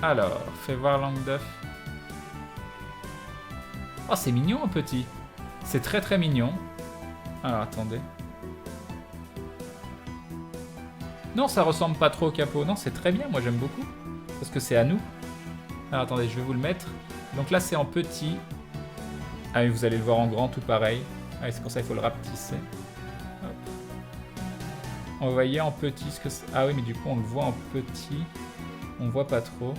Alors, fais voir langue d'œuf. Oh, c'est mignon, un petit. C'est très très mignon. Alors, attendez. Non, ça ressemble pas trop au capot. Non, c'est très bien, moi j'aime beaucoup. Parce que c'est à nous. Alors, attendez, je vais vous le mettre. Donc là, c'est en petit. Ah oui, vous allez le voir en grand, tout pareil. Ah oui, c'est pour ça qu'il faut le rapetisser. Hop. On voyait en petit ce que c'est. Ah oui, mais du coup, on le voit en petit. On voit pas trop.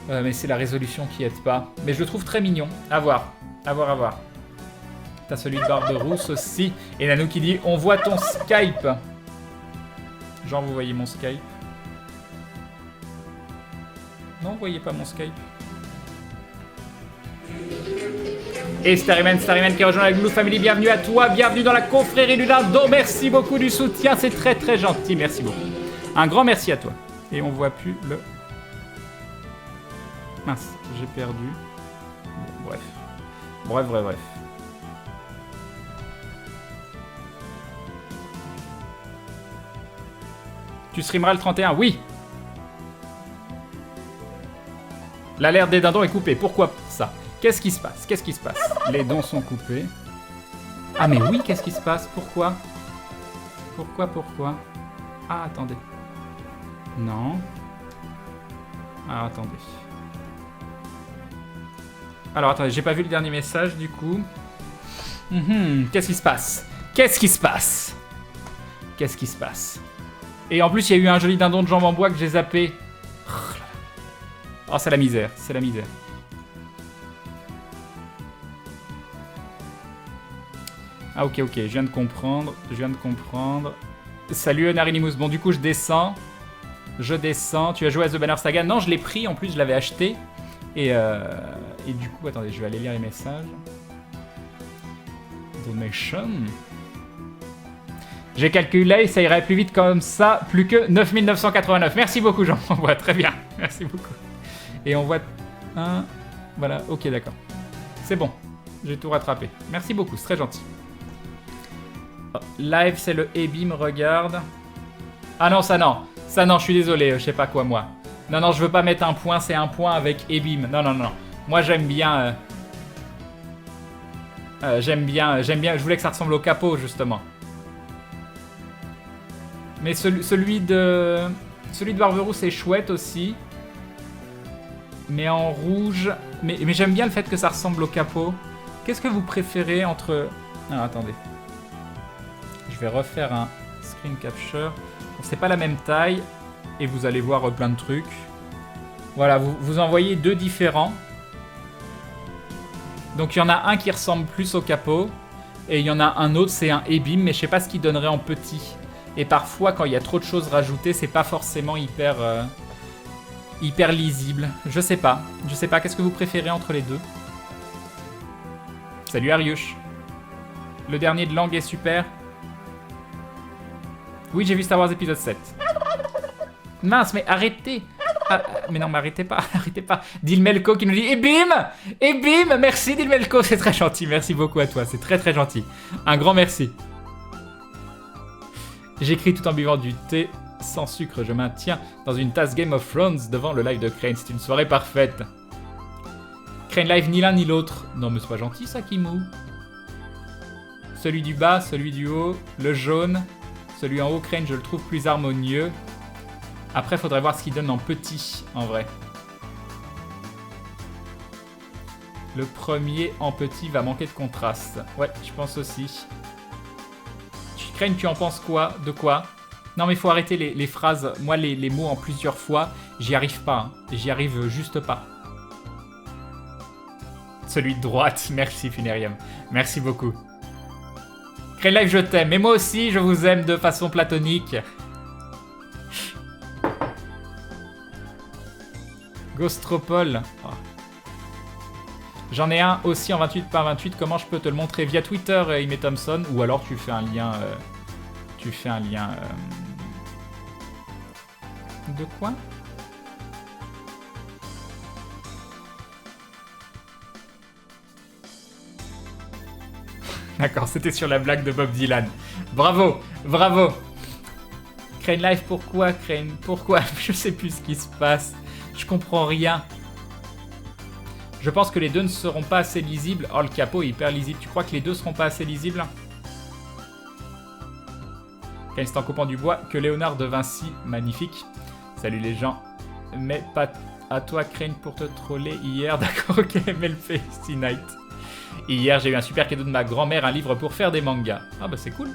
Mais c'est la résolution qui aide pas. Mais je le trouve très mignon. À voir. À voir. T'as celui de Barberousse aussi. Et Nanou qui dit, on voit ton Skype. Genre, vous voyez mon Skype? Non, vous voyez pas mon Skype. Et Starryman qui rejoint la Glue Family, bienvenue à toi, bienvenue dans la confrérie du Dindon, merci beaucoup du soutien, c'est très très gentil, merci beaucoup. Un grand merci à toi. Et on voit plus le... Mince, j'ai perdu. Bon, bref. Tu streameras le 31, oui. L'alerte des dindons est coupée, pourquoi ça? Qu'est-ce qui se passe? Qu'est-ce qui se passe? Les dons sont coupés. Ah mais oui, qu'est-ce qui se passe? Pourquoi? Pourquoi? Ah, attendez. Non. Ah, attendez. Alors, attendez, j'ai pas vu le dernier message, du coup. Qu'est-ce qui se passe? Qu'est-ce qui se passe? Et en plus, il y a eu un joli dindon de jambes en bois que j'ai zappé. Oh, c'est la misère, Ah ok, je viens de comprendre. Salut Narinimous, bon du coup je descends. Tu as joué à The Banner Saga? Non, je l'ai pris, en plus je l'avais acheté. Et du coup, attendez, je vais aller lire les messages. Donation. J'ai calculé, ça irait plus vite comme ça, plus que 9989. Merci beaucoup, j'en vois très bien. Merci beaucoup. Et on voit un... Voilà, ok, d'accord. C'est bon, j'ai tout rattrapé. Merci beaucoup, c'est très gentil. Live, c'est le Ebim, regarde. Ah non, ça non, je suis désolé, je sais pas quoi, moi. Non, je veux pas mettre un point, c'est un point avec Ebim. Non. Moi, j'aime bien... j'aime bien, je voulais que ça ressemble au capot, justement. Mais celui de Barberousse est chouette aussi. Mais en rouge... Mais j'aime bien le fait que ça ressemble au capot. Qu'est-ce que vous préférez entre... Ah, attendez. Je vais refaire un screen capture. C'est pas la même taille. Et vous allez voir plein de trucs. Voilà, vous en voyez deux différents. Donc il y en a un qui ressemble plus au capot. Et il y en a un autre, c'est un Ebim. Mais je sais pas ce qu'il donnerait en petit. Et parfois, quand il y a trop de choses rajoutées, c'est pas forcément hyper lisible. Je sais pas. Qu'est-ce que vous préférez entre les deux? Salut Ariush. Le dernier de Lang est super. Oui, j'ai vu Star Wars épisode 7. Mince, mais arrêtez. Ah, mais non, mais arrêtez pas. Dilmelko qui nous dit Ebim, merci Dilmelko, c'est très gentil. Merci beaucoup à toi, c'est très très gentil. Un grand merci. J'écris tout en buvant du thé sans sucre. Je maintiens dans une tasse Game of Thrones devant le live de Crane. C'est une soirée parfaite. Crane live ni l'un ni l'autre. Non mais c'est pas gentil ça, Kimou. Celui du bas, celui du haut, le jaune. Celui en haut, Crane, je le trouve plus harmonieux. Après, faudrait voir ce qu'il donne en petit, en vrai. Le premier en petit va manquer de contraste. Ouais, je pense aussi. Crane, tu en penses quoi? De quoi? Non, mais il faut arrêter les phrases. Moi, les mots en plusieurs fois, j'y arrive pas. J'y arrive juste pas. Celui de droite. Merci, Funerium. Merci beaucoup. Crane Live, je t'aime. Et moi aussi, je vous aime de façon platonique. Ghostropol. Oh. J'en ai un aussi en 28 par 28. Comment je peux te le montrer? Via Twitter, Ime Thompson. Ou alors tu fais un lien... De quoi? D'accord, c'était sur la blague de Bob Dylan. Bravo. Crane Live, pourquoi Crane? Pourquoi? Je sais plus ce qui se passe. Je comprends rien. Je pense que les deux ne seront pas assez lisibles. Oh, le capot est hyper lisible. Tu crois que les deux seront pas assez lisibles? Crane, c'est en coupant du bois que Léonard de Vinci. Magnifique. Salut les gens. Mais pas à toi, Crane, pour te troller hier. D'accord, ok, MLP, Steam Night. Hier, j'ai eu un super cadeau de ma grand-mère, un livre pour faire des mangas. Ah bah c'est cool.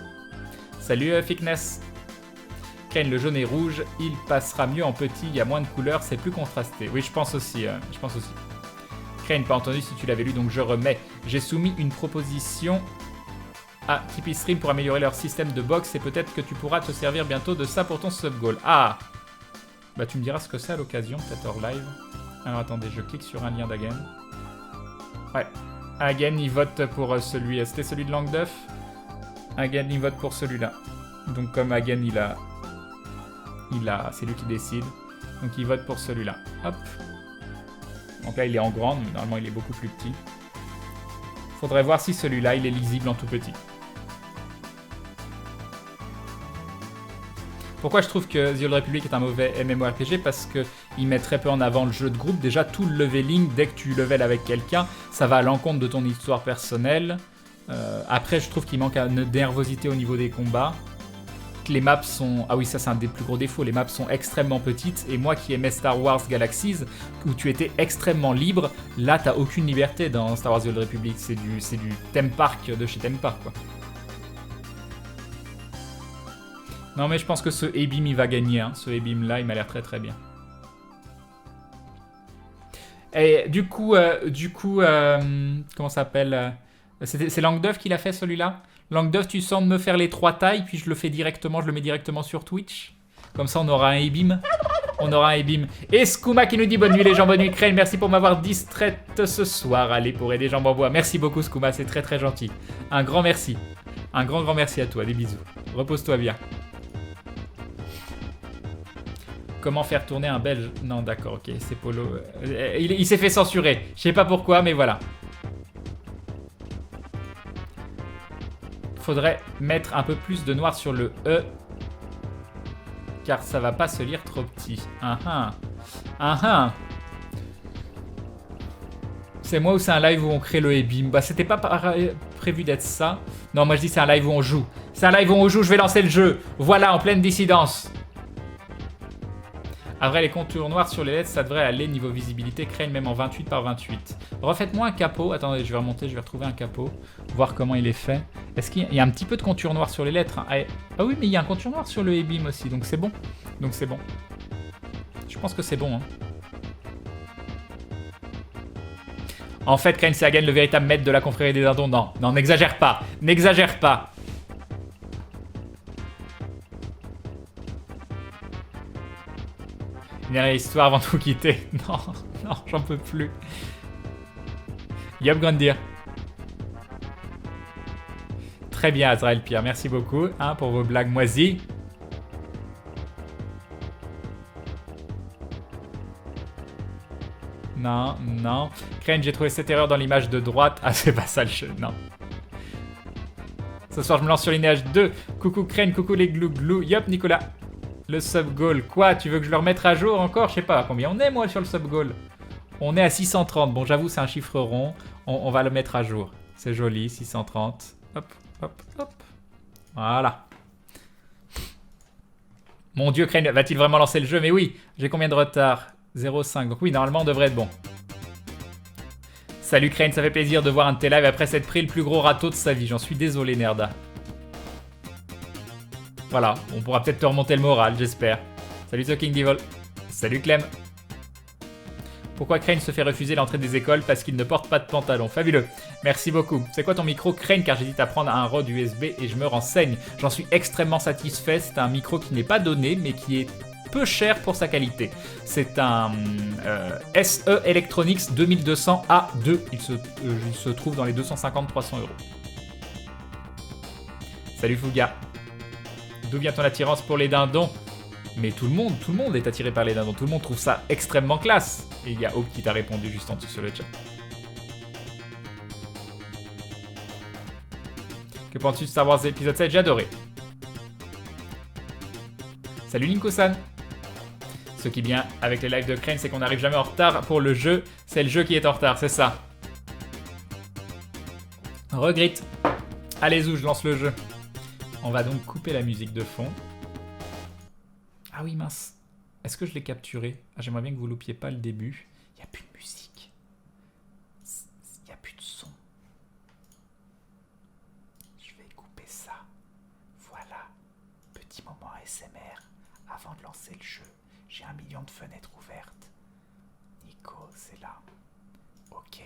Salut, Thickness. Crane, le jaune et rouge, il passera mieux en petit, il y a moins de couleurs, c'est plus contrasté. Oui, je pense aussi. Crane, pas entendu si tu l'avais lu, donc je remets. J'ai soumis une proposition à Tipeee Stream pour améliorer leur système de box et peut-être que tu pourras te servir bientôt de ça pour ton sub-goal. Ah! Bah tu me diras ce que c'est à l'occasion, peut-être hors live. Alors attendez, je clique sur un lien d'Agen. Ouais. Agen, il vote pour celui... C'était celui de Langduff. Agen, il vote pour celui-là. Donc comme Agen, il a... C'est lui qui décide. Donc il vote pour celui-là. Hop. Donc là, il est en grande, mais normalement, il est beaucoup plus petit. Faudrait voir si celui-là, il est lisible en tout petit. Pourquoi je trouve que The Old Republic est un mauvais MMORPG? Parce qu'il met très peu en avant le jeu de groupe. Déjà, tout le leveling, dès que tu level avec quelqu'un, ça va à l'encontre de ton histoire personnelle. Après, je trouve qu'il manque de nervosité au niveau des combats. Les maps sont... Ah oui, ça c'est un des plus gros défauts. Les maps sont extrêmement petites. Et moi qui aimais Star Wars Galaxies, où tu étais extrêmement libre, là, t'as aucune liberté dans Star Wars The Old Republic. C'est du theme park de chez theme park, quoi. Non mais je pense que ce Ebim il va gagner, hein. Ce Ebim là il m'a l'air très très bien. Et du coup comment ça s'appelle c'est Langduff qui l'a fait celui-là. Langduff, tu sens de me faire les 3 tailles puis je le fais directement, je le mets directement sur Twitch. Comme ça on aura un Ebim. On aura un Ebim. Et Skouma qui nous dit bonne nuit les gens, bonne nuit Crane, merci pour m'avoir distraite ce soir. Allez pour aider Jambes en bois. Merci beaucoup Skouma, c'est très très gentil. Un grand merci. Un grand merci à toi, des bisous. Repose-toi bien. Comment faire tourner un belge? Non, d'accord, ok, c'est Polo. Il s'est fait censurer. Je sais pas pourquoi, mais voilà. Faudrait mettre un peu plus de noir sur le E. Car ça va pas se lire trop petit. C'est moi ou c'est un live où on crée le Ebim? Bah, c'était pas prévu d'être ça. Non, moi je dis c'est un live où on joue. C'est un live où on joue, je vais lancer le jeu. Voilà, en pleine dissidence. Après, les contours noirs sur les lettres, ça devrait aller niveau visibilité. Crane même en 28 par 28. Refaites-moi un capot. Attendez, je vais remonter, je vais retrouver un capot. Voir comment il est fait. Est-ce qu'il y a un petit peu de contour noir sur les lettres, hein? Ah oui, mais il y a un contour noir sur le Ebim aussi, donc c'est bon. Donc c'est bon. Je pense que c'est bon, hein. En fait, Crane, c'est Hagen, le véritable maître de la confrérie des dindons. Non, non, n'exagère pas. N'exagère pas. Une dernière histoire avant de vous quitter. Non, non, j'en peux plus. Yop Grandir. Très bien, Azrael Pierre. Merci beaucoup hein, pour vos blagues moisies. Non, non. Crane, j'ai trouvé cette erreur dans l'image de droite. Ah, c'est pas ça le jeu, non. Ce soir, je me lance sur Lineage 2. Coucou Crane, coucou les glou-glou. Yop, Nicolas. Le sub-goal. Quoi? Tu veux que je le remette à jour encore? Je sais pas à combien on est, moi, sur le sub-goal. On est à 630. Bon, j'avoue, c'est un chiffre rond. On va le mettre à jour. C'est joli, 630. Hop, hop, hop. Voilà. Mon Dieu, Crane, va-t-il vraiment lancer le jeu? Mais oui, j'ai combien de retard? 0,5. Donc oui, normalement, on devrait être bon. Salut Crane, ça fait plaisir de voir un de tes lives après s'être pris le plus gros râteau de sa vie. J'en suis désolé, Nerda. Voilà, on pourra peut-être te remonter le moral, j'espère. Salut The King Devil. Salut Clem. Pourquoi Crane se fait refuser l'entrée des écoles? Parce qu'il ne porte pas de pantalon. Fabuleux. Merci beaucoup. C'est quoi ton micro Crane? Car j'hésite à prendre un Rode USB et je me renseigne. J'en suis extrêmement satisfait. C'est un micro qui n'est pas donné, mais qui est peu cher pour sa qualité. C'est un SE Electronics 2200A2. Il se trouve dans les 250-300 euros. Salut Fouga. D'où vient ton attirance pour les dindons? Mais tout le monde est attiré par les dindons. Tout le monde trouve ça extrêmement classe. Et il y a Hope qui t'a répondu juste en dessous sur le chat. Que penses-tu de Star Wars épisode 7? J'ai adoré. Salut Linko-san. Ce qui est bien avec les lives de Crane, c'est qu'on n'arrive jamais en retard pour le jeu. C'est le jeu qui est en retard, c'est ça. Regret. Allez où je lance le jeu. On va donc couper la musique de fond. Ah oui, mince. Est-ce que je l'ai capturé? Ah, j'aimerais bien que vous loupiez pas le début. Il n'y a plus de musique. Il n'y a plus de son. Je vais couper ça. Voilà. Petit moment ASMR. Avant de lancer le jeu, j'ai 1 million de fenêtres ouvertes. Nico, c'est là. Ok.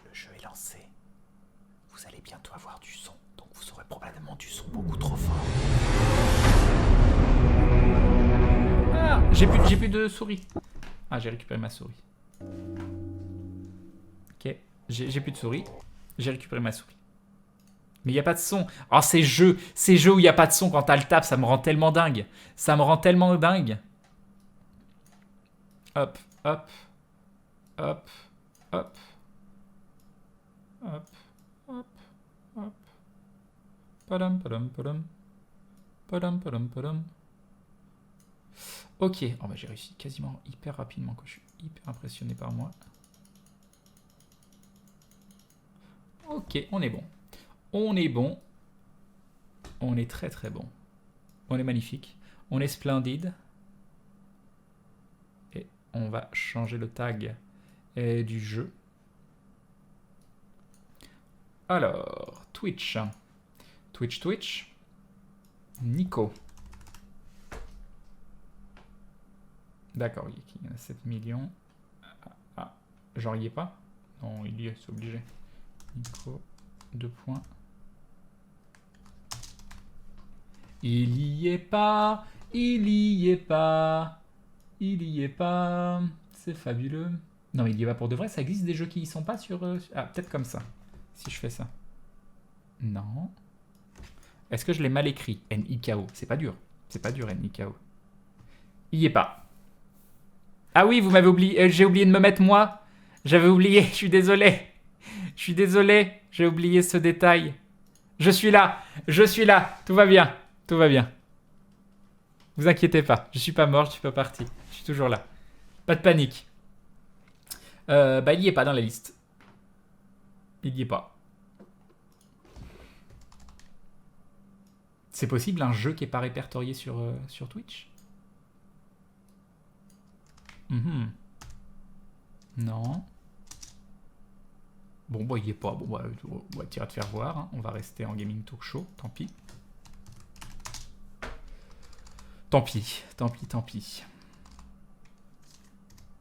Le jeu est lancé. Vous allez bientôt avoir du son. Donc vous aurez probablement du son beaucoup trop fort. Ah, j'ai plus de souris. Ah, j'ai récupéré ma souris. Ok, j'ai plus de souris. J'ai récupéré ma souris. Mais il n'y a pas de son. Oh, ces jeux où il n'y a pas de son quand t'as le tap, ça me rend tellement dingue. Ça me rend tellement dingue. Hop, hop, hop, hop, hop, hop, hop. Padam, padam, padam. Padam, padam, padam. Ok, oh bah j'ai réussi quasiment hyper rapidement, quoi. Je suis hyper impressionné par moi. Ok, on est bon. On est bon. On est très très bon. On est magnifique. On est splendide. Et on va changer le tag du jeu. Alors, Twitch. Twitch. Nico. D'accord, il y en a 7 millions. Ah, genre il y est pas? Non, il y est, c'est obligé. Nico, 2 points. Il y est pas, il y est pas, il y est pas. C'est fabuleux. Non, il y est pas pour de vrai, ça existe des jeux qui y sont pas sur... Ah, peut-être comme ça, si je fais ça. Non. Est-ce que je l'ai mal écrit? N-I-K-O. C'est pas dur. C'est pas dur, N-I-K-O. Il y est pas. Ah oui, vous m'avez oublié. J'ai oublié de me mettre moi. J'avais oublié. Je suis désolé. Je suis désolé. J'ai oublié ce détail. Je suis là. Je suis là. Tout va bien. Tout va bien. Vous inquiétez pas. Je suis pas mort. Je suis pas parti. Je suis toujours là. Pas de panique. Bah, il y est pas dans la liste. Il y est pas. C'est possible un jeu qui est pas répertorié sur Twitch? Non. Bon, bah, il y est pas. Bon, bah, on va tirer te faire voir. Hein. On va rester en gaming talk show. Tant pis. Tant pis.